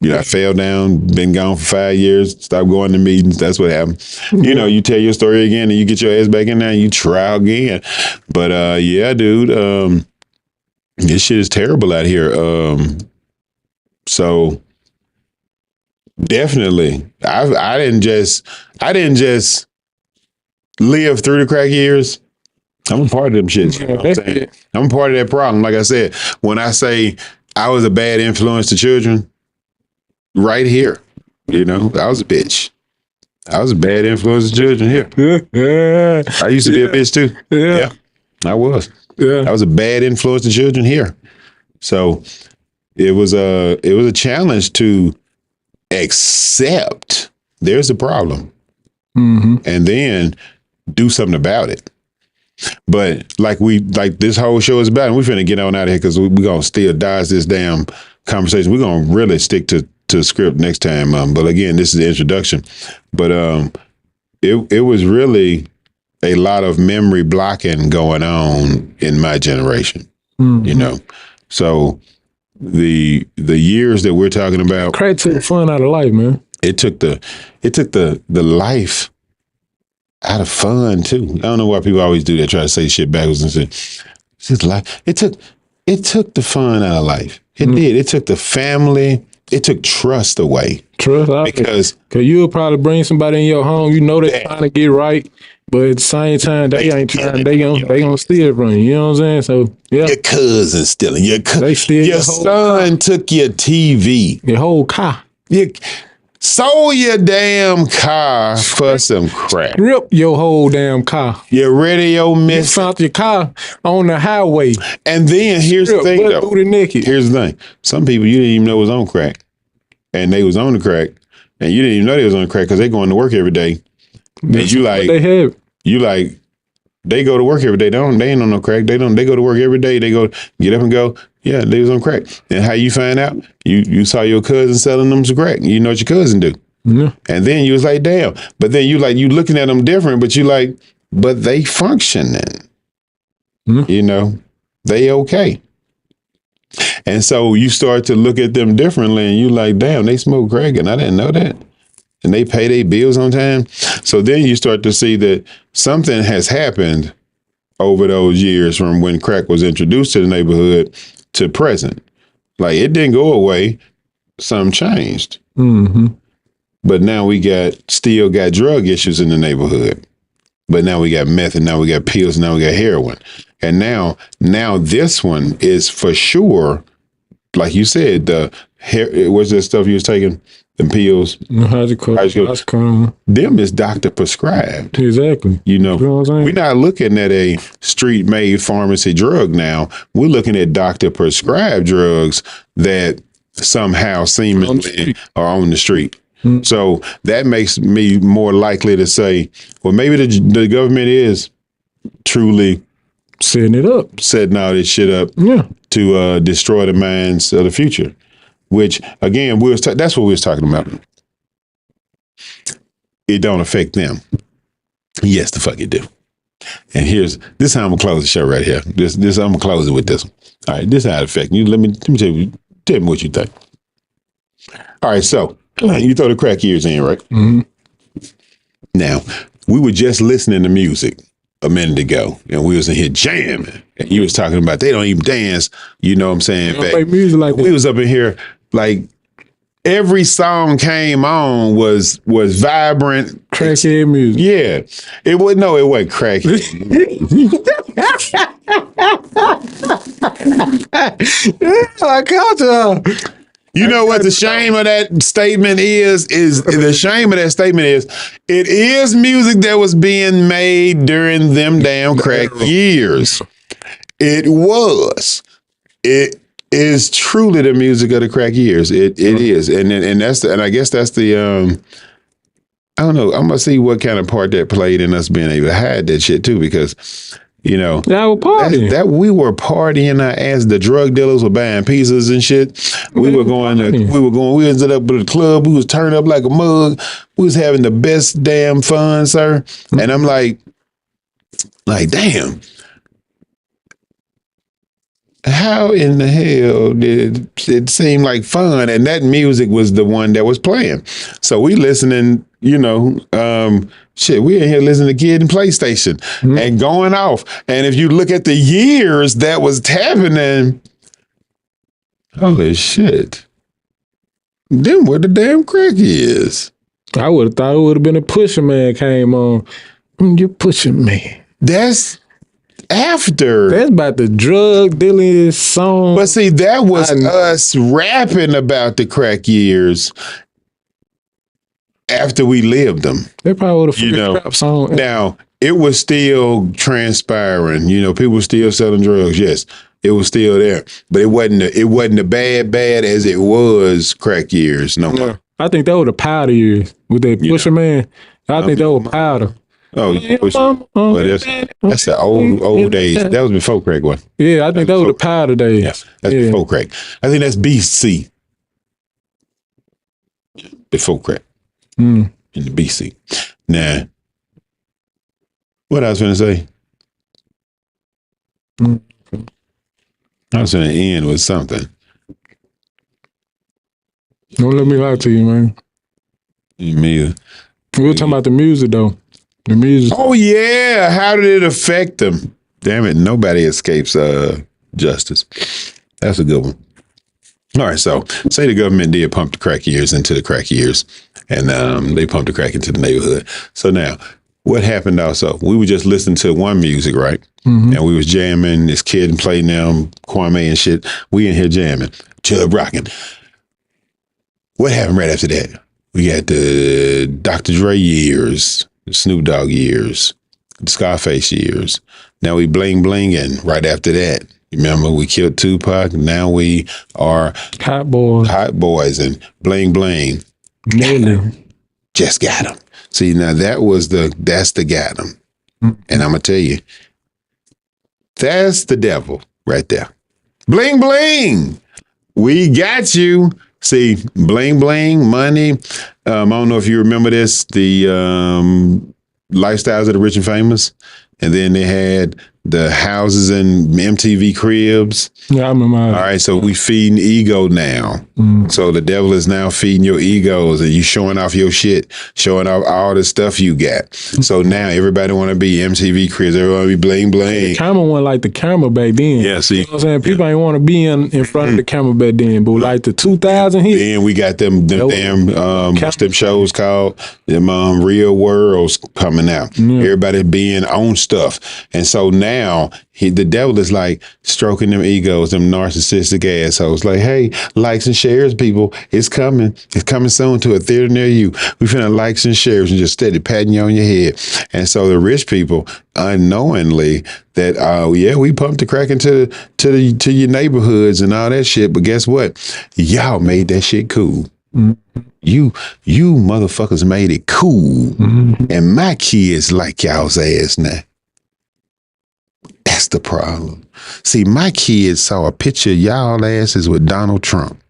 I fell down, been gone for 5 years, stopped going to meetings. That's what happened. You tell your story again and you get your ass back in there and you try again. But yeah, dude, this shit is terrible out here. So definitely, I didn't just live through the crack years. I'm a part of them shits. You know what I'm saying? I'm a part of that problem. Like I said, when I say I was a bad influence to children, right here, you know, I was a bitch. I was a bad influence to children here. I used to be a bitch too. Yeah, I was. Yeah. I was a bad influence to children here. So it was a challenge to accept there's a problem and then do something about it. But like this whole show is about, and we're finna get on out of here because we're gonna still dodge this damn conversation. We're gonna really stick to script next time. But again, this is the introduction. But it was really a lot of memory blocking going on in my generation. You know, so the years that we're talking about, crack took the fun out of life, man. It took the life out of fun too. I don't know why people always do that, try to say shit backwards and shit. It's just life. It took the fun out of life. It did. It took the family. It took trust away. Because you'll probably bring somebody in your home. You know they're trying to get right, but at the same time they ain't trying. They gonna steal from you. You know what I'm saying? So yeah, your cousin stealing. They steal your son took your TV. Your whole car. You sold your damn car for some crap. Rip your whole damn car. Your radio missed. You found your car on the highway. And then here's the thing, though. Naked. Here's the thing. Some people you didn't even know was on crack. And they was on the crack. And you didn't even know they was on the crack because they going to work every day. And you like, they have. You like, they go to work every day. They ain't on no crack. They go to work every day. They go get up and go. Yeah, they was on crack. And how you find out? You saw your cousin selling them some crack. You know what your cousin do. Yeah. And then you was like, damn. But then you looking at them different, but you like, but they functioning. You know, they okay. And so you start to look at them differently and you like, damn, they smoke crack and I didn't know that. And they pay their bills on time. So then you start to see that something has happened over those years from when crack was introduced to the neighborhood to present. Like it didn't go away. Something changed. But now we still got drug issues in the neighborhood. But now we got meth and now we got pills and now we got heroin. And now this one is for sure, like you said, what's that stuff you was taking? The pills. Them is doctor prescribed. Exactly. You know we're not looking at a street made pharmacy drug now. We're looking at doctor prescribed drugs that somehow seemingly are on the street. So that makes me more likely to say, well, maybe the government is truly setting all this shit up to destroy the minds of the future, which again, that's what we was talking about. It don't affect them. Yes, the fuck it do. And this how I'm gonna close the show right here. This I'm gonna close it with this one. All right, this how it affect you. Let me tell me what you think. All right, so you throw the crack ears in, right? Now, we were just listening to music a minute ago, and we was in here jamming. And you was talking about they don't even dance. You know what I'm saying? They don't music like we was up in here like every song came on was vibrant. Crackhead music. Yeah. It wasn't crackhead. I caught you. You know what the shame of that statement is the shame of that statement is it is music that was being made during them damn crack years. It was. It is truly the music of the crack years. It is. And I guess that's the I don't know. I'm gonna see what kind of part that played in us being able to hide that shit too, because you know, we're partying. That we were partying as the drug dealers were buying pizzas and shit. We ended up with a club. We was turned up like a mug. We was having the best damn fun, sir. And I'm like, damn. How in the hell did it seem like fun? And that music was the one that was playing. So we listening, you know, we in here listening to Kid and PlayStation and going off. And if you look at the years that was happening, holy shit. Then where the damn crack is. I would have thought it would have been a Pusher Man came on. You're Pusher Man. after. That's about the drug dealing song. But see, that was us rapping about the crack years after we lived them. They probably would have trap song. Now, it was still transpiring. You know, people were still selling drugs. Yes, it was still there, but it wasn't a bad as it was crack years. No more. I think that was the powder years with that Pusher Man. I think that was powder. Oh, that's the old days. That was before crack, one. Yeah, I think that was the powder days. Yes, that's before crack. I think that's BC. Before crack. In the BC. Now, what I was going to say? I was going to end with something. Don't let me lie to you, man. Me either. We were talking about the music, though. The music. Oh, yeah. How did it affect them? Damn it. Nobody escapes justice. That's a good one. All right. So say the government did pump the crack years into the crack years, and they pumped the crack into the neighborhood. So now, what happened also? We were just listening to one music, right? And we was jamming. This kid and playing them, Kwame and shit. We in here jamming, chub rocking. What happened right after that? We got the Dr. Dre years, the Snoop Dogg years, the Scarface years. Now we bling blinging right after that. Remember, we killed Tupac. Now we are hot boys and bling bling. Just got him. See, now that's the got him. And I'm gonna tell you, that's the devil right there. Bling bling. We got you. See, bling bling, money. I don't know if you remember this, the lifestyles of the rich and famous. And then they had the houses and MTV cribs. Yeah, I remember. All right, so we feeding ego now. So the devil is now feeding your egos, and you showing off your shit, showing off all the stuff you got. So now everybody want to be MTV cribs. Everybody want to be bling bling. The camera wasn't like the camera back then. Yeah, see, you know what I'm saying? People ain't want to be in front of the camera back then, but like the 2000 hit. Then we got them damn what's them shows called? Them Real Worlds coming out. Everybody being on stuff, and so now the devil is like stroking them egos, them narcissistic assholes. Like, hey, likes and shares, people. It's coming. It's coming soon to a theater near you. We finna likes and shares and just steady patting you on your head. And so the rich people, unknowingly, that we pumped the crack into your neighborhoods and all that shit. But guess what? Y'all made that shit cool. You motherfuckers made it cool. And my kids like y'all's ass now. That's the problem. See, my kids saw a picture of y'all asses with Donald Trump,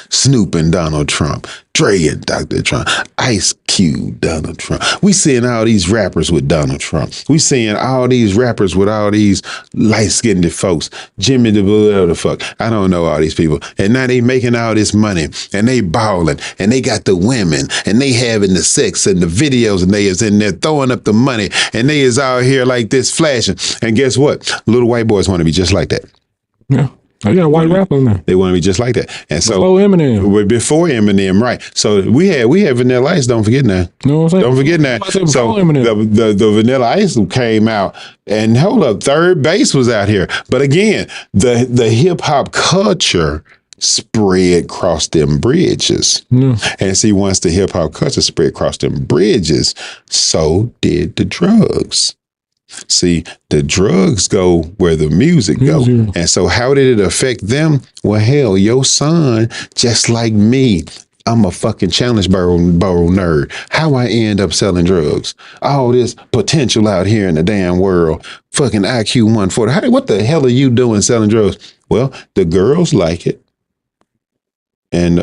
Snoop and Donald Trump, Dre and Dr. Trump, Ice Cube, Donald Trump. We seeing all these rappers with Donald Trump. We seeing all these rappers with all these light-skinned folks. Jimmy the whatever the fuck. I don't know all these people. And now they making all this money and they balling and they got the women and they having the sex and the videos and they is in there throwing up the money and they is out here like this flashing. And guess what? Little white boys want to be just like that. Yeah. I got white rappers now. They want to be just like that. And so before Eminem, right. So we had Vanilla Ice, don't forget now. You know what I'm saying? Don't forget now. So the Vanilla Ice came out and hold up, Third Base was out here. But again, the hip hop culture spread across them bridges. And see, once the hip hop culture spread across them bridges, so did the drugs. See, the drugs go where the music go. And so how did it affect them? Well, hell, your son, just like me, I'm a fucking challenge barrel nerd. How I end up selling drugs? All this potential out here in the damn world. Fucking IQ 140. What the hell are you doing selling drugs? Well, the girls like it. And,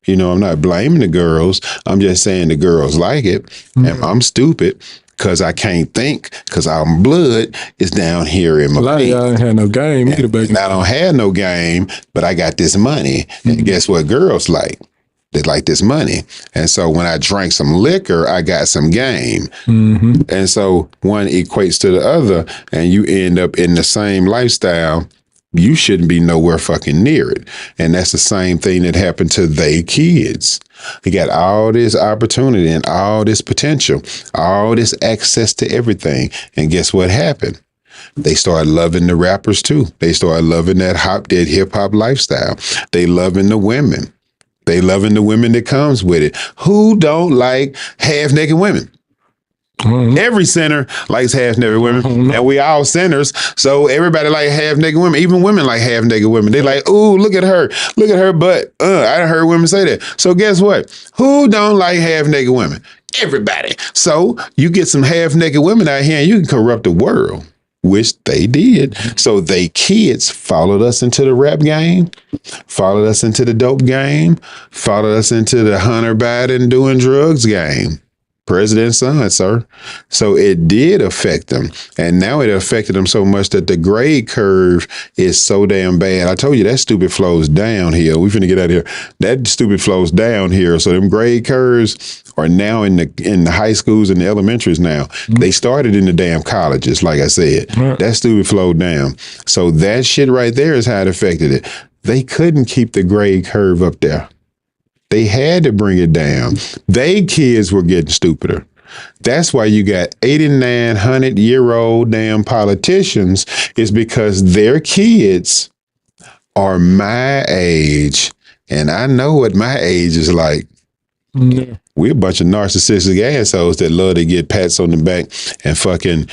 you know, I'm not blaming the girls. I'm just saying the girls like it. And I'm stupid. Because I can't think, because I'm blood is down here in my feet. I ain't had no game either, baby. And I don't have no game, but I got this money. And guess what girls like? They like this money. And so when I drank some liquor, I got some game. And so one equates to the other, and you end up in the same lifestyle. You shouldn't be nowhere fucking near it. And that's the same thing that happened to they kids. They got all this opportunity and all this potential, all this access to everything. And guess what happened? They started loving the rappers too. They started loving that hip hop lifestyle. They loving the women. They loving the women that comes with it. Who don't like half naked women? Every center likes half naked women, and we all centers, so everybody like half naked women. Even women like half naked women. They like, ooh, look at her butt. I heard women say that. So guess what? Who don't like half naked women? Everybody. So you get some half naked women out here, and you can corrupt the world, which they did. So they kids followed us into the rap game, followed us into the dope game, followed us into the Hunter Biden doing drugs game. President's son, sir. So it did affect them. And now it affected them so much that the grade curve is so damn bad. I told you that stupid flows downhill. We finna get out of here. That stupid flows downhill. So them grade curves are now in the high schools and the elementaries now. They started in the damn colleges, like I said. That stupid flowed down. So that shit right there is how it affected it. They couldn't keep the grade curve up there. They had to bring it down. They kids were getting stupider. That's why you got 8,900-year-old damn politicians, is because their kids are my age. And I know what my age is like. Yeah. We're a bunch of narcissistic assholes that love to get pats on the back and fucking,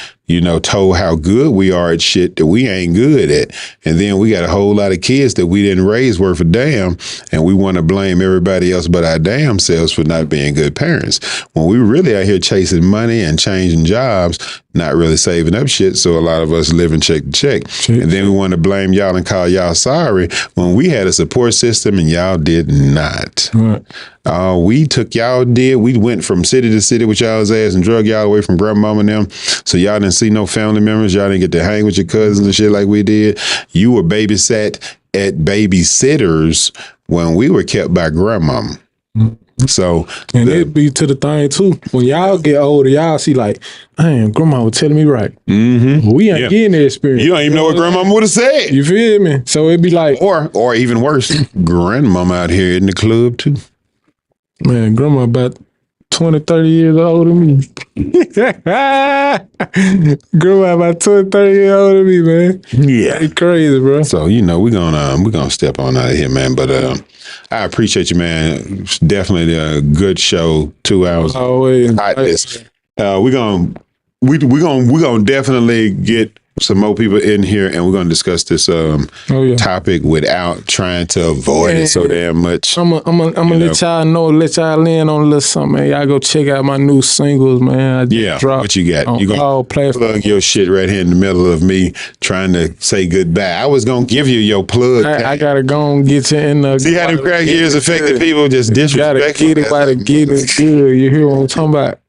told how good we are at shit that we ain't good at. And then we got a whole lot of kids that we didn't raise worth a damn, and we want to blame everybody else but our damn selves for not being good parents. When we really out here chasing money and changing jobs, not really saving up shit, so a lot of us living check to check. And then we want to blame y'all and call y'all sorry when we had a support system and y'all did not. Right. We took y'all did. We went from city to city with y'all's ass and drug y'all away from grandmama and them. So y'all didn't see no family members. Y'all didn't get to hang with your cousins and shit like we did. You were babysat at babysitters when we were kept by grandmama. So, and it be to the thing too. When y'all get older, y'all see like, damn, grandma was telling me right. Mm-hmm. We ain't getting that experience. You don't even know what grandmama would have said. You feel me? So it'd be like, or even worse, grandmama out here in the club too. Man, grandma about 20, 30 years older than me. Grandma about 20, 30 years older than me, man. Yeah. It's crazy, bro. So, we're gonna step on out of here, man. But I appreciate you, man. It's definitely a good show. 2 hours. Always. Hotness. We're gonna definitely get some more people in here, and we're gonna discuss this topic without trying to avoid it so damn much. I'm gonna let y'all know, let y'all in on a little something, man. Y'all go check out my new singles, man. I just dropped what you got? You gonna plug your shit right here in the middle of me trying to say goodbye. I was gonna give you your plug. I gotta go and get you in the. See how the crack years affected people? Just disrespectful. Gotta get it by the get it good. You hear what I'm talking about?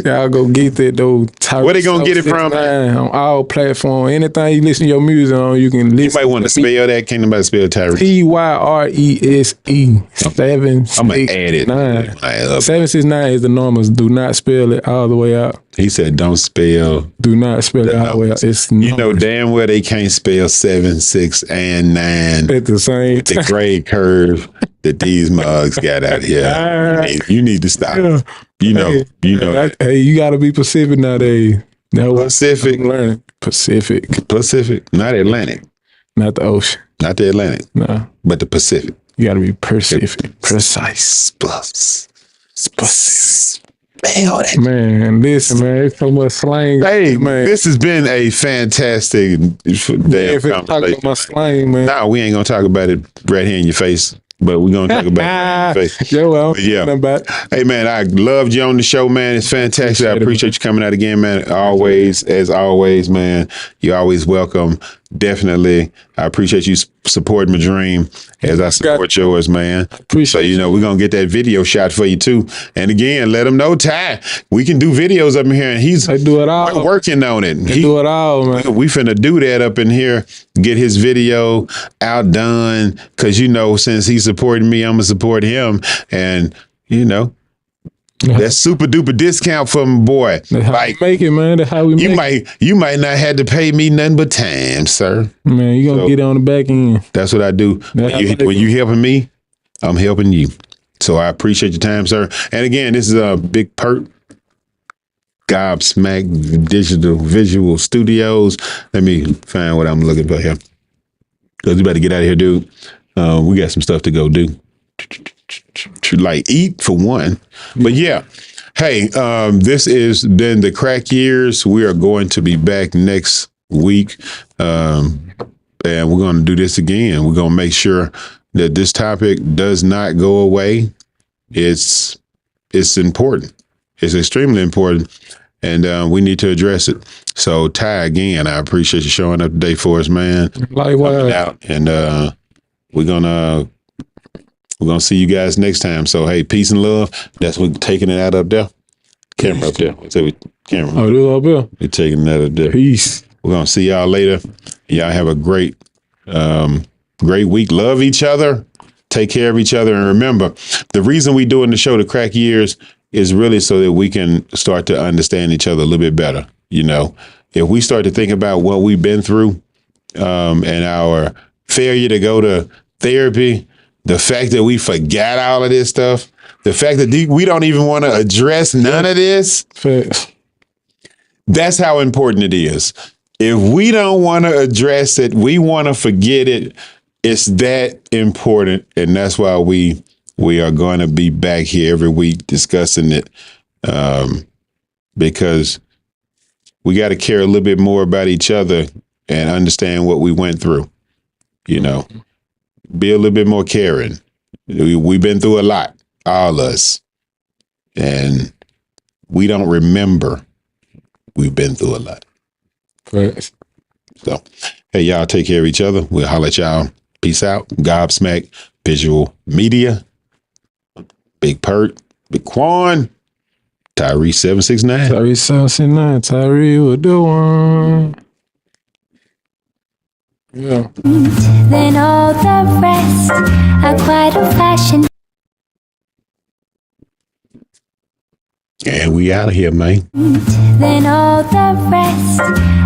Y'all go get that though. Where they gonna get it from? On all platforms. Anything you listen to your music on, you can listen. You might want to spell that. Can't nobody spell Tyrese. TYRESE 769. I'm gonna add it. 769 is the numbers. Do not spell it all the way out. He said, "Don't spell." Do not spell it all the way out. It's damn well they can't spell 7, 6, and 9 at the same time. The grade curve that these mugs got out here. You need to stop. Yeah. You know. Hey, you gotta be Pacific nowadays. Pacific. I'm learning Pacific, not Atlantic, not the ocean, not the Atlantic. No, but the Pacific. You gotta be Pacific, precise. Man, listen, man, it's so much slang. Hey, man, this has been a fantastic damn conversation. Talk about my slang, man. Nah, we ain't gonna talk about it right here in your face. But we're going to talk about it. Hey, man, I loved you on the show, man. It's fantastic. I appreciate you coming out again, man. Always, as always, man. You're always welcome. Definitely. I appreciate you supporting my dream as I support yours, man. So, we're going to get that video shot for you, too. And again, let them know, Ty, we can do videos up in here. And he's working on it. Do it all, man. We finna do that up in here. Get his video outdone. Because, since he's supporting me, I'm going to support him. And, that's super duper discount for my boy. That's how we make it, man. That's how we make it. You might not have to pay me nothing but time, sir. Man, you gonna get it on the back end. That's what I do. When you helping me, I'm helping you. So I appreciate your time, sir. And again, this is a big Gobsmack Digital Visual Studios. Let me find what I'm looking for here. Because we better get out of here, dude. We got some stuff to go do. Like eat for one. But yeah. Hey, this has been the Crack Years. We are going to be back next week. And we're going to do this again. We're going to make sure that this topic does not go away. It's important. It's extremely important. And we need to address it. So, Ty, again, I appreciate you showing up today for us, man. Likewise. Out. And we're gonna see you guys next time. So, hey, peace and love. That's what taking it out up there. Camera up there. Camera. Oh, this up there. We're taking that up there. Peace. We're gonna see y'all later. Y'all have a great week. Love each other. Take care of each other. And remember, the reason we doing the show, The Crack Years, is really so that we can start to understand each other a little bit better. You know, if we start to think about what we've been through and our failure to go to therapy, the fact that we forgot all of this stuff, the fact that we don't even want to address none of this, that's how important it is. If we don't want to address it, we want to forget it. It's that important. And that's why we are going to be back here every week discussing it because we got to care a little bit more about each other and understand what we went through. You know, be a little bit more caring. We've been through a lot, all of us. And we don't remember we've been through a lot. Right. So, hey, y'all take care of each other. We'll holler at y'all. Peace out. Gobsmack Visual Media. Big Pert. Big Quan. Tyree 769. Tyree 769. Tyree with the one. Yeah. Then all the rest are quite old fashioned. And we out of here, man. Then all the rest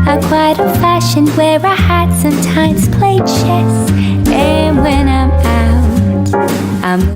are quite old fashioned. Wear a hat, sometimes play chess. And when I'm out, I'm